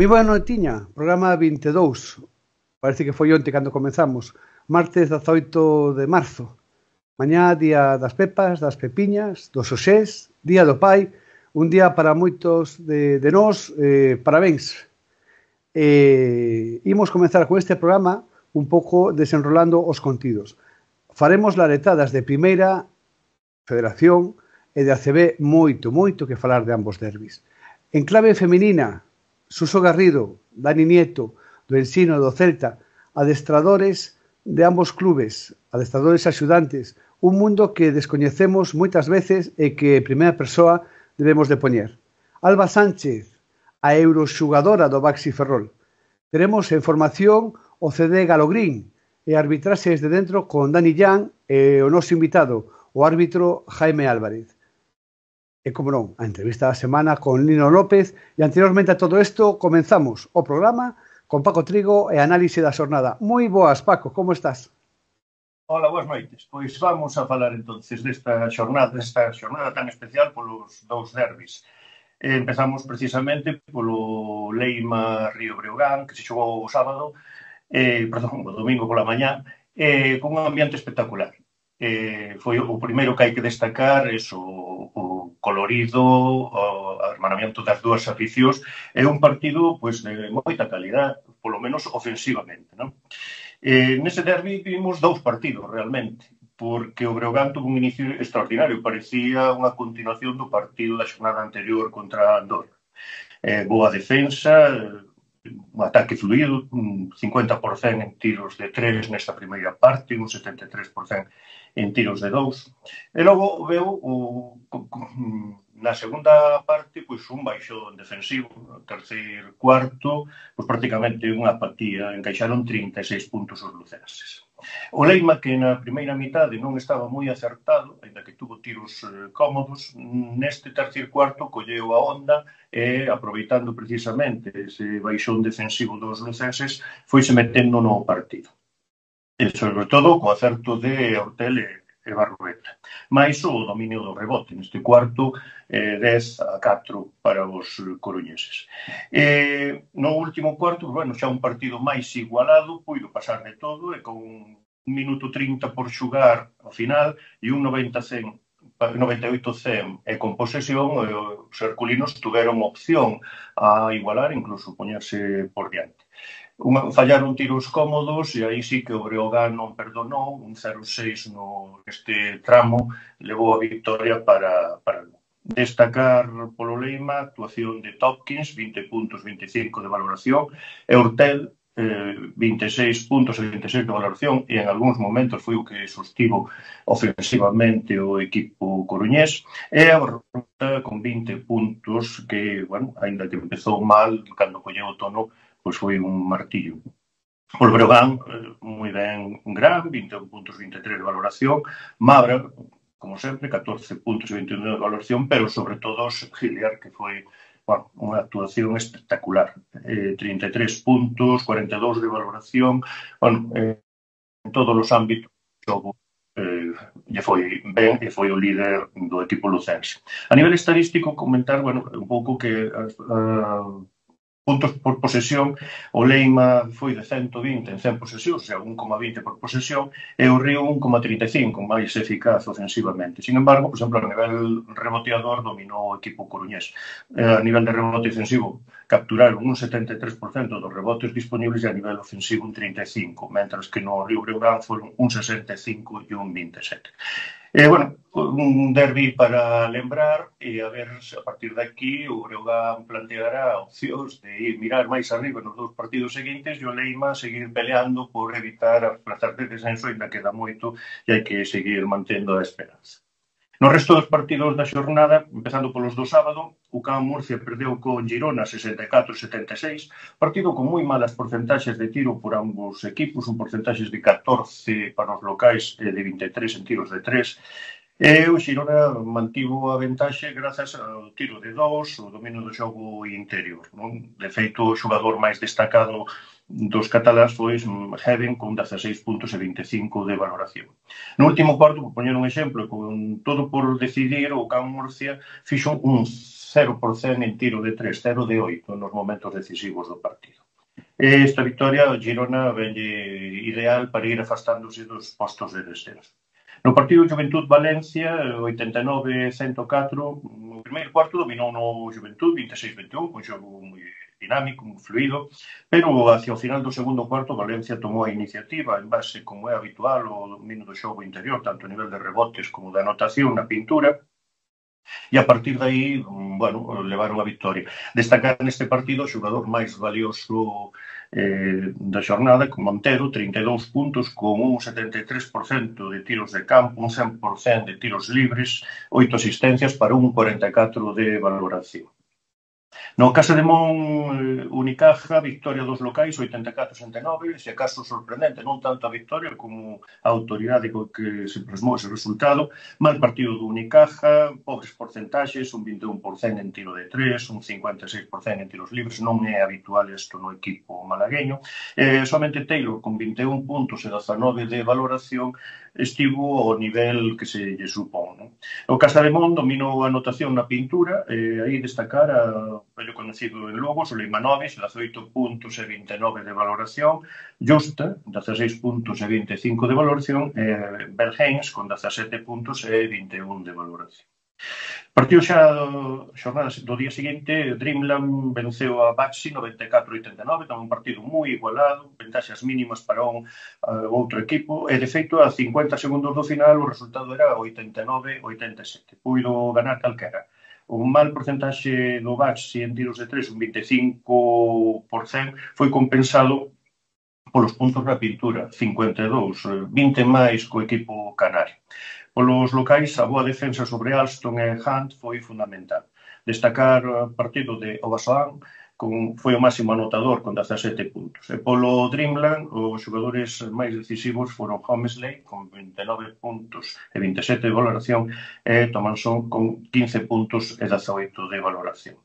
Moi boa noitiña, programa 22. Parece que foi onte cando comenzamos. Martes 18 de marzo. Mañá, día das pepas, das pepiñas, dos oxés, día do pai. Un día para moitos de nós, parabéns. Imos comenzar con este programa un pouco desenrolando os contidos. Faremos laretadas de Primeira Federación e de ACB moito que falar de ambos derbis. En clave feminina, Suso Garrido, Dani Nieto, do Ensino do Celta, adestradores de ambos clubes, adestradores axudantes, un mundo que descoñecemos moitas veces e que en primeira persoa debemos de poñer. Alba Sánchez, a euroxugadora do Baxi Ferrol. Teremos en formación o CD Galogrín e arbitraxes de dentro con Dani Llán e o noso invitado, o árbitro Jaime Álvarez. E, como non, a entrevista da semana con Lino López. E anteriormente a todo isto, comenzamos o programa con Paco Trigo e análise da xornada. Moi boas, Paco, como estás? Hola, boas noites. Pois vamos a falar entonces desta xornada tan especial polos dous derbis. Empezamos precisamente polo Leima-Río Breogán, que se xogou o sábado, o domingo pola mañá, con un ambiente espectacular. Foi o primeiro que hai que destacar, o colorido, o hermanamiento das dúas aficións, é un partido pois, de moita calidad, polo menos ofensivamente, non? Nese derbi vimos dous partidos, realmente, porque o Breogán tuvo un inicio extraordinario, parecía unha continuación do partido da xornada anterior contra Andorra. Boa defensa, un ataque fluido, un 50% en tiros de 3 nesta primeira parte, un 73% en tiros de 2. E logo veo na segunda parte pois un baixón defensivo, no terceiro cuarto, pois prácticamente unha apatía, encaixaron 36 puntos os lucenses. O Leima, que na primeira mitade non estaba moi acertado, ainda que tuvo tiros cómodos, neste terceiro cuarto colleu a onda e, aproveitando precisamente ese baixón defensivo dos lucenses, foise metendo no partido. E, sobre todo, co acerto de Hortel e Barrueta. Mais o dominio do rebote. Neste cuarto, 10-4 para os coruñeses. No último cuarto, bueno, xa un partido máis igualado, puido pasar de todo, e con 1 minuto 30 por xugar ao final, e un 98-100 e con posesión, os herculinos tuveron opción a igualar, incluso poñerse por diante. Fallaron tiros cómodos e aí sí que o Breogán non perdonou, un 0-6 neste tramo levou a victoria para destacar polo Leima, actuación de Topkins, 20 puntos, 25 de valoración, e Hortel, 26 puntos e 26 de valoración, e en algúns momentos foi o que sostivo ofensivamente o equipo coruñés, e a Barrueta con 20 puntos que, bueno, ainda que empezou mal, cando colleu o tono, pois foi un martillo. O Breogán, moi ben, gran, 21 puntos, 23 de valoración, Mabra, como sempre, 14 puntos e 21 de valoración, pero sobre todo o Giliar, que foi, bueno, unha actuación espectacular. 33 puntos, 42 de valoración, bueno, en todos os ámbitos do xogo lle foi ben e foi o líder do equipo lucense. A nivel estadístico, comentar, bueno, un pouco que puntos por posesión, o Leima foi de 120 en 100 posesións, o sea, 1,20 por posesión, e o Río 1,35, máis eficaz ofensivamente. Sin embargo, por exemplo, a nivel reboteador dominou o equipo coruñés. A nivel de rebote ofensivo, capturaron un 73% dos rebotes disponibles e a nivel ofensivo un 35%, mentras que no Río Breogán foron un 65% e un 27%. Bueno, un derbi para lembrar e a ver se a partir de aquí o Breogán planteará opcións de mirar máis arriba nos dous partidos seguintes e o Leima seguir peleando por evitar as plazas de descenso, ainda queda moito e hai que seguir mantendo a esperanza. No resto dos partidos da xornada, empezando polos do sábado, o Can Murcia perdeu con Girona 64-76, partido con moi malas porcentaxes de tiro por ambos equipos, un porcentaxes de 14 para os locais e de 23 en tiros de 3, e o Girona mantivo a ventaxe grazas ao tiro de 2, o dominio do xogo interior. De feito, o xogador máis destacado dos catalás foi Heaven con 16 puntos e 25 de valoración. No último cuarto, por poñer un exemplo, con todo por decidir, o Can Murcia fixo un 0% en tiro de 3, 0 de 8 nos momentos decisivos do partido. Esta victoria, o Girona venlle ideal para ir afastándose dos postos de descenso. No partido Juventud-Valencia, 89-104, no primeiro cuarto dominou no Juventud, 26-21, un xogo moi dinámico, moi fluido, pero hacia o final do segundo cuarto Valencia tomou a iniciativa en base, como é habitual, o dominio do xogo interior, tanto a nivel de rebotes como de anotación na pintura, e a partir de aí, bueno, levaron a victoria. Destacar neste partido o xogador máis valioso da xornada, con Montero, 32 puntos, con un 73% de tiros de campo, un 100% de tiros libres, 8 asistencias para un 44 de valoración. No caso de Mon Unicaja, victoria dos locais, 84-69, se acaso sorprendente, non tanto a victoria como a autoridade co que se plasmou ese resultado. Mal partido do Unicaja, pobres porcentaxes, un 21% en tiro de 3, un 56% en tiros libres, non é habitual isto no equipo malagueño. Somente Taylor, con 21 puntos e 19 de valoración, estivo ao nivel que se lle supón. Non? O Casademón dominou a anotación na pintura, aí destacar a vello conocido en Lugo, Suleimanovic, 18 puntos e 29 de valoración, Justa, 16 puntos e 25 de valoración, e Berghains, con 17 puntos e 21 de valoración. Partido xa xornada do día seguinte, Dreamland venceu a Baxi 94-89, tamén un partido moi igualado, ventaxas mínimas para un outro equipo, e de feito a 50 segundos do final o resultado era 89-87, puido ganar calquera. Un mal porcentaxe do Baxi en tiros de 3, un 25%, foi compensado polos puntos na pintura, 52, 20 máis co equipo canario. Polos locais, a boa defensa sobre Alston e Hunt foi fundamental. Destacar o partido de Obasoan, foi o máximo anotador con 17 puntos. E polo Dreamland, os xogadores máis decisivos foron Homesley, con 29 puntos e 27 de valoración, e Tomanson, con 15 puntos e 18 de valoración.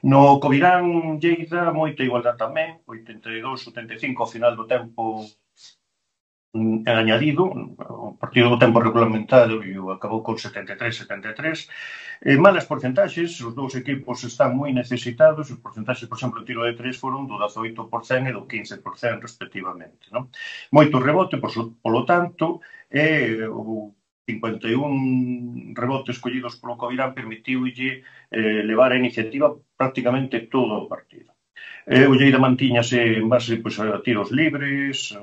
No Covirán Lleida, moita igualdade tamén, 82-75 ao final do tempo añadido, o partido do tempo regulamentario acabou con 73-73. Malas porcentaxes, os dous equipos están moi necesitados, os porcentaxes, por exemplo, o tiro de 3 foron do 18% e do 15% respectivamente. Non? Moito rebote, polo tanto, e o 51 rebotes collidos polo Covirán permitiulle levar a iniciativa prácticamente todo o partido. O Lleida mantíñase en base a tiros libres,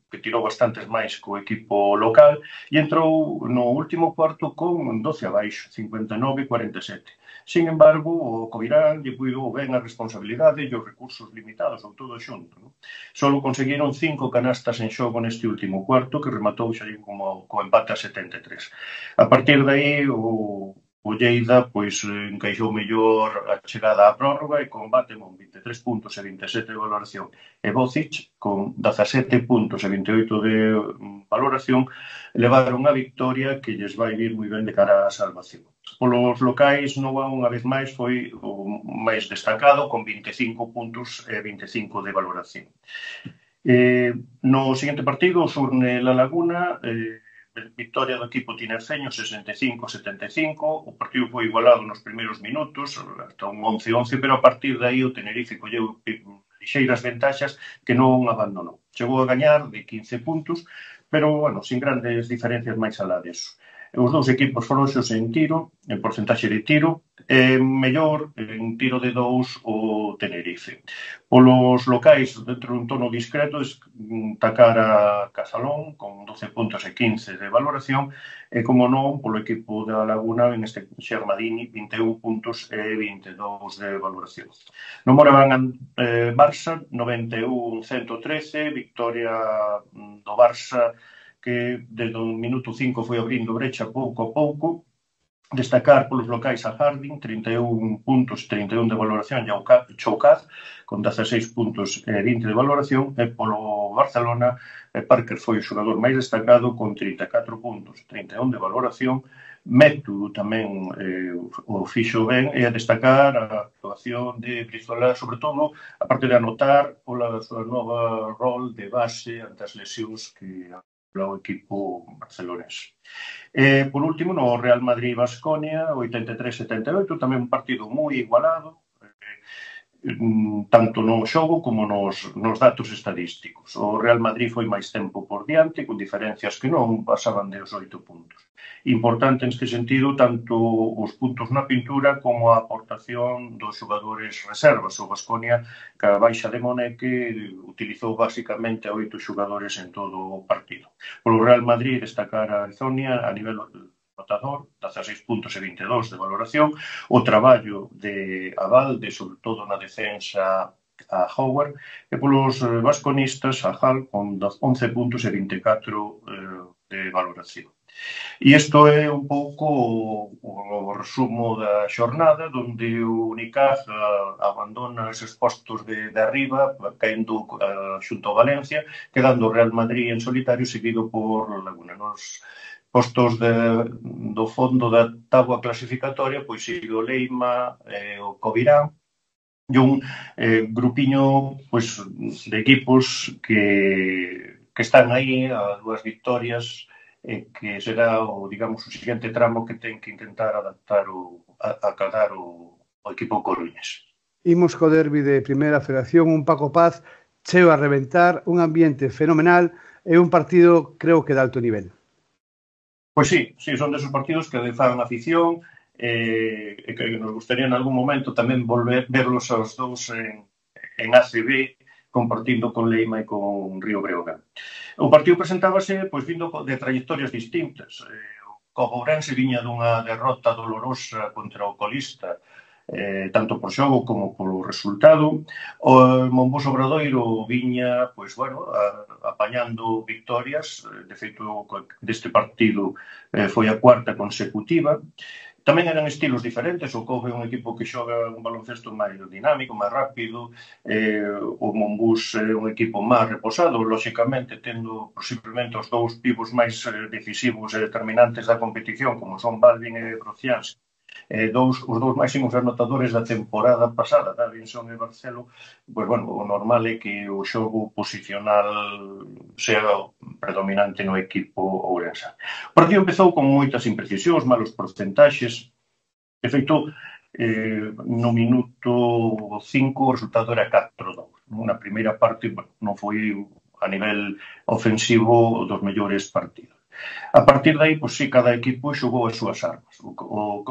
que tirou bastantes máis co equipo local, e entrou no último cuarto con 12 abaixo, 59-47. Sin embargo, o Covirán lle puido ben a responsabilidade e os recursos limitados, ou todo xunto. Non? Solo conseguiron 5 canastas en xogo neste último cuarto, que rematou xa co empate a 73. A partir de aí, o Lleida encaixou mellor a chegada á prórroga e combate con 23 puntos e 27 de valoración. E Bocic, con 17 puntos e 28 de valoración, levaron a victoria que lles vai vir moi ben de cara á salvación. Polos locais, Nova, unha vez máis, foi o máis destacado, con 25 puntos e 25 de valoración. No seguinte partido, o Surne-La Laguna, victoria do equipo tinerfeño, 65-75, o partido foi igualado nos primeiros minutos, hasta un 11-11, pero a partir de aí o Tenerife colleu lixeiras ventaxas que non abandonou. Chegou a gañar de 15 puntos, pero, bueno, sin grandes diferencias máis alá deso. Os dous equipos frouxos en tiro, en porcentaxe de tiro, mellor en tiro de 2 o Tenerife. Polos locais, dentro dun tono discreto, destacar a Casalón, con 12 puntos e 15 de valoración, e, como non, polo equipo da Laguna, en este Xermadini, 21 puntos e 22 de valoración. No Moraván Barça, 91-113, victoria do Barça, que desde o minuto 5 foi abrindo brecha pouco a pouco. Destacar polos locais a Harding, 31 puntos, 31 de valoración, e ao Choucaz, con 16 puntos e 20 de valoración, e polo Barcelona, Parker foi o xogador máis destacado, con 34 puntos, 31 de valoración. Método tamén o fixo ben, e a destacar a actuación de Brizola, sobre todo, a parte de anotar, pola súa nova rol de base ante as lesións que o equipo barcelonés. Por último, no Real Madrid-Baskonia, 83-78, tamén un partido moi igualado, tanto no xogo como nos datos estadísticos. O Real Madrid foi máis tempo por diante, con diferencias que non pasaban de os 8 puntos. Importante neste sentido tanto os puntos na pintura como a aportación dos xogadores reservas. O Baskonia, que a baixa de Moneque, utilizou basicamente a 8 xogadores en todo o partido. Polo Real Madrid, destacar a Zonia a nivel notador, 16 puntos e 22 de valoración, o traballo de Abalde, sobre todo na defensa a Howard, e polos vasconistas a Hall con 11 puntos e 24 de valoración. E isto é un pouco o resumo da xornada, onde o Unicaja abandona eses postos de arriba, caendo xunto ao Valencia, quedando o Real Madrid en solitario, seguido por Laguna. Nos postos do fondo da táboa clasificatoria, pois sigue o Leima, o Covirán, e un grupiño pois, de equipos que están aí a 2 victorias, que será o, digamos, o seguinte tramo que ten que intentar adaptar a cadar o equipo coruñés. Imos co derbi de Primeira Federación, un Paco Paz cheo a reventar, un ambiente fenomenal e un partido, creo que de alto nivel. Pois sí, son desos partidos que fan afición e que nos gustaría en algún momento tamén volver verlos aos dous en ACB, compartindo con Leima e con Río Breogán. O partido presentábase pois vindo de trayectorias distintas. O Ourense viña dunha derrota dolorosa contra o colista, tanto por xogo como polo resultado. O Mombús Obradoiro viña, pois, bueno, apañando victorias. De feito, deste partido foi a 4ª consecutiva. Tamén eran estilos diferentes, o Cove é un equipo que xoga un baloncesto máis dinámico, máis rápido, o Mombús é un equipo máis reposado, lóxicamente tendo posiblemente os dous pivos máis decisivos e determinantes da competición, como son Balvin e Brocians, os dous máximos anotadores da temporada pasada, Davinson e Barcelo. Pois, bueno, o normal é que o xogo posicional sea predominante no equipo ourensán. O partido empezou con moitas imprecisións, malos porcentaxes. De feito, no minuto 5 o resultado era 4-2. Na primeira parte, bueno, non foi a nivel ofensivo dos mellores partidos. A partir de aí, pois sí, cada equipo xogou as súas armas. O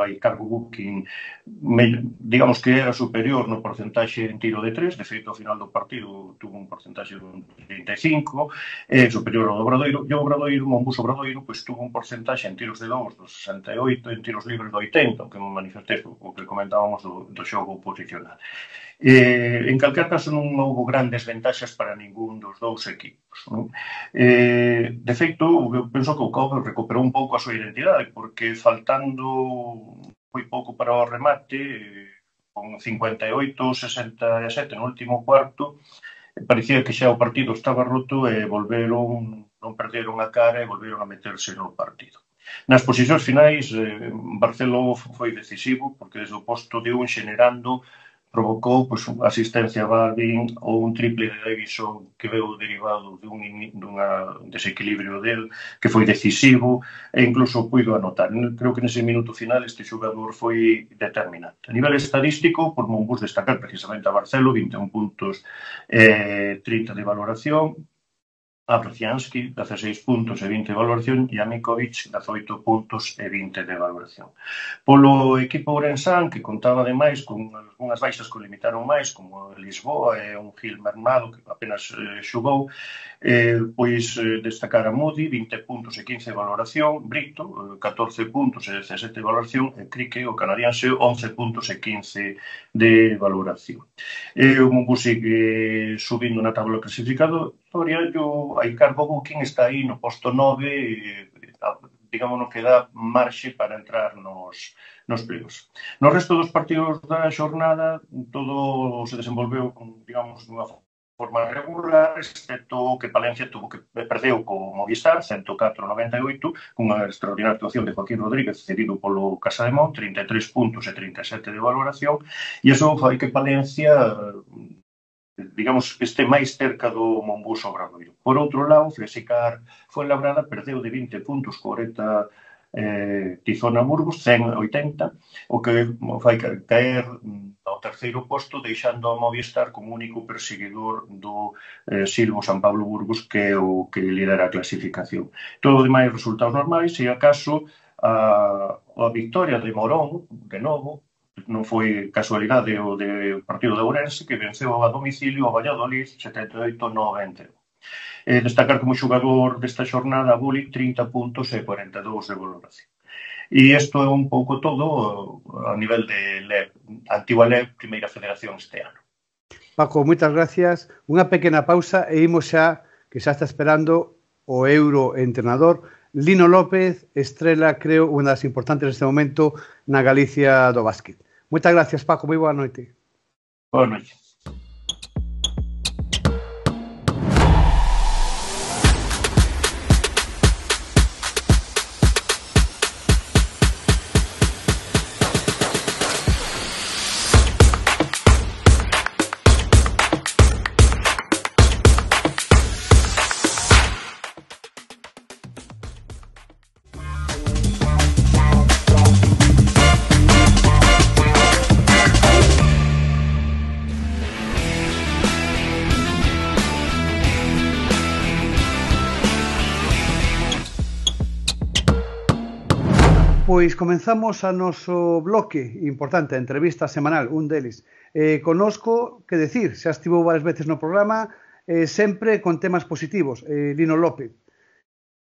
Aicargo Buquín, digamos que era superior no porcentaxe en tiro de 3, de feito, ao final do partido tuvo un porcentaxe de 35, superior ao Obradoiro, e o Obradoiro, Mombús Obradoiro, pois tuvo un porcentaxe en tiros de 2 do 68, en tiros libres do 80, o que manifestei o que comentábamos do xogo posicional. En calquer caso non houve grandes ventaxas para ningún dos dous equipos. De feito, eu penso que o Cove recuperou un pouco a súa identidade, porque faltando moi pouco para o remate, con 58-67 no último cuarto, parecía que xa o partido estaba roto e non perderon a cara e volveron a meterse no partido. Nas posicións finais, Barceló foi decisivo, porque desde o posto de un xenerando provocou pois, asistencia a Balvin ou un triple de Davison que veu derivado dun desequilibrio del, que foi decisivo e incluso puido anotar. Creo que nese minuto final este xogador foi determinante. A nivel estadístico, por Mombús destacar precisamente a Barcelo, 21 puntos, 30 de valoración, a Brociansky, 16 puntos e 20 de valoración, e a Mikovic, 18 puntos e 20 de valoración. Polo equipo ourensán, que contaba ademais con algunhas baixas que limitaron máis, como Lisboa e un Gil Mermado, que apenas xogou, pois destacar a Moody, 20 puntos e 15 de valoración, Brito, 14 puntos e 17 de valoración, e Crique, o canadiense, 11 puntos e 15 de valoración. O Mombús sigue subindo na tabla clasificatoria, e o Aicargo Buquín está aí no posto 9, digamos que dá marxe para entrar nos plegos. No resto dos partidos da xornada, todo se desenvolveu, digamos, dunha forma regular, excepto que Palencia perdeu co Movistar, 104-98, cunha extraordinaria actuación de Joaquín Rodríguez, cedido polo Casademont, 33 puntos e 37 de valoración, e iso fai que Palencia digamos, este máis cerca do Monbús Obradoiro. Por outro lado, Flexicar Fuenlabrada perdeu de 20 puntos, 40 Tizona Burgos, 180, o que fai caer ao terceiro posto, deixando a Movistar como único perseguidor do Silvo San Pablo Burgos, que é o que lidera a clasificación. Todo demais resultados normais, e acaso a victoria de Morón, de novo, non foi casualidade o de partido de Ourense, que venceu a domicilio a Valladolid 78-90. Destacar como xogador desta xornada a Bulli 30 puntos e 42 de valoración. E isto é un pouco todo a nivel de LEB, antigua LEB, Primeira Federación este ano. Paco, moitas gracias. Unha pequena pausa e imos xa, que xa está esperando o euroentrenador Lino López, estrela, creo, unha das importantes neste momento na Galicia do básquet. Moitas gracias, Paco. Moi boa noite. Boa noite. Pois comenzamos a noso bloque importante, a entrevista semanal, un deles. Conosco, que decir, xa estivo varias veces no programa, sempre con temas positivos, Lino López.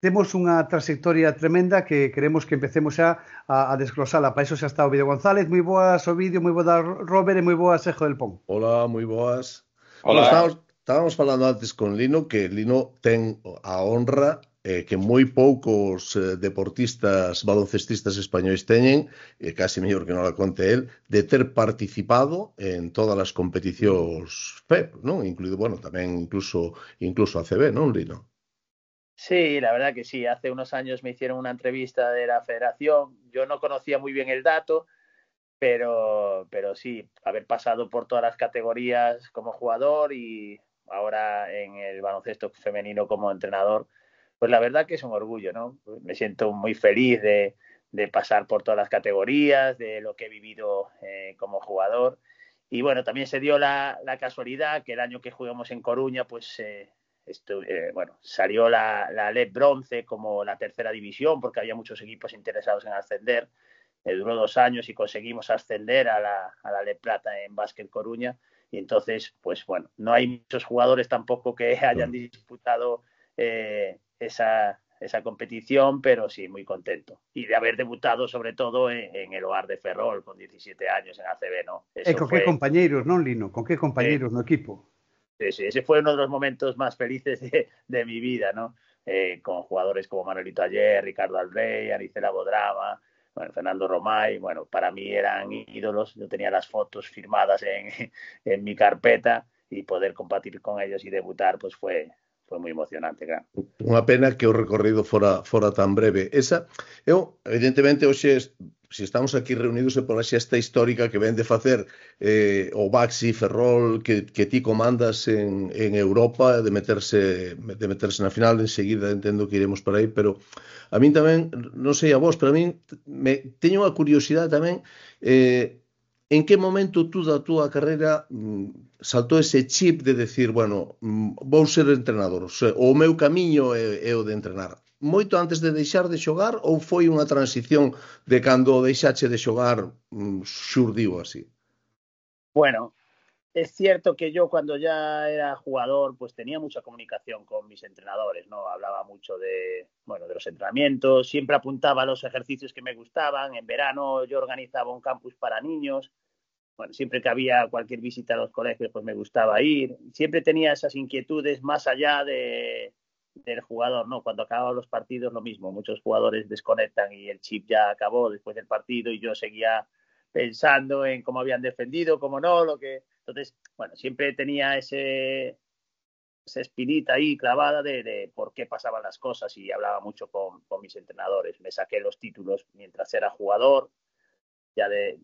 Temos unha trayectoria tremenda que queremos que empecemos xa a desglosala. Para iso xa está Ovidio González. Moi boas, Ovidio, moi boas, Robert, e moi boas, Sejo del Pon. Hola, moi boas. Hola. Estábamos falando antes con Lino que Lino ten a honra que moi poucos deportistas baloncestistas españois teñen, casi mellor que non la conte el, de ter participado en todas as competicións FEP, non? Incluído, bueno, tamén incluso ACB, non, Lino? Sí, la verdad que sí. Hace unos años me hicieron una entrevista de la federación. Yo no conocía muy bien el dato, pero sí, haber pasado por todas las categorías como jugador y ahora en el baloncesto femenino como entrenador, pues la verdad que es un orgullo, ¿no? Me siento muy feliz de pasar por todas las categorías, de lo que he vivido como jugador. Y bueno, también se dio la casualidad que el año que jugamos en Coruña, pues bueno, salió la LEB Bronce como la tercera división, porque había muchos equipos interesados en ascender. Duró 2 años y conseguimos ascender a la LEB Plata en Básquet Coruña. Y entonces, pues bueno, no hay muchos jugadores tampoco que hayan disputado esa competición, pero sí, muy contento. Y de haber debutado sobre todo en el OAR de Ferrol con 17 años en ACB, ¿no? E con que compañeiros, non, Lino? Con que compañeiros no equipo? Sí, ese fue uno de los momentos más felices de mi vida, ¿no? Con jugadores como Manuelito Ayer, Ricardo Albrey, Anicela Bodrama, bueno, Fernando Romay, bueno, para mí eran ídolos. Yo tenía las fotos firmadas en mi carpeta y poder compartir con ellos y debutar, pues fue moi emocionante, claro. Unha pena que o recorrido fora tan breve. Evidentemente, hoxe, se estamos aquí reunidos é pola xesta histórica que ven de facer o Baxi Ferrol que ti comandas en Europa, de meterse na final. Enseguida entendo que iremos para aí, pero a min tamén, non sei a vos, pero a min teño unha curiosidade tamén. En que momento tú da túa carreira saltou ese chip de decir, bueno, vou ser entrenador, o meu camiño é o de entrenar? Moito antes de deixar de xogar ou foi unha transición de cando deixache de xogar xurdiu así? Bueno, es cierto que yo cuando ya era jugador pues tenía mucha comunicación con mis entrenadores, ¿no? Hablaba mucho de los entrenamientos, siempre apuntaba a los ejercicios que me gustaban. En verano yo organizaba un campus para niños. Bueno, siempre que había cualquier visita a los colegios pues me gustaba ir. Siempre tenía esas inquietudes más allá del jugador, ¿no? Cuando acababan los partidos lo mismo, muchos jugadores desconectan y el chip ya acabó después del partido y yo seguía pensando en cómo habían defendido, cómo no, Entonces, bueno, siempre tenía esa espinita ahí clavada de por qué pasaban las cosas y hablaba mucho con mis entrenadores. Me saqué los títulos mientras era jugador, ya de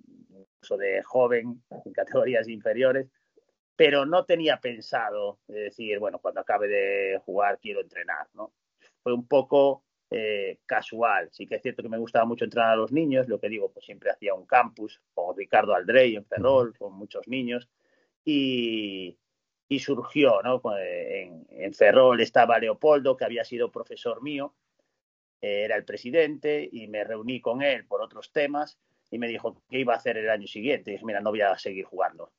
joven, en categorías inferiores. pero no tenía pensado decir, bueno, cuando acabe de jugar quiero entrenar, ¿no? Fue un poco casual. Sí que es cierto que me gustaba mucho entrenar a los niños, lo que digo, pues siempre hacía un campus con Ricardo Aldrey en Ferrol, con muchos niños, y surgió, ¿no? En Ferrol estaba Leopoldo, que había sido profesor mío, era el presidente, y me reuní con él por otros temas, y me dijo qué iba a hacer el año siguiente. Y dije, mira, no voy a seguir jugando.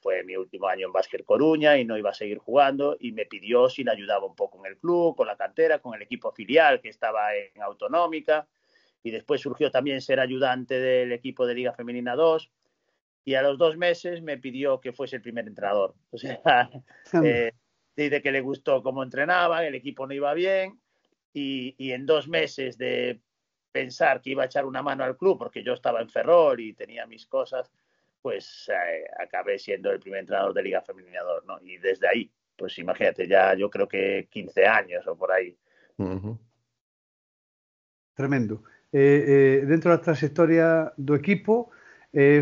Fue mi último año en Básquet Coruña y no iba a seguir jugando, y me pidió si le ayudaba un poco en el club, con la cantera, con el equipo filial que estaba en Autonómica, y después surgió también ser ayudante del equipo de Liga Femenina 2, y a los 2 meses me pidió que fuese el primer entrenador. O sea, dice que le gustó cómo entrenaba, el equipo no iba bien, y en 2 meses de pensar que iba a echar una mano al club, porque yo estaba en Ferrol y tenía mis cosas, pues acabé siendo el primer entrenador de Liga Femenina 2, ¿no? Y desde ahí, pues imagínate, ya yo creo que 15 años o por ahí. Tremendo. Dentro da trayectoria do equipo,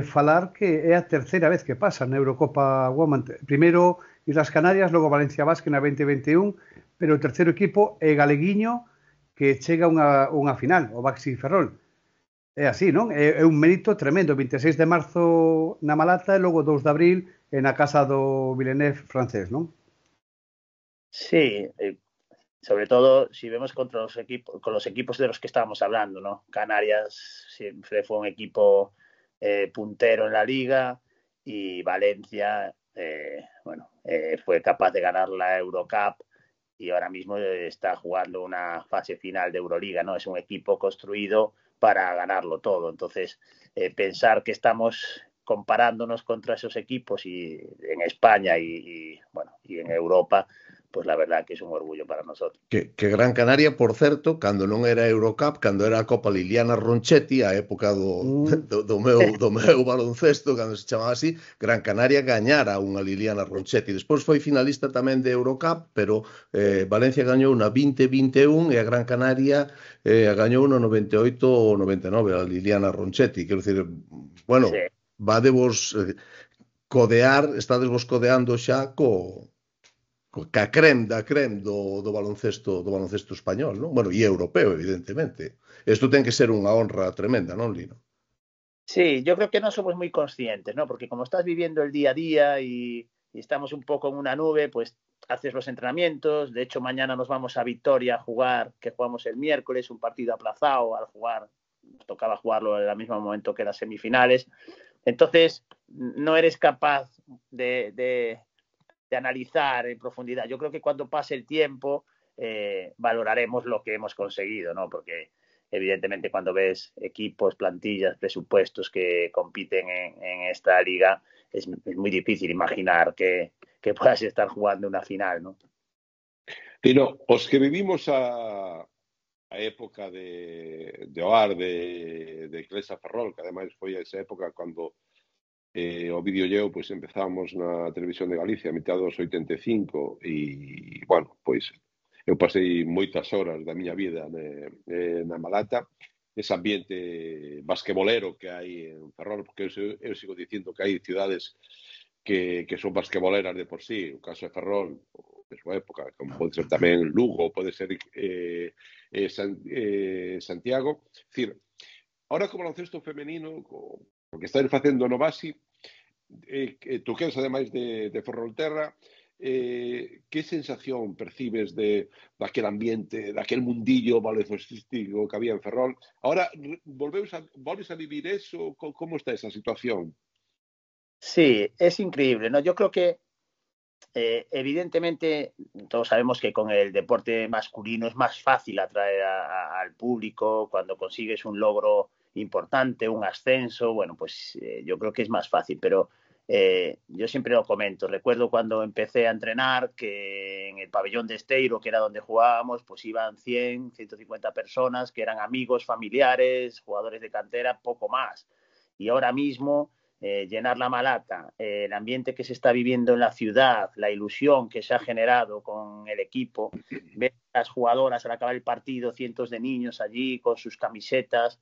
falar que é a terceira vez que pasa na Eurocopa Women. Primeiro Islas Canarias, logo Valencia Basket na 2021, pero o terceiro equipo é galeguiño que chega a unha final, o Baxi Ferrol. É así, non? É un mérito tremendo. 26 de marzo na Malata e logo 2 de abril na casa do Villeneuve francés, non? Sí, sobre todo si vemos contra con los equipos de los que estábamos hablando, ¿no? Canarias siempre fue un equipo puntero en la liga, y Valencia, fue capaz de ganar la Eurocup, y ahora mismo está jugando una fase final de Euroliga, ¿no? Es un equipo construido para ganarlo todo. Entonces, pensar que estamos comparándonos contra esos equipos y en España y en Europa, pues la verdad que es un orgullo para nosotros. Que Gran Canaria, por certo, cando non era Eurocup, cando era a Copa Liliana Ronchetti, a época do meu baloncesto, cando se chamaba así, Gran Canaria gañara unha Liliana Ronchetti. Despois foi finalista tamén de Eurocup, pero Valencia gañou na 2021 e a Gran Canaria gañou no 98 ou 99 a Liliana Ronchetti. Quero dicir, bueno, sí, vadevos estades vos codeando xa ca creme da creme do baloncesto español, non? Bueno, e europeo, evidentemente. Isto ten que ser unha honra tremenda, non, Lino? Sí, yo creo que no somos muy conscientes, ¿no? Porque como estás viviendo el día a día y estamos un poco en una nube, pues haces los entrenamientos. De hecho, mañana nos vamos a Vitoria a jugar, que jugamos el miércoles, un partido aplazado al jugar. Nos tocaba jugarlo en el mismo momento que las semifinales. Entonces, no eres capaz de analizar en profundidad. Yo creo que cuando pase el tiempo valoraremos lo que hemos conseguido, ¿no? Porque evidentemente cuando ves equipos, plantillas, presupuestos que compiten en esta liga, es muy difícil imaginar que puedas estar jugando una final, ¿no? Lino, os que vivimos a época de Oar, de Clesa Ferrol, que ademais foi esa época cando o videolleo, pois empezamos na televisión de Galicia a mitad dos 85 e, bueno, pois eu pasei moitas horas da miña vida na Malata, ese ambiente basquebolero que hai en Ferrol, porque eu sigo dicindo que hai ciudades que son basqueboleras de por sí. O caso de Ferrol, de súa época, como pode ser tamén Lugo, pode ser Santiago. É dicir, ahora co baloncesto femenino, o que estáis facendo no Basi, tú que eres ademais de Ferrolterra, que sensación percibes daquel ambiente, daquel mundillo baloncestístico que había en Ferrol? Ahora, volves a vivir eso? Como está esa situación? Sí, es increíble, ¿no? Yo creo que evidentemente todos sabemos que con el deporte masculino es más fácil atraer al público cuando consigues un logro importante, un ascenso. Bueno, pues yo creo que es más fácil, pero yo siempre lo comento. Recuerdo cuando empecé a entrenar que en el pabellón de Esteiro, que era donde jugábamos, pues iban 100, 150 personas que eran amigos, familiares, jugadores de cantera, poco más. Y ahora mismo llenar la Malata, el ambiente que se está viviendo en la ciudad, la ilusión que se ha generado con el equipo, ver a las jugadoras al acabar el partido, cientos de niños allí con sus camisetas,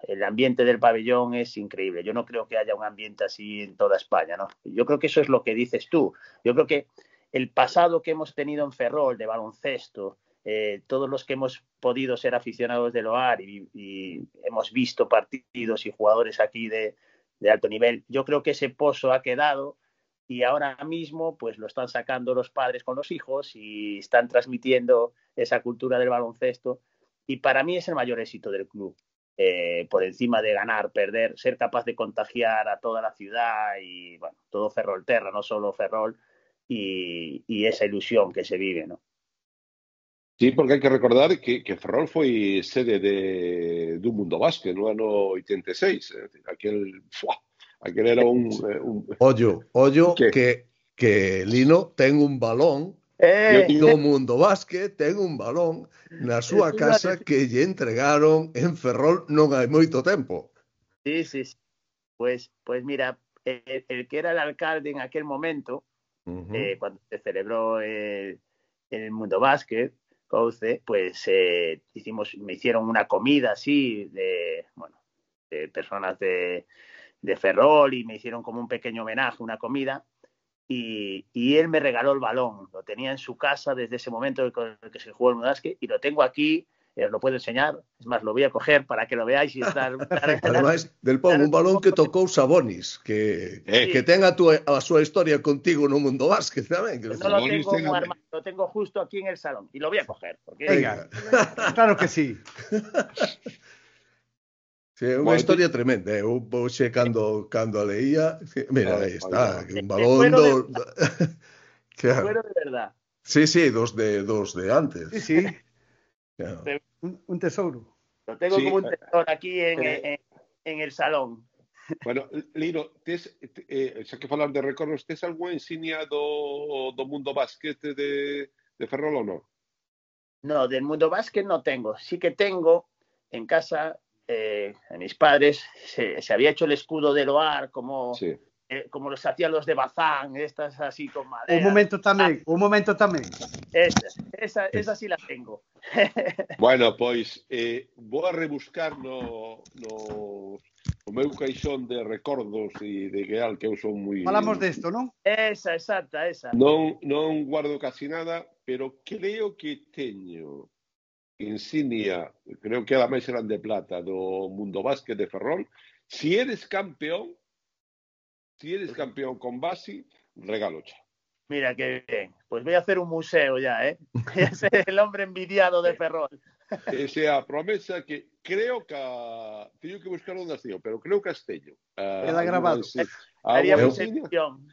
el ambiente del pabellón es increíble. Yo no creo que haya un ambiente así en toda España, ¿no? Yo creo que eso es lo que dices tú. Yo creo que el pasado que hemos tenido en Ferrol de baloncesto, todos los que hemos podido ser aficionados del OAR y hemos visto partidos y jugadores aquí de alto nivel, yo creo que ese pozo ha quedado y ahora mismo pues lo están sacando los padres con los hijos y están transmitiendo esa cultura del baloncesto y para mí es el mayor éxito del club. Por encima de ganar, perder, ser capaz de contagiar a toda la ciudad y bueno, todo Ferrolterra, no solo Ferrol y esa ilusión que se vive, ¿no? Sí, porque hai que recordar que Ferrol foi sede dun Mundo Básquet no ano 86. Aquel era un Ollo que que Lino ten un balón do Mundo Básquet, ten un balón na súa casa que lle entregaron en Ferrol non hai moito tempo. Sí. Pues mira, el que era el alcalde en aquel momento, cuando se celebró el Mundo Básquet, Couce, pues me hicieron una comida así de personas de Ferrol y me hicieron como un pequeño homenaje, una comida. Y él me regaló el balón, lo tenía en su casa desde ese momento con el que se jugó el Mundo Básquet y lo tengo aquí. Os lo puedo enseñar, es más, lo voy a coger para que lo veáis y estar... Además, del pon, un balón que tocou Sabonis, que ten a súa historia contigo no Mundo Básquet tamén. No lo tengo en un armario, lo tengo justo aquí en el salón y lo voy a coger. Porque... Venga, claro que sí. Sí, é unha historia tremenda. Eu poxe cando a leía, mira, aí está, un balón Fuera de verdad. Sí, dos de antes. Sí. Claro. Un tesouro. Lo tengo como un tesoro aquí en el salón. Bueno, Lino, xa que falar de recordos, tes algunha insignia do Mundo Básquet de Ferrol ou non? No, del Mundo Básquet no tengo. Sí que tengo en casa, a mis padres, se había hecho el escudo del OAR como los hacían los de Bazán, estas así con madera. Un momento tamén. Esa sí la tengo. Bueno, pois vou a rebuscar no meu caixón de recordos e de Gueal, que eu son moi... Falamos desto, non? Esa. Non guardo casi nada, pero creo que teño insignia, creo que ademais eran de plata, do Mundo Básquet de Ferrol. Si eres campeón con Basi, regalocha. Mira qué bien. Pues voy a hacer un museo ya, ¿eh? Voy a ser el hombre envidiado de Ferrol. Esa é a promesa que creo que teño que buscar onde astío, pero creo que Astello. Queda grabado. Haría mucha ilusión.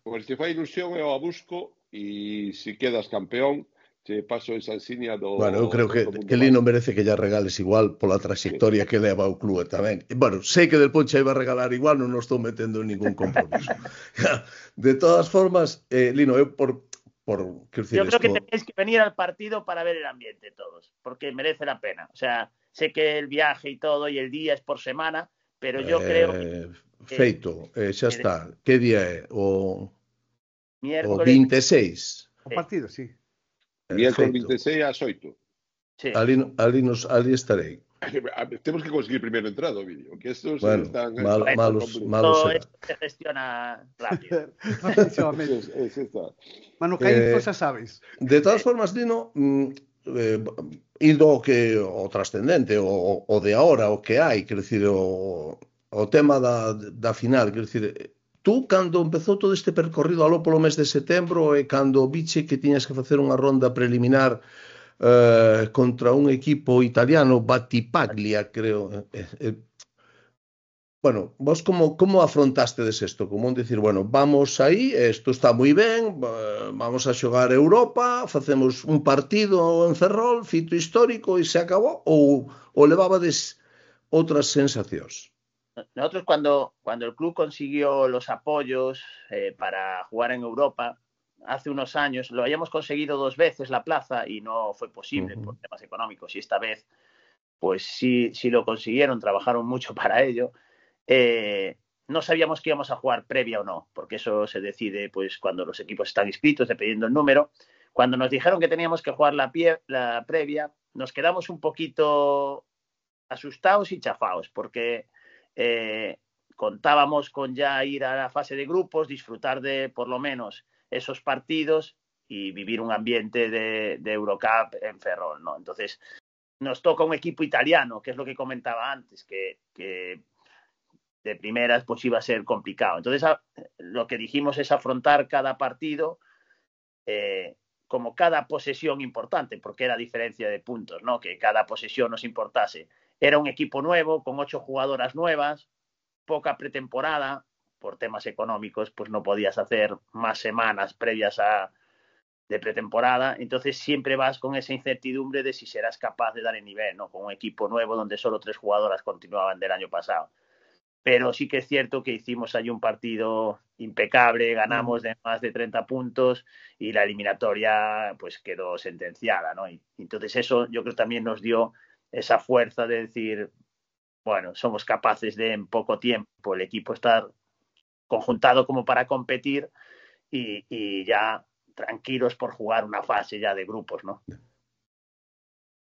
Pois te fai ilusión, eu a busco e se quedas campeón, te paso esa insignia do... Bueno, eu creo que Lino merece que ya regales igual pola trayectoria que leva o clube tamén. Bueno, sei que del Poncha iba a regalar igual, non nos estou metendo en ningún compromiso. De todas formas, Lino, eu yo creo que tenéis que venir al partido para ver el ambiente todos, porque merece la pena. O sea, sé que el viaje y todo y el día es por semana, pero yo creo que... Feito, xa está. Que día é? O miércoles 26. O partido, sí. Miércoles 26 ás 8. Sí. Ali estarei. Temos que conseguir primeiro entrada ao vídeo, que estos están... malos será. Se gestiona rápido. Mano, que hai cosas sabes. De todas formas, Lino, indo o trascendente, o de ahora, o que hai, quero dicir, o tema da final, quero dicir, tú, cando empezou todo este percorrido aló polo mes de setembro e cando viche que tiñas que facer unha ronda preliminar contra un equipo italiano, Battipaglia, creo. Bueno, vos como afrontastedes isto? Como decir, bueno, vamos aí, isto está moi ben, vamos a xogar Europa, facemos un partido en Ferrol, fito histórico e se acabou, ou levabades outras sensacións? Nosotros cuando el club consiguió los apoyos para jugar en Europa, hace unos años, lo habíamos conseguido 2 veces la plaza y no fue posible por temas económicos. Y esta vez, pues sí lo consiguieron, trabajaron mucho para ello. No sabíamos que íbamos a jugar previa o no, porque eso se decide pues cuando los equipos están inscritos, dependiendo del número. Cuando nos dijeron que teníamos que jugar la previa, nos quedamos un poquito asustados y chafados, porque contábamos con ya ir a la fase de grupos, disfrutar de por lo menos esos partidos y vivir un ambiente de Eurocup en Ferrol, ¿no? Entonces, nos toca un equipo italiano, que es lo que comentaba antes, que de primeras pues iba a ser complicado. Entonces, lo que dijimos es afrontar cada partido como cada posesión importante, porque era diferencia de puntos, ¿no? Que cada posesión nos importase. Era un equipo nuevo, con 8 jugadoras nuevas, poca pretemporada, por temas económicos, pues no podías hacer más semanas previas de pretemporada, entonces siempre vas con esa incertidumbre de si serás capaz de dar el nivel, ¿no? Con un equipo nuevo donde solo 3 jugadoras continuaban del año pasado. Pero sí que es cierto que hicimos ahí un partido impecable, ganamos de más de 30 puntos y la eliminatoria pues quedó sentenciada, ¿no? Y entonces eso yo creo también nos dio esa fuerza de decir, bueno, somos capaces de en poco tiempo el equipo estar conjuntado como para competir y ya tranquilos por jugar una fase ya de grupos, ¿no?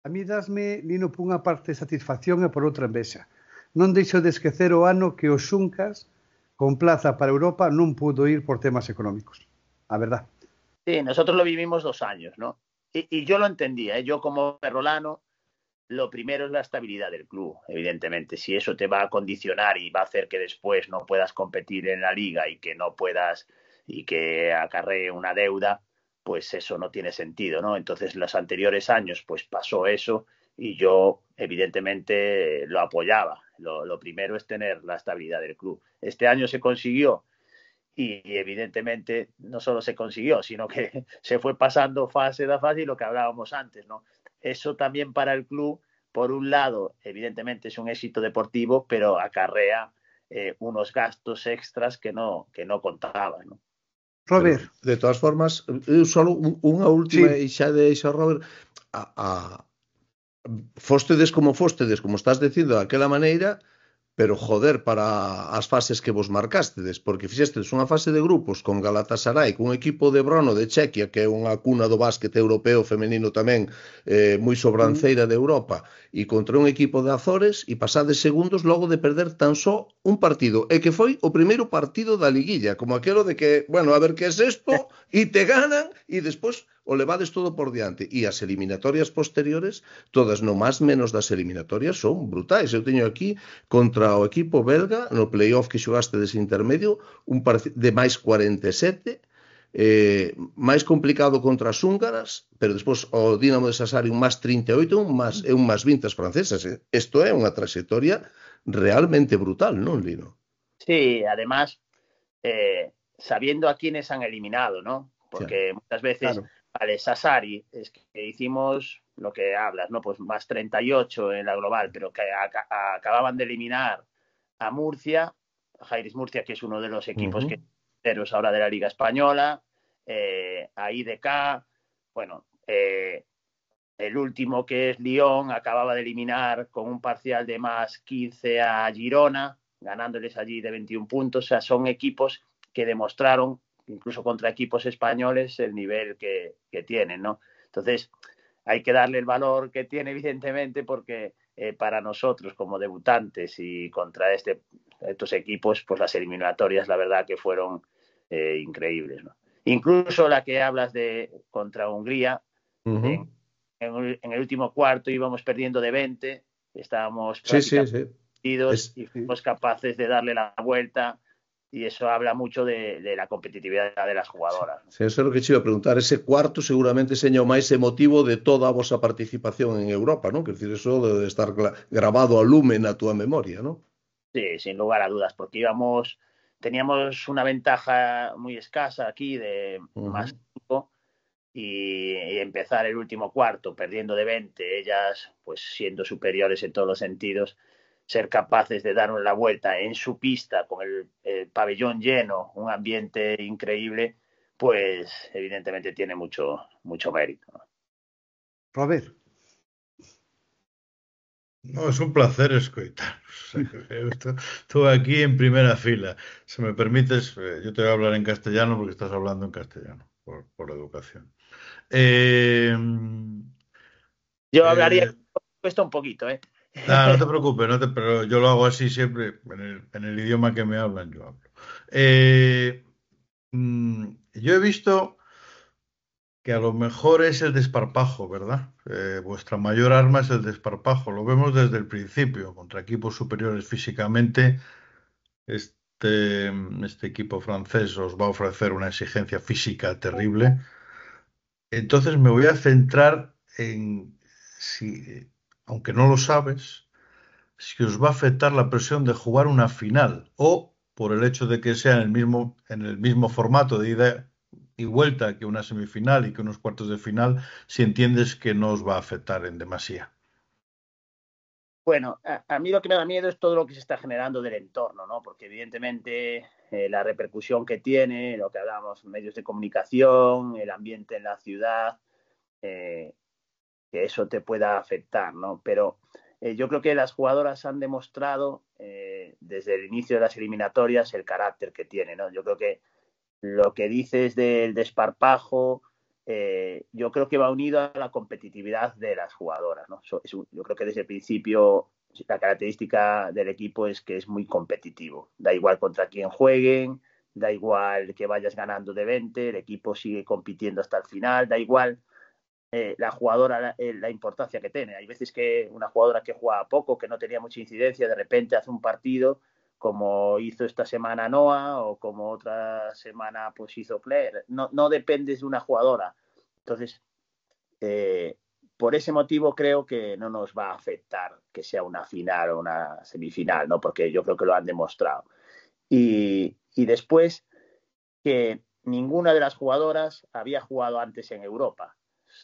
A mí dasme, Lino, por unha parte satisfacción e por outra envexa. Non deixo de esquecer o ano que o Xuncas, con plaza para Europa, non pudo ir por temas económicos. A verdad. Sí, nosotros lo vivimos 2 años, ¿no? Y yo lo entendía, ¿eh? Yo como ferrolano, lo primero es la estabilidad del club, evidentemente. Si eso te va a condicionar y va a hacer que después no puedas competir en la liga y que no puedas y que acarree una deuda, pues eso no tiene sentido, ¿no? Entonces, los anteriores años, pues pasó eso y yo, evidentemente, lo apoyaba. Lo primero es tener la estabilidad del club. Este año se consiguió y evidentemente no solo se consiguió, sino que se fue pasando fase a fase y lo que hablábamos antes, ¿no? Eso también para el club, por un lado, evidentemente es un éxito deportivo, pero acarrea unos gastos extras que no contaban, ¿no? Robert. Pero, de todas formas, eu só unha última Sí. e xa deixa, Robert, fostedes como estás dicindo, daquela maneira, pero joder, para as fases que vos marcastedes, porque fixestedes unha fase de grupos con Galatasaray, cun equipo de Brno de Chequia, que é unha cuna do básquet europeo femenino tamén, moi sobranceira de Europa, e contra un equipo de Azores, e pasades segundos logo de perder tan só un partido, e que foi o primeiro partido da liguilla, como aquelo de que, bueno, a ver que es esto, e te ganan, e despois o levades todo por diante. E as eliminatorias posteriores, todas no máis menos das eliminatorias, son brutais. Eu teño aquí contra o equipo belga, no playoff que xogaste dese intermedio, un partido de máis 47, máis complicado contra as húngaras, pero despois o Dinamo de Sassari un máis 38 e un máis 20 as francesas. Isto é unha trayectoria realmente brutal, non, Lino? Sí, además, sabiendo a quiénes han eliminado, ¿no? Porque muchas veces, Claro. vale, Sassari, es que hicimos lo que hablas, ¿no? Pues más 38 en la global, pero que acababan de eliminar a Murcia, a Jairis Murcia, que es uno de los equipos que ahora de la Liga Española, a IDK, bueno, el último que es Lyon acababa de eliminar con un parcial de más 15 a Girona, ganándoles allí de 21 puntos, o sea, son equipos que demostraron, incluso contra equipos españoles, el nivel que tienen, ¿no? Entonces, hay que darle el valor que tiene, evidentemente, porque para nosotros como debutantes y contra estos equipos, pues las eliminatorias, la verdad que fueron increíbles, ¿no? Incluso la que hablas de contra Hungría, en el último cuarto íbamos perdiendo de 20, estábamos prácticamente perdidos y fuimos capaces de darle la vuelta. Y eso habla mucho de la competitividad de las jugadoras. Sí, eso é o que te iba a preguntar. Ese cuarto seguramente seña o máis emotivo de toda a vosa participación en Europa, non? Quer dizer, eso de estar grabado a lume na túa memoria, non? Sí, sin lugar a dudas, porque teníamos una ventaja muy escasa aquí de más 5 y empezar el último cuarto perdiendo de 20, ellas pues siendo superiores en todos los sentidos, ser capaces de dar la vuelta en su pista con el pabellón lleno, un ambiente increíble, pues evidentemente tiene mucho mérito, ¿no? Robert. No, es un placer escoitaros. Estoy aquí en primera fila. Si me permites, yo te voy a hablar en castellano porque estás hablando en castellano, por educación. Yo hablaría, cuesta un poquito, ¿eh? No, no te preocupes, pero yo lo hago así siempre, en el idioma que me hablan, yo hablo. Eh, yo he visto que a lo mejor es el desparpajo, ¿verdad? Vuestra mayor arma es el desparpajo. Lo vemos desde el principio, contra equipos superiores físicamente. Este equipo francés os va a ofrecer una exigencia física terrible. Entonces me voy a centrar en si, aunque no lo sabes, si os va a afectar la presión de jugar una final o por el hecho de que sea en el mismo formato de ida y vuelta que una semifinal y que unos cuartos de final, si entiendes que no os va a afectar en demasía. Bueno, a mí lo que me da miedo es todo lo que se está generando del entorno, ¿no? Porque evidentemente la repercusión que tiene, lo que hablamos, medios de comunicación, el ambiente en la ciudad, que eso te pueda afectar, ¿no? Pero yo creo que las jugadoras han demostrado desde el inicio de las eliminatorias el carácter que tiene, ¿no? Yo creo que lo que dices del desparpajo, yo creo que va unido a la competitividad de las jugadoras, ¿no? Yo creo que desde el principio la característica del equipo es que es muy competitivo. Da igual contra quién jueguen, da igual que vayas ganando de 20, el equipo sigue compitiendo hasta el final, da igual la jugadora, la importancia que tiene. Hay veces que una jugadora que juega poco, que no tenía mucha incidencia, de repente hace un partido como hizo esta semana Noah o como otra semana pues hizo Claire. No dependes de una jugadora. Entonces, por ese motivo creo que no nos va a afectar que sea una final o una semifinal, ¿no? Porque yo creo que lo han demostrado. Y después que ninguna de las jugadoras había jugado antes en Europa.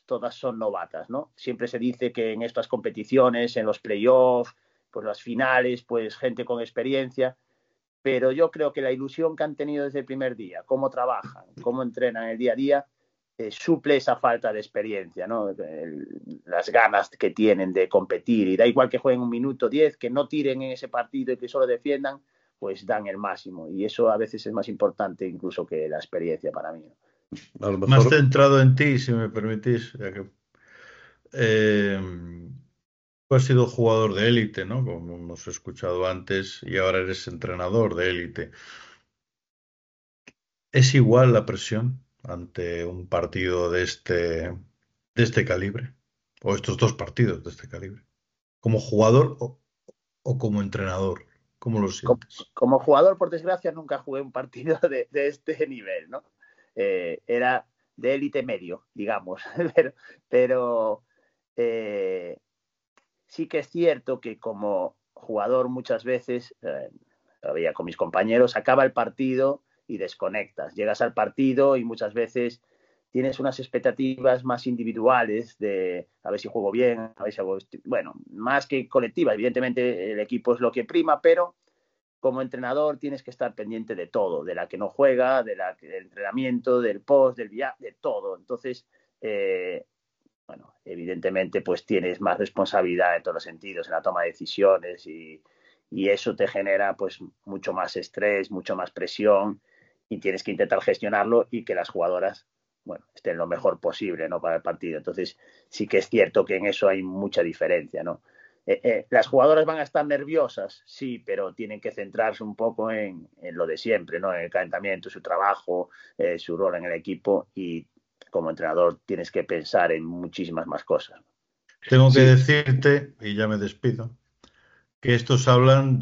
Todas son novatas, ¿no? Siempre se dice que en estas competiciones, en los playoffs, pues las finales, pues gente con experiencia, pero yo creo que la ilusión que han tenido desde el primer día, cómo trabajan, cómo entrenan el día a día, suple esa falta de experiencia, ¿no? Las ganas que tienen de competir, y da igual que jueguen 1 minuto 10, que no tiren en ese partido y que solo defiendan, pues dan el máximo, y eso a veces es más importante incluso que la experiencia para mí, ¿no? A lo Más mejor, centrado en ti, si me permitís, ya que eh, tú has sido jugador de élite, ¿no? Como hemos escuchado antes, y ahora eres entrenador de élite. ¿Es igual la presión ante un partido de este calibre? ¿O estos dos partidos de este calibre? ¿Como jugador o como entrenador? ¿Cómo lo Como, sientes? como jugador, por desgracia, nunca jugué un partido de este nivel, ¿no? Era de élite medio, digamos, pero eh, sí que es cierto que como jugador muchas veces, todavía con mis compañeros, acaba el partido y desconectas. Llegas al partido y muchas veces tienes unas expectativas más individuales de a ver si juego bien, a ver si hago... Bueno, más que colectivas. Evidentemente el equipo es lo que prima, pero como entrenador tienes que estar pendiente de todo, de la que no juega, del entrenamiento, del post, del viaje, de todo. Entonces, bueno, evidentemente pues tienes más responsabilidad en todos los sentidos, en la toma de decisiones y eso te genera pues mucho más estrés, mucho más presión y tienes que intentar gestionarlo y que las jugadoras, bueno, estén lo mejor posible, ¿no? Para el partido. Entonces sí que es cierto que en eso hay mucha diferencia, ¿no? Las jugadoras van a estar nerviosas, sí, pero tienen que centrarse un poco en lo de siempre, ¿no? En el calentamiento, su trabajo, su rol en el equipo y como entrenador tienes que pensar en muchísimas más cosas. Tengo que sí, decirte, y ya me despido, que estos hablan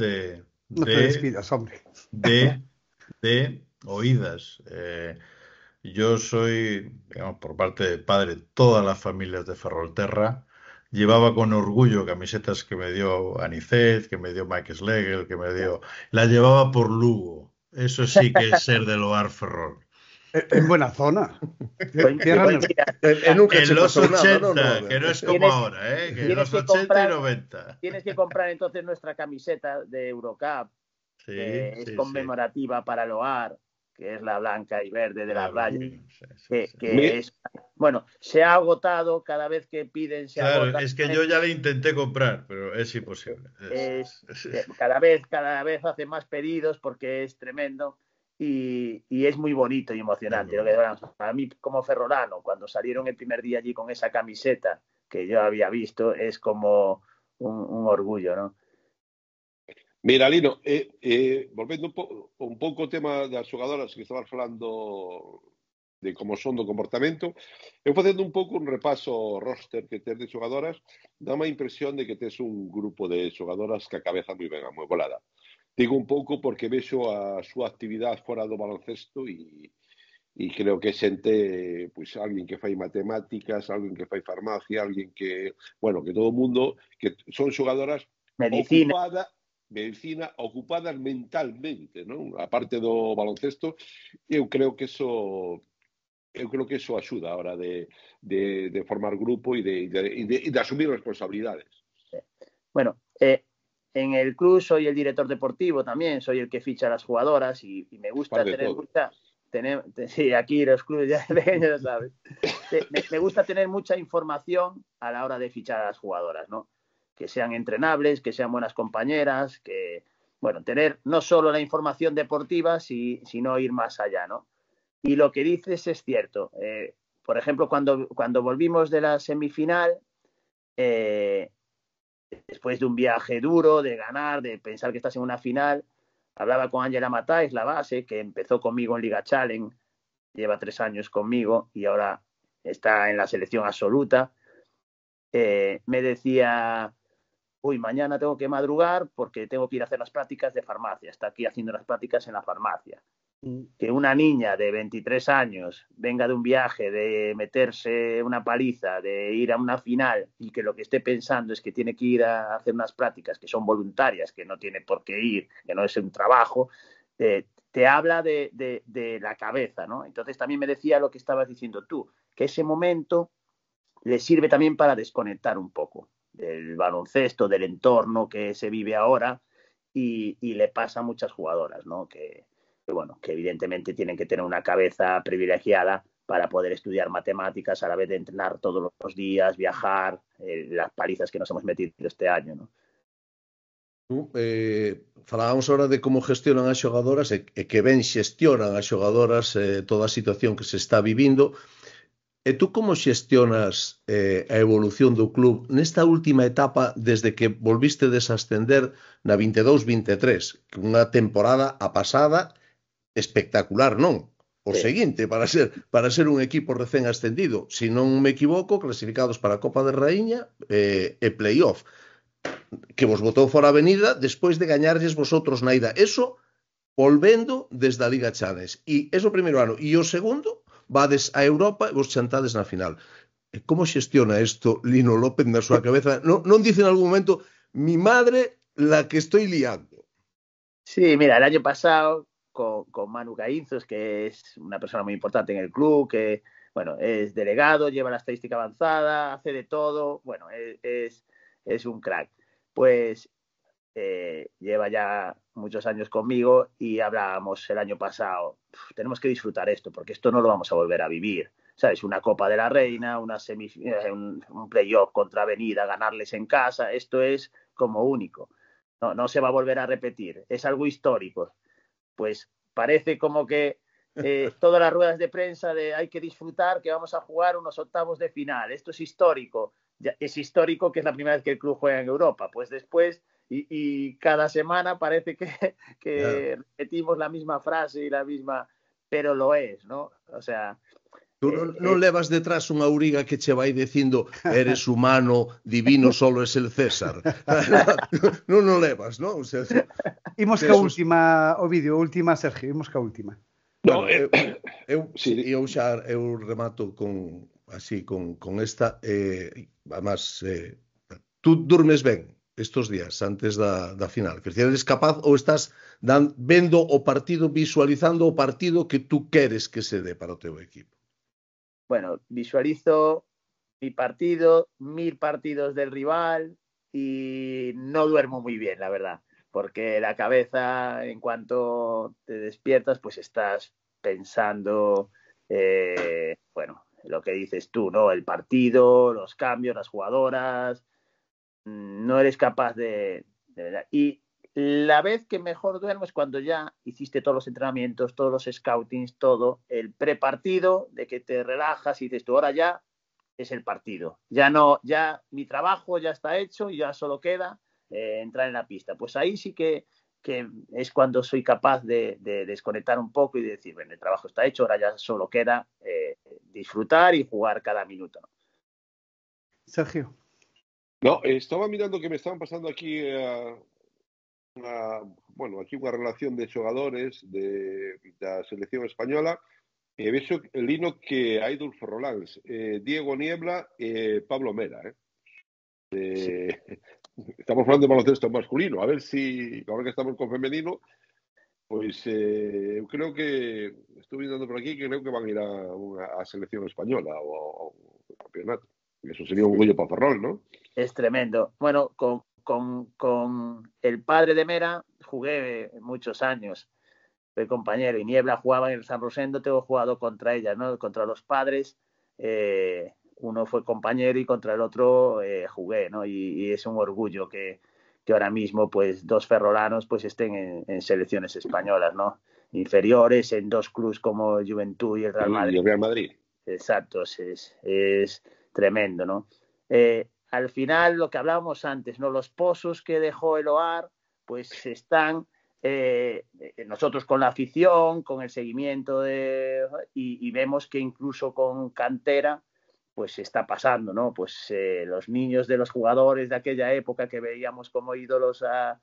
No te despidas, hombre. de, de oídas. Yo soy, digamos, por parte de padre, todas las familias de Ferrolterra. Llevaba con orgullo camisetas que me dio Anicet, que me dio Mike Schlegel, que me dio... Las llevaba por Lugo. Eso sí que es ser del Oar Ferrol. En buena zona. Pues, Tierra pues en mira, nunca En se los pasó nada, ¿no, 80, que Robert? no es como tienes, ahora, ¿eh? Que en tienes los que 80 y comprar 90. tienes que comprar entonces nuestra camiseta de Eurocup, Sí, que es sí, sí. conmemorativa para el Oar, que es la blanca y verde de la La raya, blanca, sí, sí, sí. que es, bueno, se ha agotado, cada vez que piden se Claro, agota. es que yo ya le intenté comprar, pero es imposible. Cada vez hace más pedidos porque es tremendo y es muy bonito y Es muy emocionante. bueno. Para mí, como ferrolano, cuando salieron el primer día allí con esa camiseta que yo había visto, es como un orgullo, ¿no? Mira, Lino, volvendo un pouco ao tema das xogadoras que estabas falando de como son do comportamento, eu facendo un pouco un repaso ao roster que tes de xogadoras, dá-me a impresión de que tes un grupo de xogadoras que a cabeza moi ben amuebolada. Digo un pouco porque vexo a súa actividade fora do baloncesto e creo que xente, pois, alguén que fai matemáticas, alguén que fai farmacia, alguén que, bueno, que todo o mundo, que son xogadoras Medicina. medicina ocupadas mentalmente, non? A parte do baloncesto, eu creo que eso axuda a hora de formar grupo e de asumir responsabilidades. Bueno, en el club soy el director deportivo también, soy el que ficha a las jugadoras y me gusta tener mucha... sí, aquí los clubes ya pequeños, ¿sabes? Me gusta tener mucha información a la hora de fichar a las jugadoras, ¿no? Que sean entrenables, que sean buenas compañeras, que, bueno, tener no solo la información deportiva, sino ir más allá, ¿no? Y lo que dices es cierto. Por ejemplo, cuando volvimos de la semifinal, después de un viaje duro, de ganar, de pensar que estás en una final, hablaba con Ángela Matáis, la base, que empezó conmigo en Liga Challenge, lleva 3 años conmigo y ahora está en la selección absoluta. Me decía, uy, mañana tengo que madrugar porque tengo que ir a hacer las prácticas de farmacia. Está aquí haciendo las prácticas en la farmacia. Que una niña de 23 años venga de un viaje, de meterse una paliza, de ir a una final y que lo que esté pensando es que tiene que ir a hacer unas prácticas que son voluntarias, que no tiene por qué ir, que no es un trabajo, te habla de la cabeza, ¿no? Entonces también me decía lo que estabas diciendo tú, que ese momento le sirve también para desconectar un poco del baloncesto, del entorno que se vive ahora y le pasa a muchas jugadoras, ¿no? Que bueno, que evidentemente tienen que tener una cabeza privilegiada para poder estudiar matemáticas a la vez de entrenar todos los días, viajar, las palizas que nos hemos metido este año, ¿no? Falábamos ahora de como gestionan as xogadoras e que ben xestionan as xogadoras toda a situación que se está vivindo. E tú como xestionas a evolución do club nesta última etapa desde que volviste desascender na 22-23, unha temporada a pasada espectacular, non? O seguinte, para ser un equipo recén ascendido, se non me equivoco, clasificados para a Copa de Raíña e playoff, que vos botou fora a avenida despois de gañarlles vosotros na ida. Eso volvendo desde a Liga Challenge. E eso o primeiro ano. E o segundo, vades a Europa e vos chantades na final. Como xestiona isto Lino López na súa cabeza? Non dice en algún momento, mi madre la que estoy liando. Sí, mira, el año pasado con Manu Gainzos, que es una persona muy importante en el club, que, bueno, es delegado, lleva la estadística avanzada, hace de todo, bueno, es un crack. Pues lleva ya muchos años conmigo y hablábamos el año pasado, tenemos que disfrutar esto, porque esto no lo vamos a volver a vivir. ¿Sabes? Una Copa de la Reina, una un playoff contra Avenida, ganarles en casa, esto es como único. No se va a volver a repetir, es algo histórico. Pues parece como que todas las ruedas de prensa de hay que disfrutar, que vamos a jugar unos octavos de final, esto es histórico. Es histórico que es la primera vez que el club juega en Europa, pues después y cada semana parece que repetimos la misma frase y la misma, pero lo es, ¿no? O sea... Tú non levas detrás unha auriga que che vai dicindo eres humano, divino, solo es el César. Non levas, non? O sea, imos ca última, Ovidio, última, Sergio, imos ca última. Bueno, eu remato con así con esta además tú durmes ben estos días antes da final, que eres capaz ou estás vendo o partido, visualizando o partido que tú queres que se dé para o teu equipo. Bueno, visualizo mi partido, 1000 partidos del rival y no duermo muy bien, la verdad, porque la cabeza, en cuanto te despiertas, pues estás pensando, bueno, lo que dices tú, ¿no? El partido, los cambios, las jugadoras, no eres capaz de y la vez que mejor duermo es cuando ya hiciste todos los entrenamientos, todos los scoutings, todo el prepartido, de que te relajas y dices tú, ahora ya es el partido. Ya no, ya mi trabajo ya está hecho y ya solo queda entrar en la pista. Pues ahí sí que es cuando soy capaz de desconectar un poco y de decir, bueno, el trabajo está hecho, ahora ya solo queda disfrutar y jugar cada minuto. Sergio. No, estaba mirando que me estaban pasando aquí aquí unha relación de xogadores da selección española e vexo, Lino, que hai dous ferroláns, Diego Niebla e Pablo Mera, Sí. Estamos falando de baloncesto masculino, a ver si, ahora que estamos con femenino, pois eu creo que, estou mirando por aquí, que creo que van a ir a selección española ao campeonato. Eso sería un orgullo para Ferrol, ¿no? Es tremendo. Bueno, con el padre de Mera jugué muchos años. Fue compañero y Niebla jugaba en el San Rosendo, tengo jugado contra ella, ¿no? Contra los padres. Uno fue compañero y contra el otro jugué, ¿no? Y es un orgullo que ahora mismo pues dos ferrolanos pues estén en selecciones españolas, ¿no? Inferiores, en dos clubes como Juventud y el Real Madrid. Y el Real Madrid. Exacto, es tremendo, ¿no? Al final, lo que hablábamos antes, ¿no? Los pozos que dejó el OAR, pues están nosotros con la afición, con el seguimiento y vemos que incluso con cantera, pues está pasando, ¿no? Pues los niños de los jugadores de aquella época que veíamos como ídolos a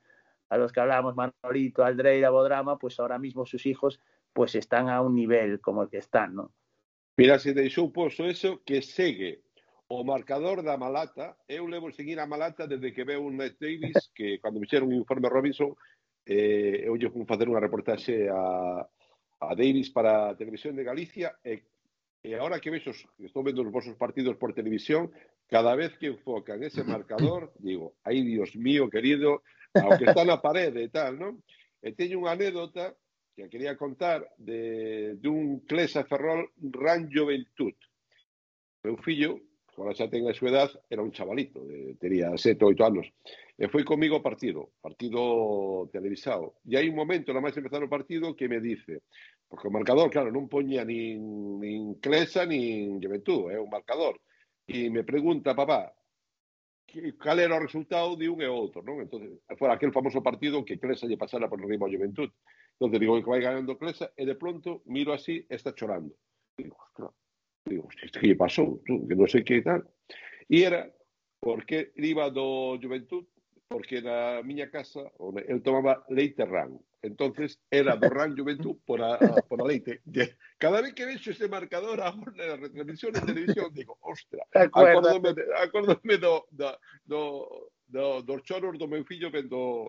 los que hablábamos, Manolito, Aldreira, Bodrama, pues ahora mismo sus hijos pues están a un nivel como el que están, ¿no? Mira, se deixou posto eso que segue o marcador da Malata. Eu levo seguir a Malata desde que veo un Ned Davis, que cando me fixeron o informe Robinson, eu lle fui facer unha reportaxe a Davis para a Televisión de Galicia e agora que vexo, estou vendo os vosos partidos por televisión, cada vez que enfocan ese marcador, digo, ai, Dios mío, querido, ao que está na parede e tal, non? E teño unha anécdota que quería contar dun Clesa Ferrol Ran Juventud. Meu fillo, agora xa ten a súa edad, era un chavalito, tería 7 ou 8 anos, e foi comigo ao partido televisado. E hai un momento, nada máis empezar o partido, que me dice, porque o marcador, claro, non poña nin Clesa nin Juventud, é un marcador. E me pregunta, papá, cal era o resultado de un e outro, non? Entonces, fora aquel famoso partido que Clesa lle pasara por riba a Juventud. Entonces digo que vai ganando Clesa e de pronto miro así e está chorando. Digo, isto que lle pasou? Que non sei que tal. E era porque iba do Juventud, porque na miña casa el tomaba leite Ran. Entonces era do Ran Juventud por a leite. Cada vez que vexo ese marcador agora na retransmisión en televisión, digo, ostra, acórdome dos choros do meu fillo vendo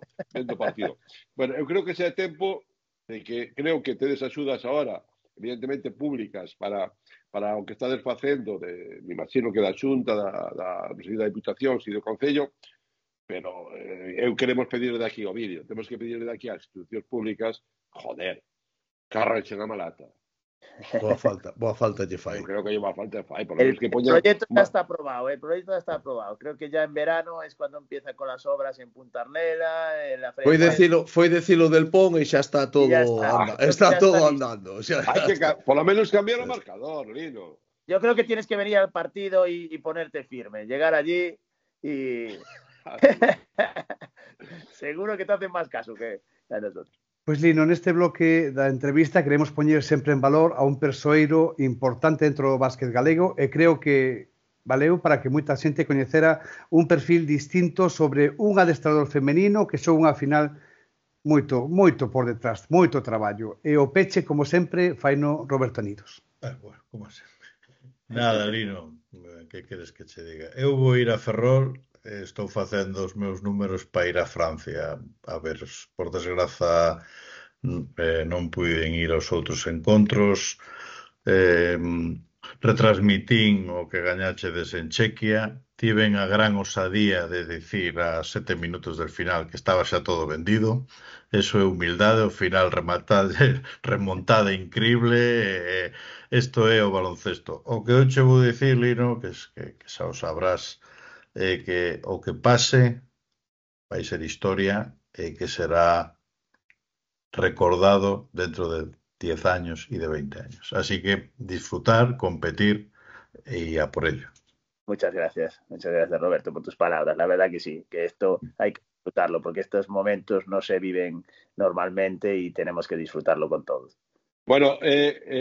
partido. Bueno, eu creo que ese é tempo de que creo que tedes axudas agora, evidentemente públicas, para o que estades facendo, me imagino que da Xunta, da Diputación e do Concello, pero eu queremos pedirle de aquí o vídeo, temos que pedirle de aquí ás institucións públicas, joder, carranchen a Malata. Boa falta lle fai. Eu creo que lle boa falta fai. El proyecto ya está aprobado, Creo que ya en verano es cuando empieza con las obras en Punta Arnela, en la Foi decilo del Pon e xa está todo está todo andando. Hai que por lo menos cambiar o marcador, Lino. Yo creo que tienes que venir al partido y ponerte firme, llegar allí y seguro que te hacen más caso que a nosotros. Pois, Lino, neste bloque da entrevista queremos poñer sempre en valor a un persoeiro importante dentro do básquet galego e creo que valeu para que moita xente coñecera un perfil distinto sobre un adestrador femenino que son unha final moito por detrás, moito traballo. E o peche, como sempre, faino Roberto Nidos. Bueno, como sempre. Nada, Lino, que queres que che diga? Eu vou ir a Ferrol, estou facendo os meus números para ir a Francia a ver, por desgraza non puiden ir aos outros encontros, retransmitín o que gañachedes en Chequia, tiven a gran osadía de dicir a 7 minutos del final que estaba xa todo vendido. Eso é humildade, o final remontada increíble, isto é o baloncesto. O que eu che vou dicir, Lino, que xa o sabrás, que o que pase vai ser historia e que será recordado dentro de 10 años y de 20 años. Así que disfrutar, competir y a por ello. Muchas gracias, Roberto, por tus palabras. La verdad que sí, que esto hay que disfrutarlo, porque estos momentos no se viven normalmente y tenemos que disfrutarlo con todos. Bueno,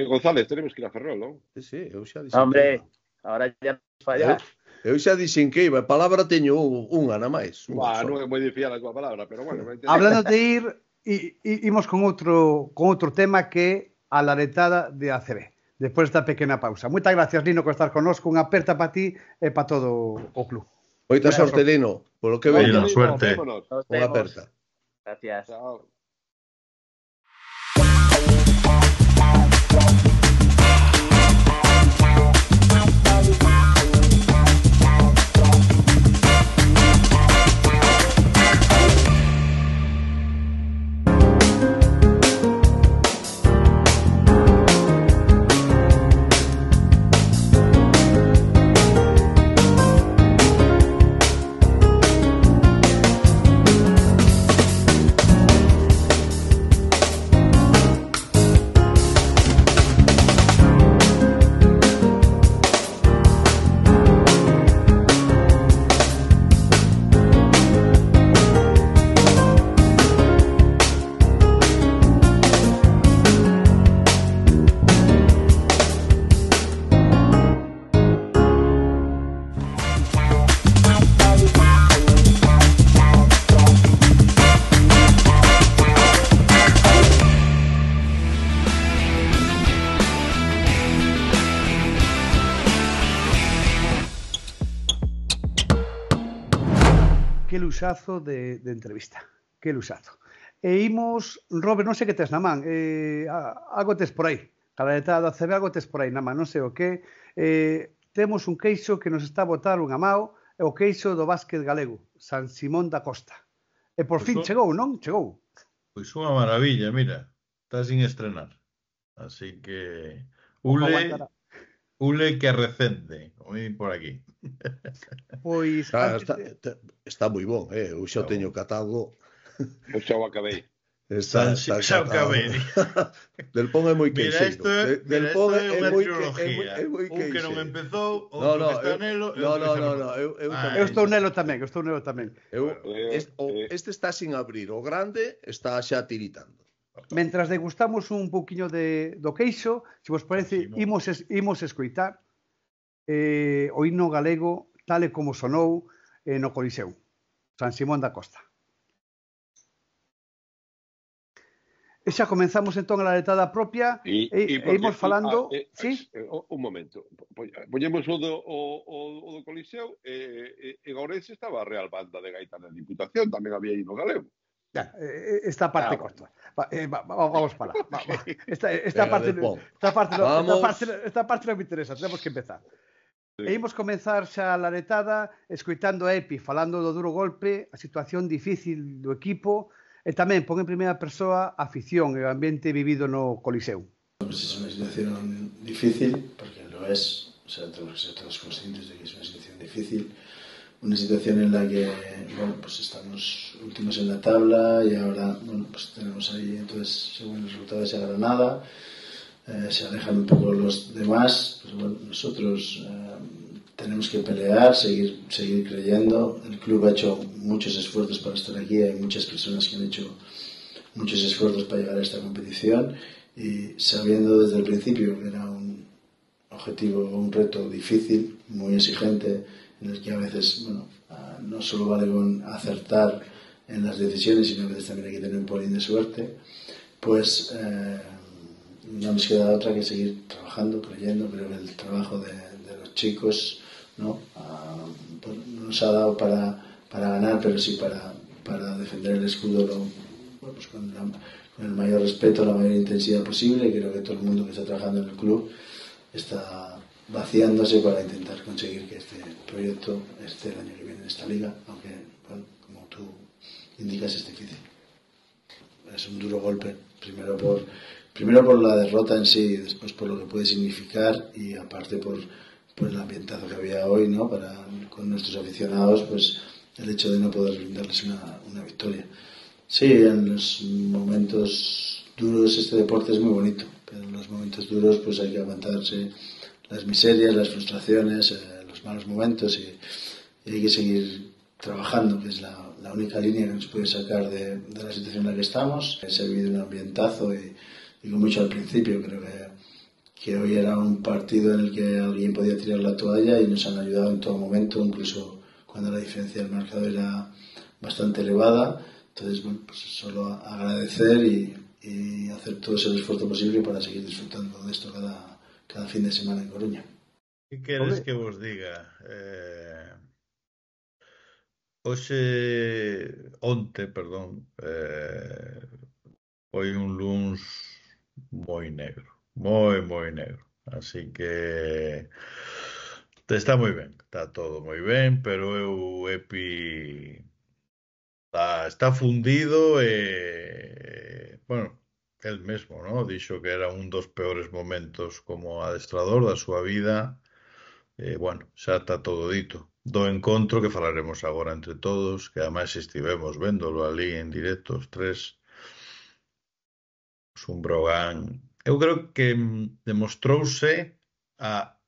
González, tenemos que ir a Ferrol, non? Sí, eu xa dixen Hombre, que iba. ahora ya nos fallar. Eu xa dixen que iba. Palabra teño unha, na máis. Non é moi de fiar a tua palabra, pero bueno. Hablando de ir, imos con outro tema que é a laretada de ACB. Despois desta pequena pausa. Moitas gracias, Lino, por estar connosco. Unha aperta para ti e para todo o club. Moita sorte, Lino, polo que Bueno, veña. suerte. Unha aperta. Gracias. Chao. Que luxazo de entrevista. Que luxazo. E imos, Robert, non sei que tes na man. Algo tes por aí. Cada detada da CB algo tes por aí na man. Non sei o que. Temos un queixo que nos está a botar unha mao. É o queixo do básquet galego. San Simón da Costa. E por fin chegou, non? Chegou. Pois unha maravilla, mira. Está sin estrenar. Así que... Ule que recende, oí por aquí. Pois Está moi bon, eu xa teño catado. Eu xa o acabei. Xa o acabei. Del Pon é moi queixeiro. Del Pon é unha trilogía. Un que non empezou, outro que está nelo. Eu estou nelo tamén, Este está sin abrir, o grande está xa tiritando. Mentras degustamos un pouquiño do queixo, se vos parece, imos escoitar o himno galego tal e como sonou no Coliseo, San Simón da Costa. E xa comenzamos entón a laretada propia e imos falando... Un momento, poñemos o do Coliseo e Ourense estaba a Real Banda de Gaita na Diputación, tamén había himno galego. Esta parte corta. Vamos para lá. Esta parte non me interesa, tenemos que empezar. E imos comenzar xa a laretada escoitando a Epi falando do duro golpe, a situación difícil do equipo e tamén pon en primeira persoa a afición e o ambiente vivido no Coliseo. Pues es una situación difícil, porque lo es, o sea, tenemos que ser todos conscientes de que es una situación difícil. Una situación en la que, bueno, pues estamos últimos en la tabla y ahora, bueno, pues tenemos ahí, entonces, según el resultado de esa Granada, se alejan un poco los demás, pues bueno, nosotros tenemos que pelear, seguir creyendo. El club ha hecho muchos esfuerzos para estar aquí, hay muchas personas que han hecho muchos esfuerzos para llegar a esta competición y sabiendo desde el principio que era un objetivo, un reto difícil, muy exigente, en el que a veces, bueno, no solo vale con acertar en las decisiones, sino a veces también hay que tener un polín de suerte, pues no nos queda otra que seguir trabajando, creyendo. Creo que el trabajo de los chicos, ¿no? Nos ha dado para ganar, pero sí para defender el escudo pues con el mayor respeto, la mayor intensidad posible. Creo que todo el mundo que está trabajando en el club está vaciándose para intentar conseguir que este proyecto esté el año que viene en esta liga, aunque, bueno, como tú indicas, es difícil. Es un duro golpe, primero por la derrota en sí, después por lo que puede significar y aparte por el ambientazo que había hoy, ¿no? Con nuestros aficionados, pues el hecho de no poder brindarles una victoria. Sí, en los momentos duros este deporte es muy bonito, pero en los momentos duros pues hay que aguantarse las miserias, las frustraciones, los malos momentos y hay que seguir trabajando, que es la única línea que nos puede sacar de la situación en la que estamos. Se ha vivido un ambientazo y como he dicho al principio, creo que hoy era un partido en el que alguien podía tirar la toalla y nos han ayudado en todo momento, incluso cuando la diferencia del marcador era bastante elevada. Entonces, bueno, pues solo agradecer y hacer todo ese esfuerzo posible para seguir disfrutando de esto cada fin de semana en Coruña. Que queres que vos diga? Onte, perdón, foi un luns moi negro, moi negro. Así que está moi ben, está todo moi ben, pero Epi está fundido bueno, el mesmo, ¿no? Dixo que era un dos peores momentos como adestrador da súa vida. Bueno, xa está todo dito. Do encontro que falaremos agora entre todos, que ademais estivemos véndolo ali en directo os tres. Un Brogan. Eu creo que demostrouse a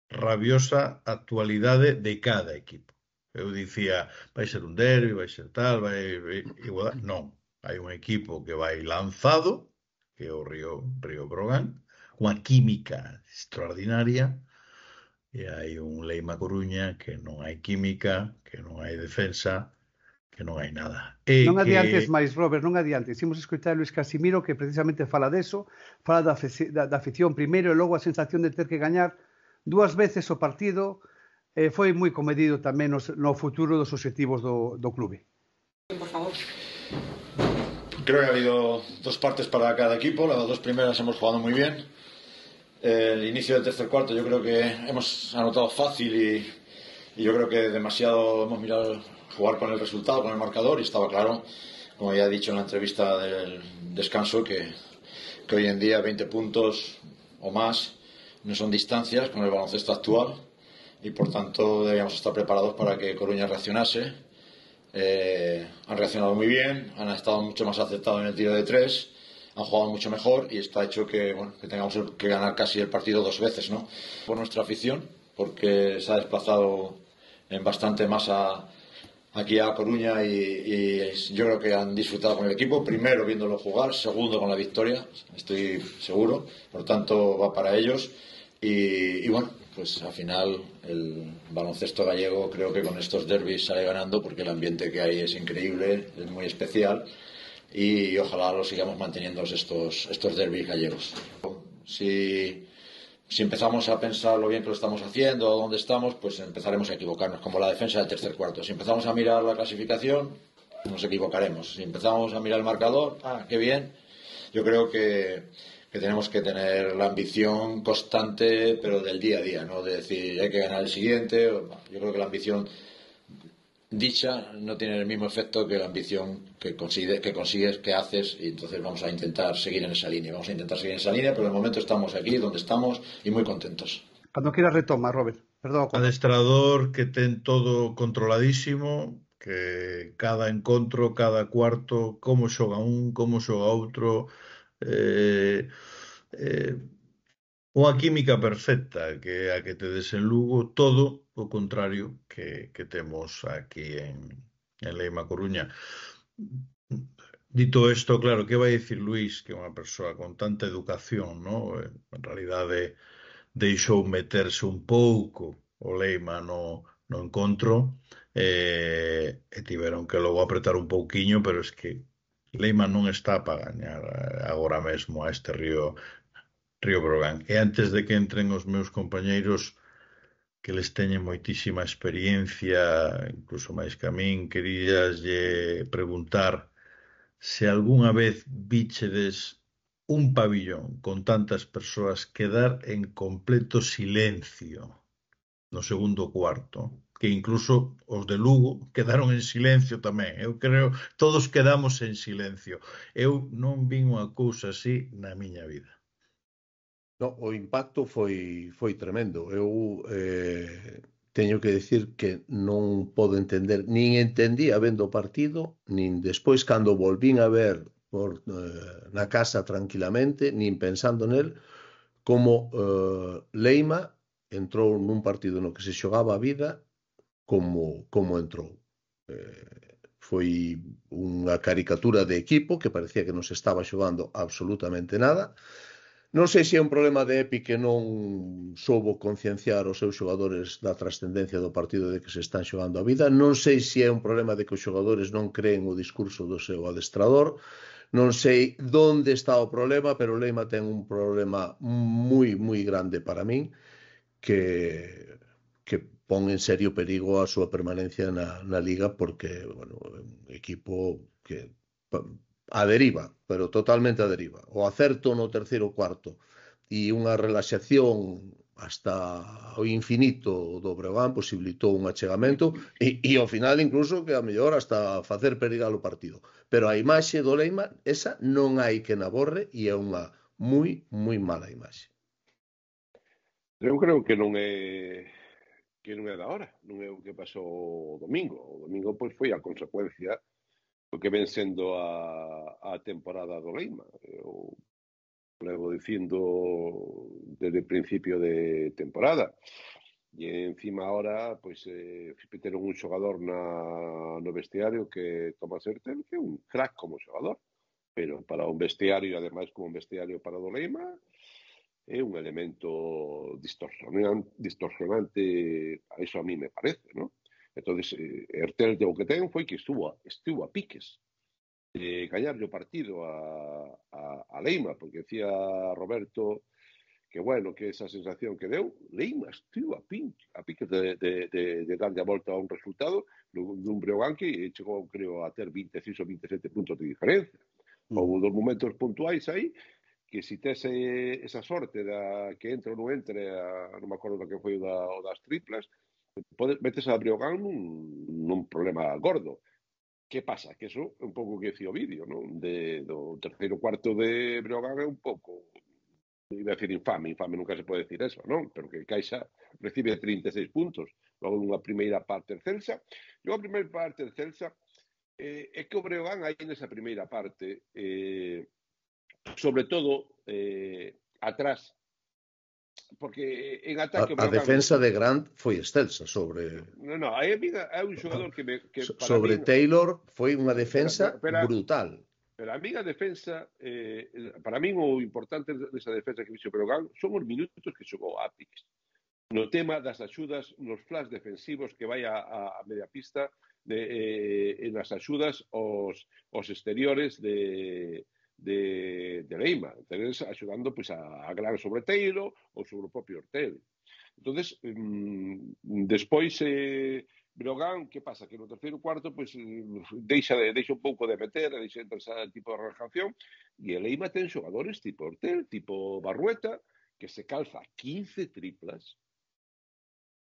rabiosa actualidade de cada equipo. Eu dicía, vai ser un derbi, vai ser tal, vai igual. Non, hai un equipo que vai lanzado, que é o Río Brogan, unha química extraordinaria, e hai un Leima Coruña que non hai química, que non hai defensa, que non hai nada. Non adiantes máis, Robert, non adiantes. Imos escoitar a Luis Casimiro, que precisamente fala deso, fala da afición primeiro e logo a sensación de ter que gañar dúas veces o partido. Foi moi comedido tamén no futuro dos obxectivos do clube. Por favor. Creo que ha habido dos partes para cada equipo. Las dos primeras hemos jugado muy bien. El inicio del tercer cuarto yo creo que hemos anotado fácil y yo creo que demasiado hemos mirado jugar con el resultado, con el marcador, y estaba claro, como ya he dicho en la entrevista del descanso, que hoy en día 20 puntos o más no son distancias con el baloncesto actual y por tanto debíamos estar preparados para que Coruña reaccionase. Han reaccionado muy bien, han estado mucho más acertados en el tiro de tres, han jugado mucho mejor y está hecho que tengamos que ganar casi el partido dos veces, ¿no? Por nuestra afición, porque se ha desplazado en bastante masa aquí a Coruña y yo creo que han disfrutado con el equipo, primero viéndolo jugar, segundo con la victoria, estoy seguro, por tanto va para ellos y bueno, pues al final el baloncesto gallego creo que con estos derbis sale ganando porque el ambiente que hay es increíble, es muy especial y ojalá lo sigamos manteniendo estos derbis gallegos. Si empezamos a pensar lo bien que lo estamos haciendo, dónde estamos, pues empezaremos a equivocarnos, como la defensa del tercer cuarto. Si empezamos a mirar la clasificación, nos equivocaremos. Si empezamos a mirar el marcador, qué bien. Yo creo que tenemos que tener la ambición constante, pero del día a día, no de decir hay que ganar el siguiente. Yo creo que la ambición dicha no tiene el mismo efecto que la ambición que consigues, que haces, y entonces vamos a intentar seguir en esa línea. Pero de momento estamos aquí donde estamos y muy contentos. Cuando quieras retoma, Robert. Perdón. Adestrador que ten todo controladísimo, que cada encontro, cada cuarto, como xoga un, como xoga outro, unha química perfecta que a que te des en Lugo, todo o contrario que temos aquí en Leima Coruña. Dito isto, claro, que vai dicir Luís, que é unha persoa con tanta educación, ¿no? En realidade deixou meterse un pouco o Leima no encontro e tiveron que logo apretar un pouquiño, pero es que Leima non está para gañar agora mesmo a este Río Brogan. E antes de que entren os meus compañeiros que les teñen moitísima experiencia, incluso máis que a min, queríaslle preguntar se algunha vez víchedes un pabillón con tantas persoas quedar en completo silencio no segundo cuarto, que incluso os de Lugo quedaron en silencio tamén. Eu creo, todos quedamos en silencio. Eu non vin unha cousa así na miña vida. No, o impacto foi tremendo. Eu teño que decir que non podo entender, nin entendía vendo o partido, nin despois cando volvín a ver na casa tranquilamente, nin pensando nel, como Leima entrou nun partido no que se xogaba a vida como entrou. Foi unha caricatura de equipo que parecía que non se estaba xogando absolutamente nada. Non sei se é un problema de Epi que non soubo concienciar os seus xogadores da trascendencia do partido de que se están xogando a vida. Non sei se é un problema de que os xogadores non creen o discurso do seu adestrador. Non sei onde está o problema, pero o Leima ten un problema moi, moi grande para min que pon en serio perigo a súa permanencia na Liga porque, bueno, é un equipo que a deriva, pero totalmente a deriva. O acerto no terceiro cuarto e unha relaxación hasta o infinito do Breogán posibilitou un achegamento e ao final incluso que a mellor hasta facer perigar o partido. Pero a imaxe do Leima, esa non hai que naborre e é unha moi, moi mala imaxe. Eu creo que non é da hora, non é o que pasou o domingo. O domingo pois foi a consecuencia o que ven sendo a temporada do Leima. Eu levo dicindo desde o principio de temporada. E encima ahora, pois, meteron un xogador no vestiario que toma Sertel, que é un crack como xogador. Pero para un vestiario, ademais como un vestiario para do Leima, é un elemento distorsionante, a eso a mí me parece, ¿no? Entonces, Ertel o que ten foi que estuvo a piques de gañarlle o partido a Leima, porque decía Roberto que, bueno, que esa sensación que deu, Leima estuvo a piques de darlle a volta a un resultado dun Breogán que chegou, creo, a ter 26 ou 27 puntos de diferencia. Houve dos momentos puntuais aí que si tes esa sorte que entre ou non entre, non me acordo do que foi o das triplas, metes a Breogán nun problema gordo. Que pasa? Que eso é un pouco que decía o vídeo, non? Do terceiro cuarto de Breogán é un pouco, iba a decir infame nunca se pode decir eso, non? Pero que Caixa recibe 36 puntos, logo dunha primeira parte excelsa. E unha primeira parte excelsa é que o Breogán aí nesa primeira parte, sobre todo atrás, porque en ataque a defensa de Grant foi excelsa sobre... Non, aí é un xogador que sobre Taylor foi unha defensa brutal. Pero a mí a defensa, para min o importante desa defensa que fixo Breogán son os minutos que xogou Apix. No tema das axudas, nos flash defensivos que vai a media pista, nas axudas aos exteriores de Leima, entonces axudando pues, a Gran sobre Teiro ou sobre o propio Hortel. Entonces, despois Breogán, que pasa? Que no terceiro cuarto pues, deixa un pouco de meter, deixa ese tipo de relajación, e Leima ten xogadores tipo Hortel, tipo Barrueta, que se calza 15 triplas,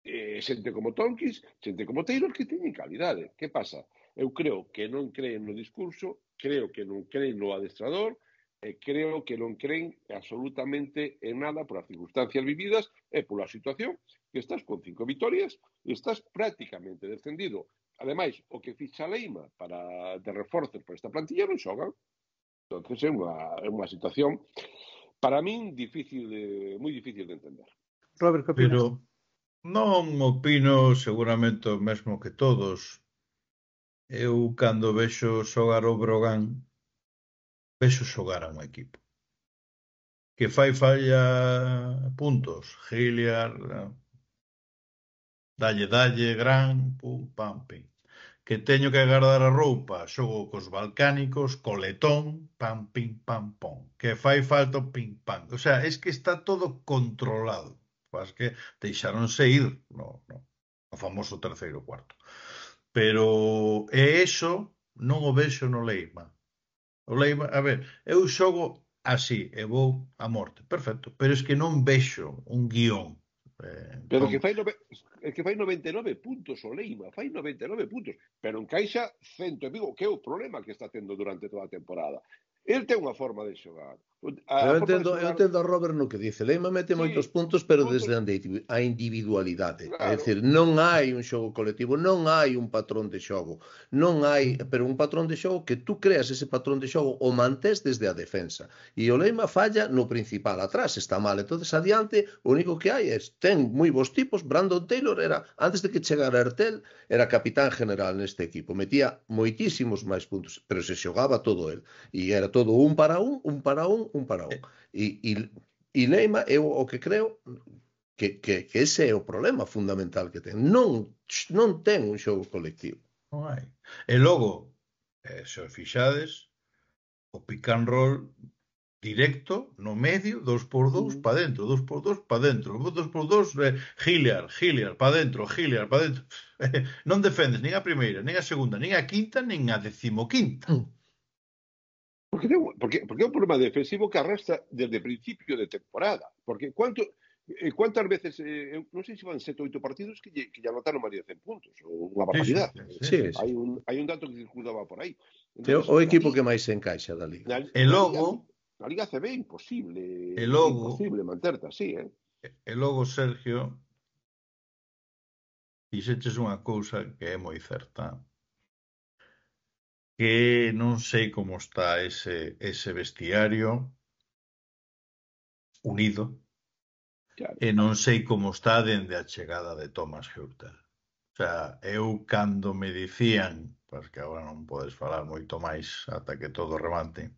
xente como Tonkis, xente como Taylor que teñen calidade. Que pasa? Eu creo que non creen no discurso, creo que non creen no adestrador, e creo que non creen absolutamente en nada por as circunstancias vividas e pola situación que estás con 5 vitorias e estás prácticamente descendido. Ademais, o que ficha Leima de reforzos para esta plantilla non xogan. Entón, é unha situación para min moi difícil de entender. Robert, que opinas? Pero non opino seguramente o mesmo que todos. Eu, cando vexo xogar o Breogán, vexo xogar a un equipo que fai falla puntos, Hilliard, dalle, gran, pum, pam, pim. Que teño que agardar a roupa, xogo cos balcánicos, coletón, pam, pim, pam, pom. Que fai falta pim, pam. O sea, es que está todo controlado. Pues que deixaronse ir no famoso terceiro cuarto. Pero eso non o vexo no Leima. O Leima, a ver, eu xogo así e vou a morte, perfecto, pero es que non vexo un guión. Pero que fai 99 puntos o Leima, fai 99 puntos, pero en Caixa 100 e pico, que é o problema que está tendo durante toda a temporada. El ten unha forma de xogar, Eu forma de xogar... entendo a Robert no que dice. Leima mete moitos Sí, puntos, pero puntos, desde a individualidade. É claro. dicir, non hai un xogo colectivo, non hai un patrón de xogo. Non hai, pero un patrón de xogo que tú creas ese patrón de xogo o mantés desde a defensa. E o Leima falla no principal, atrás está mal. Entonces, adiante, o único que hai é, ten moi bons tipos. Brandon Taylor era, antes de que chegara Ertel, era capitán general neste equipo. Metía moitísimos máis puntos, pero se xogaba todo el. E era todo un para un, un para un, un para un. E Neymar, eu o que creo que ese é o problema fundamental que ten. Non ten un xogo colectivo. Non hai. E logo, se o fixades, o pick and roll directo, no medio, 2x2, pa dentro, 2x2, pa dentro, 2x2, Hilliard, pa dentro, pa dentro. Non defendes nin a primeira, nin a segunda, nin a quinta, nin a decimoquinta. Porque é un problema defensivo que arrastra desde principio de temporada. Porque cuántas veces, non sei se van 7 ou 8 partidos que lle anotaron máis de 100 puntos, ou unha barbaridade. Sí. Hai un dato que circulaba por aí. Entonces, o equipo que máis se encaixa da liga. E logo... Na Liga CB é imposible. E logo... Imposible manterte así, E logo, Sergio, dixeches unha cousa que é moi certa, que non sei como está ese vestiario unido, claro. E non sei como está dende a chegada de Thomas Hurtel. O sea, eu cando me dicían, pois que agora non podes falar moito máis ata que todo remate,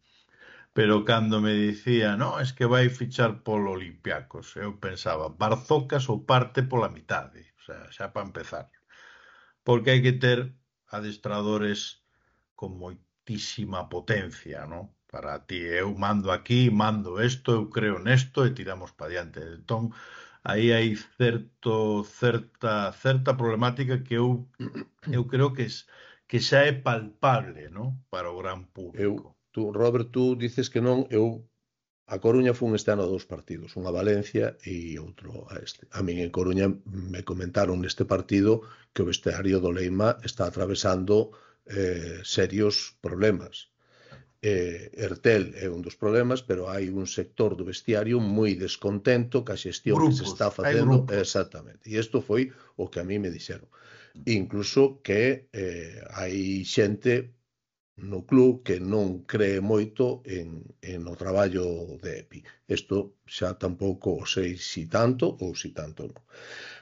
pero cando me dicían, no, es que vai fichar polo Olympiacos, eu pensaba, Barzocas ou parte pola mitade, o sea, xa para empezar. Porque hai que ter adestradores con moitísima potencia, ¿no? Para ti, eu mando aquí, mando isto, eu creo nesto e tiramos para diante. Entón, aí hai certa problemática que eu creo que xa é palpable, ¿no? Para o gran público. Robert, tú dices que non, a Coruña fun este ano 2 partidos, un a Valencia e outro a este. A min en Coruña me comentaron neste partido que o vestiario do Leima está atravesando serios problemas. Ertel é un dos problemas, pero hai un sector do vestiario moi descontento ca xestión que se está facendo. Exactamente. E isto foi o que a mí me dixeron. Incluso que hai xente no club que non cree moito no traballo de EPI. Isto xa tampouco sei si tanto ou si tanto non.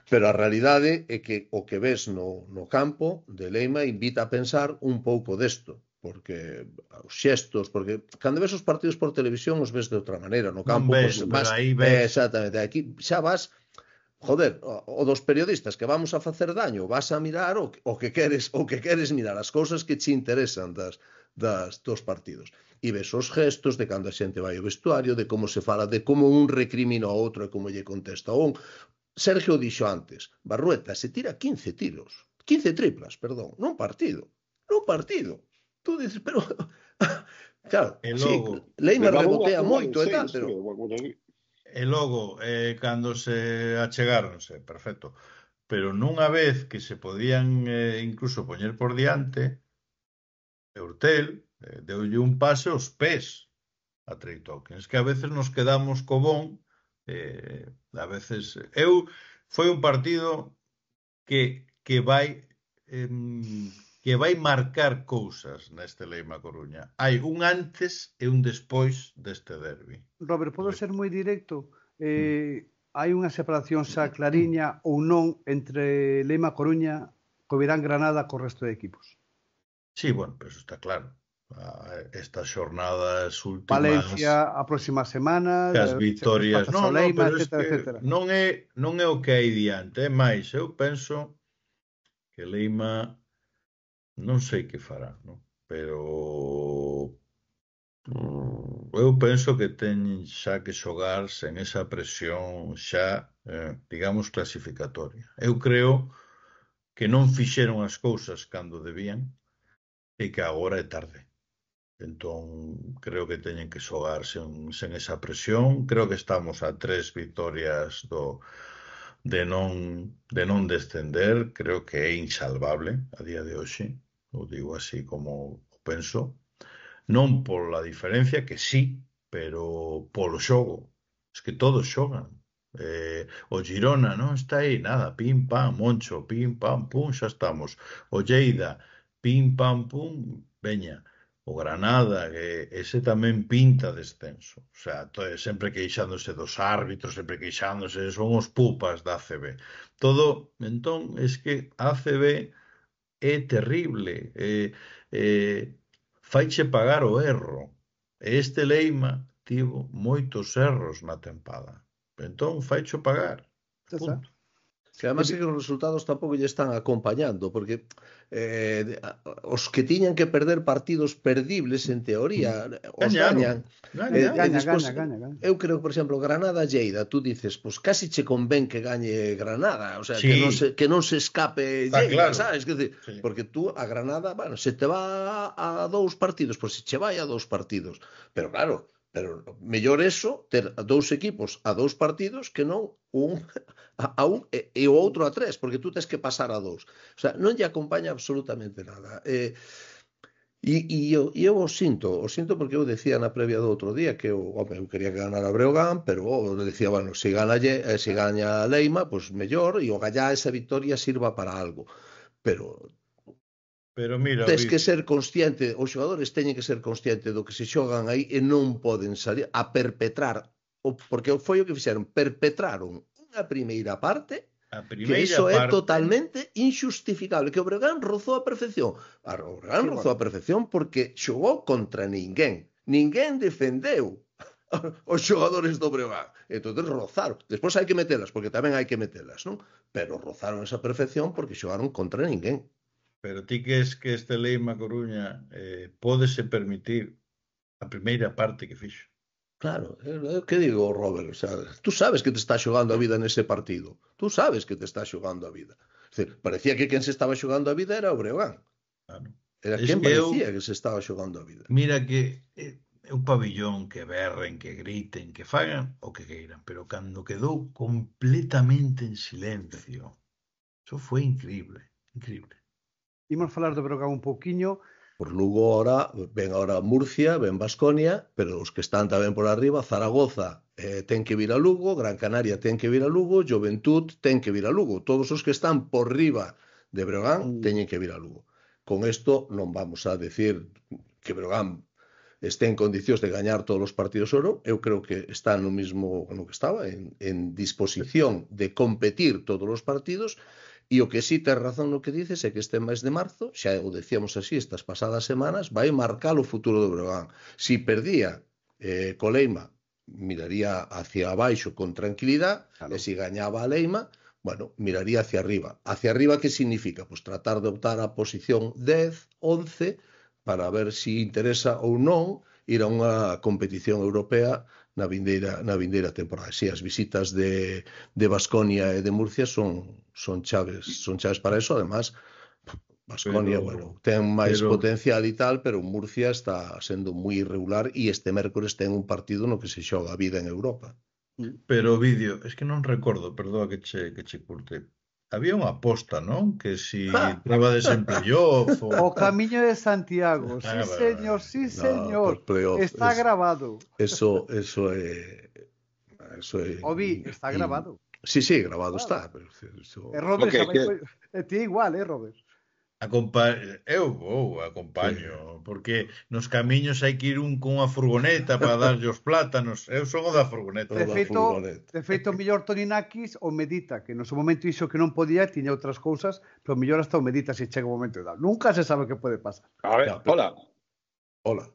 Pero a realidade é que o que ves no campo de Leima invita a pensar un pouco desto, porque os xestos, porque cando ves os partidos por televisión os ves de outra maneira, no campo ves, pues, vas, aí ves. Exactamente, aquí xa vas, joder, o dos periodistas que vamos a facer daño, vas a mirar o que queres mirar, as cousas que te interesan dos partidos. E ves os gestos de cando a xente vai ao vestuario, de como se fala, de como un recrimina ao outro e como lle contesta un. Sergio dixo antes, Barrueta se tira 15 triplas, perdón, nun partido. Tú dices, pero claro, logo, sí, Leima rebotea moito e tal, pero e logo, cando se achegáronse, perfecto, pero nunha vez que se podían incluso poñer por diante, Hurtel deulle un pase aos pés a Trey Tokens, que a veces nos quedamos co bon, a veces foi un partido que vai marcar cousas neste Leima Coruña. Hai un antes e un despois deste derbi. Robert, podo ser moi directo? Hai unha separación xa clariña ou non entre Leima Coruña, Covirán Granada co resto de equipos? Sí, bueno, pero eso está claro. Estas xornadas últimas, Valencia a próxima semana, as vitorias, Leima, pero etcétera. Non é o que hai diante, é máis, eu penso que Leima non sei que fará, non? Pero eu penso que ten xa que xogar sen esa presión xa, digamos, clasificatoria. Eu creo que non fixeron as cousas cando debían e que agora é tarde. Entón, creo que teñen que xogar sen esa presión. Creo que estamos a 3 vitorias de non descender. Creo que é insalvable a día de hoxe. O digo así como o penso. Non pola diferencia, que sí, pero polo xogo. Es que todos xogan. O Girona non está aí, nada, pim, pam, Moncho, pim, pam, pum, xa estamos. O Lleida, pim, pam, pum, veña. O Granada, que ese tamén pinta descenso. O sea, sempre queixándose dos árbitros, sempre queixándose, son os pupas da ACB. Todo, entón, es que a ACB é terrible. Faiche pagar o erro. E este Leima tivo moitos erros na tempada. Entón, faicho pagar. Punto. Que además é que os resultados tampouco lle están acompañando, porque os que tiñan que perder partidos perdibles, en teoría, os gañan. Gaña. Eu creo que, por exemplo, Granada-Lleida, tú dices, pues casi che convén que gañe Granada, o sea, Sí. que non se escape Está Lleida, claro. sabes? Que decir, Sí. porque tú a Granada, bueno, se te va a 2 partidos, pues se che vai a 2 partidos, pero claro, pero mellor eso, ter 2 equipos a 2 partidos que non un a un e o outro a 3, porque tú tens que pasar a 2. O sea, non lle acompaña absolutamente nada. E eu o sinto porque eu decía na previa do outro día que eu quería que ganara Breogán, pero eu decía, bueno, se gaña Leima, pues mellor, e o gallá esa victoria sirva para algo. Pero mira, tens que ser consciente, os xogadores teñen que ser conscientes do que se xogan aí e non poden salir a perpetrar, porque foi o que fixeron, perpetraron unha primeira parte que iso é totalmente injustificable, que o Breogán rozou a perfección. O Breogán rozou a perfección porque xogou contra ninguén defendeu os xogadores do Breogán, entón rozaron, despois hai que metelas, porque tamén hai que metelas, non? Pero rozaron esa perfección porque xogaron contra ninguén. Pero ti que es que este Leima Coruña pódese permitir a primeira parte que fixo. Claro, que digo, Robert, o sea, tú sabes que te está xogando a vida nese partido. Tú sabes que te está xogando a vida. Es decir, parecía que quen se estaba xogando a vida era o Breogán. Claro. Era quen parecía que se estaba xogando a vida. Mira que é un pabillón que berren, que griten, que fagan o que queiran, pero cando quedou completamente en silencio, eso foi increíble. Imos falar do Breogán un pouquiño. Por Lugo ven ahora Murcia, ven Baskonia, pero os que están tamén por arriba, Zaragoza ten que vir a Lugo, Gran Canaria ten que vir a Lugo, Juventud ten que vir a Lugo. Todos os que están por riba de Breogán teñen que vir a Lugo. Con isto non vamos a decir que Breogán este en condicións de gañar todos os partidos oro. Eu creo que está no mismo no que estaba, en disposición de competir todos os partidos. E o que sí tes razón no que dices é que este mes de marzo, xa o decíamos así estas pasadas semanas, vai marcar o futuro do Breogán. Si perdía co Leima, miraría hacia abaixo con tranquilidad, claro. E si gañaba a Leima, bueno, miraría hacia arriba. Hacia arriba que significa? Pues tratar de optar a posición 10, 11, para ver si interesa ou non ir a unha competición europea na vindeira temporada. Si, as visitas de Baskonia e de Murcia son chaves para eso. Además, Baskonia, bueno, ten máis potencial e tal, pero Murcia está sendo moi irregular e este mércores ten un partido no que se xoga a vida en Europa. Pero vídeo, es que non recordo, perdoa que che curte. Había unha aposta, non? Que si trabades en playoff o Camiño de Santiago. Sí, señor. Está grabado. Eso é Obi, está grabado. Sí, grabado está, pero eso... Robert, ti igual, Robert. Eu acompaño, porque nos camiños hai que ir con unha furgoneta para darlle os plátanos. Eu son o da furgoneta. De feito, mellor Toninakis o medita, que no seu momento iso que non podía, tiña outras cousas, pero mellor hasta o medita se chega o momento de dar. Nunca se sabe o que pode pasar. A ver, hola.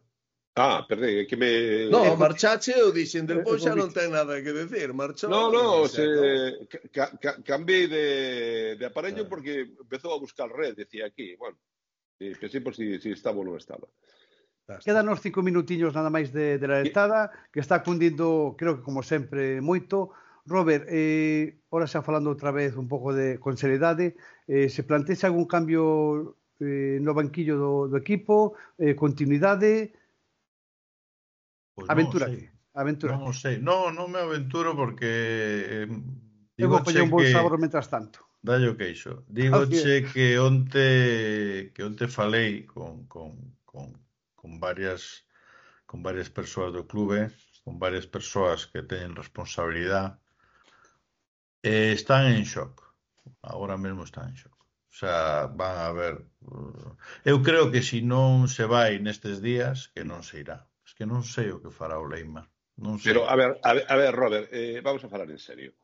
Perdí, que me... No, marchache, eu dixen, despois xa non ten nada que decir, marchou. No, cambiei de aparello porque empezou a buscar red, decía aquí, bueno, pensei por si estaba ou non estaba. Quédanos 5 minutiños nada máis de la letada, que está cundindo, creo que como sempre, moito. Robert, ahora xa falando outra vez un pouco con seriedade, se plantexa algún cambio no banquillo do equipo, continuidade... Pues Aventúrate. Non sei. Non me aventuro porque eu vou poñer un bon sabor mentras tanto. Dallo queixo. Digoche que onte falei con varias varias persoas do clube, con varias persoas que teñen responsabilidade, están en shock. Agora mesmo están en shock. O sea, van a ver... Eu creo que se non se vai nestes días, que non se irá. Es que non sei o que fará o Leima. Non sei. Pero, a ver, Robert, vamos a falar en serio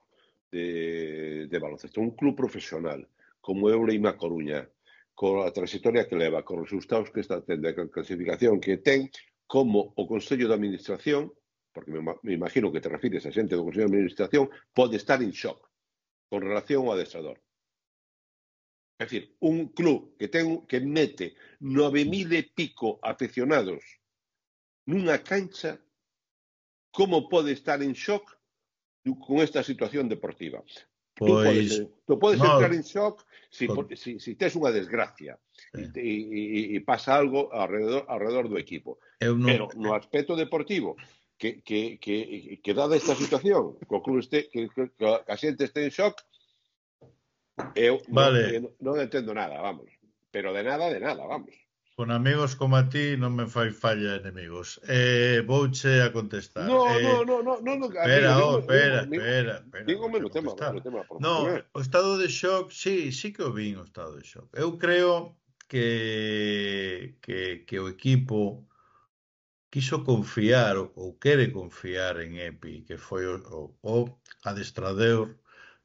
de baloncesto. Un club profesional como é o Leima Coruña, con a trayectoria que leva, con os resultados que está tendo, a clasificación que ten, como o Consello de Administración, porque me imagino que te refires a xente do Consello de Administración, pode estar en shock con relación ao adestrador. É dicir, un club que mete 9.000 e pico aficionados nunha cancha, como pode estar en shock con esta situación deportiva? Pois, tú podes no, entrar en shock si tes unha desgracia e pasa algo alrededor do equipo. Pero no aspecto deportivo, que dada esta situación, que o club que a xente este en shock, eu non entendo nada, vamos. Pero de nada, vamos. Con amigos como a ti non me fai falla enemigos. Vouche a contestar. No. Espera. Dígome no tema. No, o estado de shock, sí que o vin o estado de shock. Eu creo que o equipo quiso confiar ou quere confiar en Epi, que foi o adestrador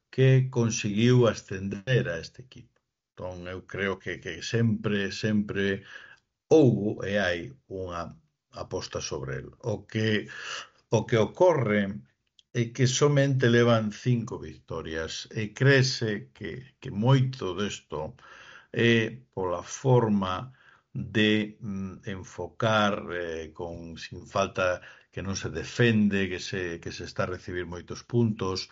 que conseguiu ascender a este equipo. Entón, eu creo que sempre houbo e hai unha aposta sobre el. O que ocorre é que somente levan 5 victorias e crese que moito desto é pola forma de enfocar sin falta, que non se defende, que se está a recibir moitos puntos.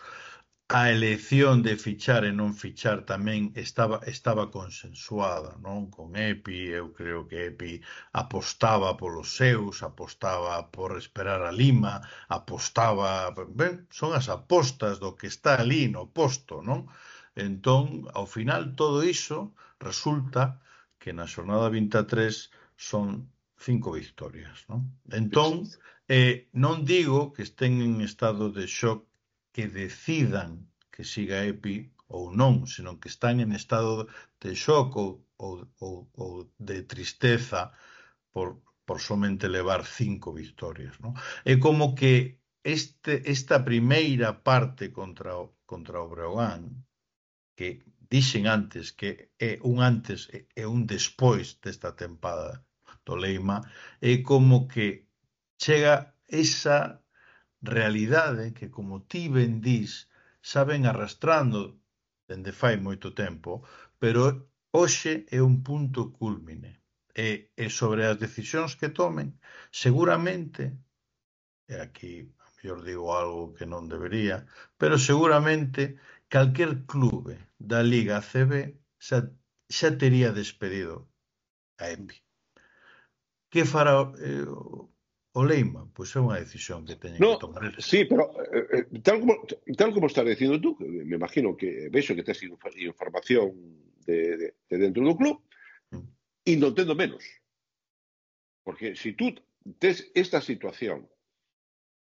A elección de fichar e non fichar tamén estaba consensuada, non? Con Epi, eu creo que Epi apostaba polos seus, apostaba por esperar a Lima, apostaba... Ben, son as apostas do que está ali no posto, non? Entón, ao final, todo iso resulta que na xornada 23 son 5 victorias, non? Entón, non digo que estén en estado de shock que decidan que siga Epi ou non, senón que están en estado de shock ou de tristeza por somente levar 5 victorias, non? É como que esta primeira parte contra o Breogán, que dixen antes que é un antes e un despois desta tempada do Leima, é como que chega esa realidade que, como ti ben dís, saben arrastrando dende fai moito tempo, pero hoxe é un punto cúlmine. E sobre as decisións que tomen, seguramente, e aquí a mellor digo algo que non debería, pero seguramente calquer clube da Liga ACB xa tería despedido a Epi. Que fará o Leima? Pois é unha decisión que teñen que tomar. Sí, pero tal como estás dicindo tú, me imagino que vexo que tes información de dentro do club, e non tendo menos. Porque se tú tes esta situación,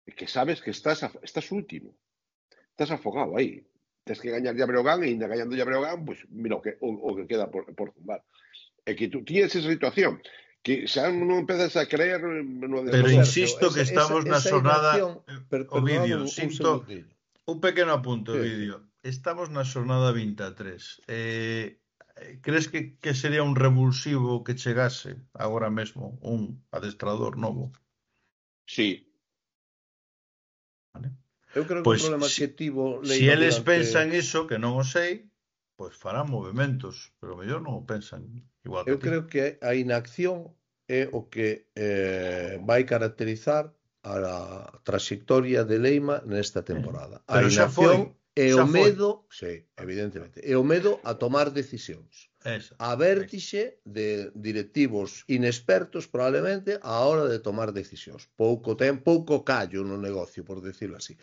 que sabes que estás último, estás afogado aí, tes que gañar a Breogán, e ainda gañando a Breogán, pois mira o que queda por zumbar. É que tú tienes esa situación que xa non empezas a creer no pero insisto que estamos na xornada o vídeo, un pequeno apunto o vídeo, estamos na xornada 23. Crees que sería un revulsivo que chegase agora mesmo un adestrador novo? Sí. Vale. Eu creo que pues, o problema que tivo si eles pensan iso, que non o sei, pois farán movimentos, pero mellor non o pensan igual que eu creo que a inacción é o que vai caracterizar a trayectoria de Leima nesta temporada. A inacción e o medo, sí, evidentemente, e o medo a tomar decisións. A vértixe de directivos inexpertos probablemente a hora de tomar decisións. Pouco callo no negocio, por decirlo así.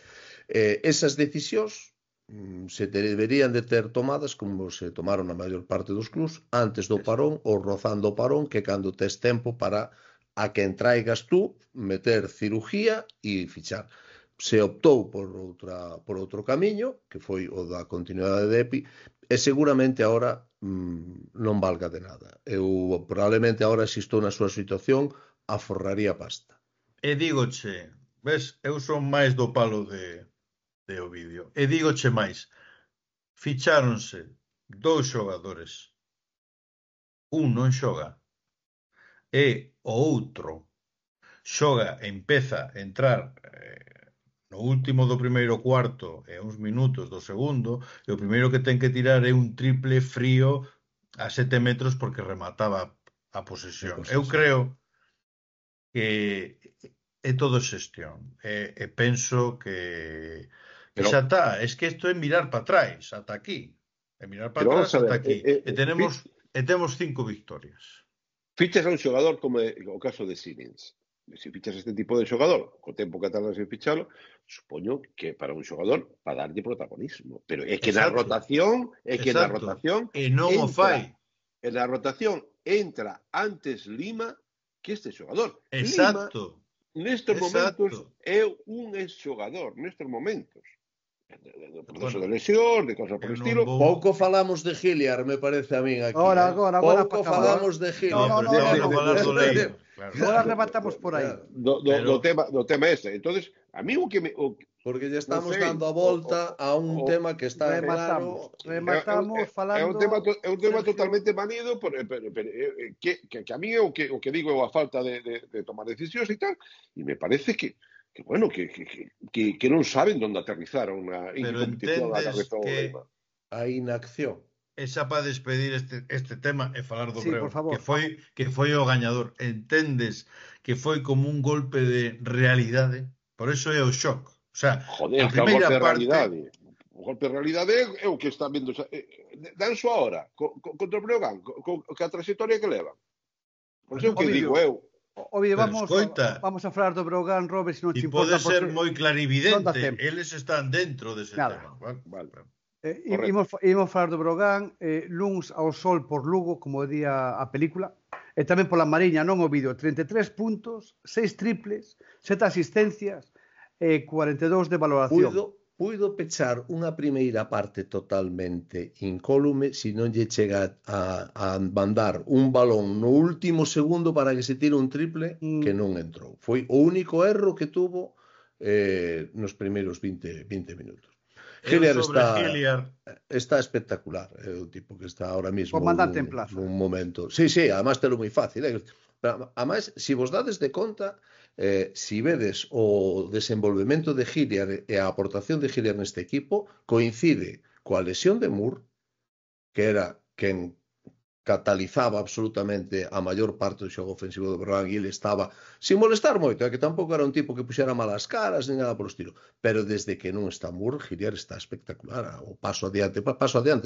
Esas decisións se deberían de ter tomadas como se tomaron a maior parte dos clubs antes do parón ou rozando o parón, que cando tes tempo para a quen traigas tú, meter cirugía e fichar. Se optou por outro camiño, que foi o da continuidade de EPI, e seguramente agora non valga de nada. Eu probablemente agora, se estou na súa situación, aforraría pasta. E dígoche, ves, eu son máis do palo de Ovidio. E dígoche máis, ficháronse 2 xogadores. Un non xoga. E o outro xoga, empeza a entrar no último do primeiro cuarto e uns minutos do segundo, e o primeiro que ten que tirar é un triple frío a 7 metros porque remataba a posesión. Eu creo que é todo xestión. E penso que xa está. Es que isto é mirar para atrás, ata aquí. É mirar para atrás ata aquí. E temos 5 victorias. Fichas a un xogador como o caso de Simmons. Se fichas este tipo de xogador, co tempo que tardas en fichalo, supoño que para un xogador para darlle protagonismo. Pero é que na rotación, e non o fai. En la rotación entra antes Lima que este xogador. Exacto. Lima, nestes momentos, é un exxogador, nestes momentos. De proceso de lesión, de cosas por estilo. Pouco falamos de Hilliard, me parece a min aquí. Agora, pouco falamos de Hilliard. Agora rematamos por aí. Do tema ese. Entonces, a mí o que me... Porque ya estamos dando a volta a un tema que está claro. Rematamos falando... É un tema totalmente manido, pero que a mí é o que digo é a falta de tomar decisións e tal, e me parece que bueno, que non saben onde aterrizar unha competición que a inacción. Esa para despedir este tema e falar do Breo, por favor. que foi o gañador. Entendes que foi como un golpe de realidade? Por eso é o shock. O sea, joder, a primeira parte... O golpe de realidade é o que están vendo. Dan súa hora contra o Breogán, co a trayectoria que levan. Por eso que digo eu. Oye, vamos a falar do Breogán, Robert, se non te importa. Pode ser moi clarividente, eles están dentro dese tema. Vale. Imos falar do Breogán, luns ao sol por Lugo, como día a película, e tamén pola Mariña, non o vídeo, 33 puntos, 6 triples, 7 asistencias e 42 de valoración. Puido pechar unha primeira parte totalmente incólume se non lle chega a mandar un balón no último segundo para que se tire un triple que non entrou. Foi o único erro que tuvo nos primeiros 20 minutos. Hilliard está espectacular. É o tipo que está ahora mismo comandante en plaza. Nun momento. Sí, además telo moi fácil. Pero, además, se vos dades de conta, si vedes o desenvolvemento de Hilliard e a aportación de Hilliard neste equipo, coincide coa lesión de Moore, que era quen catalizaba absolutamente a maior parte do xogo ofensivo do Breogán, e ele estaba sin molestar moito, que tampouco era un tipo que puxera malas caras ni nada polo estilo, pero desde que non está Moore, Hilliard está espectacular. O paso adiante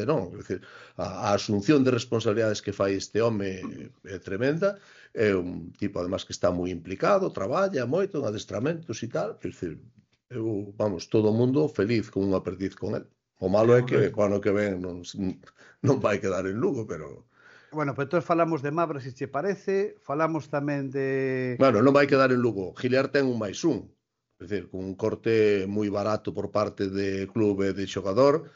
non, é dicir, a asunción de responsabilidades que fai este home é tremenda. É un tipo además que está moi implicado, traballa moito en adestramentos e tal, é dicir, todo o mundo feliz con unha perdiz con el. O malo é que o ano que ven non vai quedar en Lugo, pero... Bueno, pues entonces falamos de Mabra, se che parece, falamos tamén de... Bueno, non vai quedar en Lugo. Hilliard ten un máis un, é dicir, con un corte moi barato por parte de clube de xogador,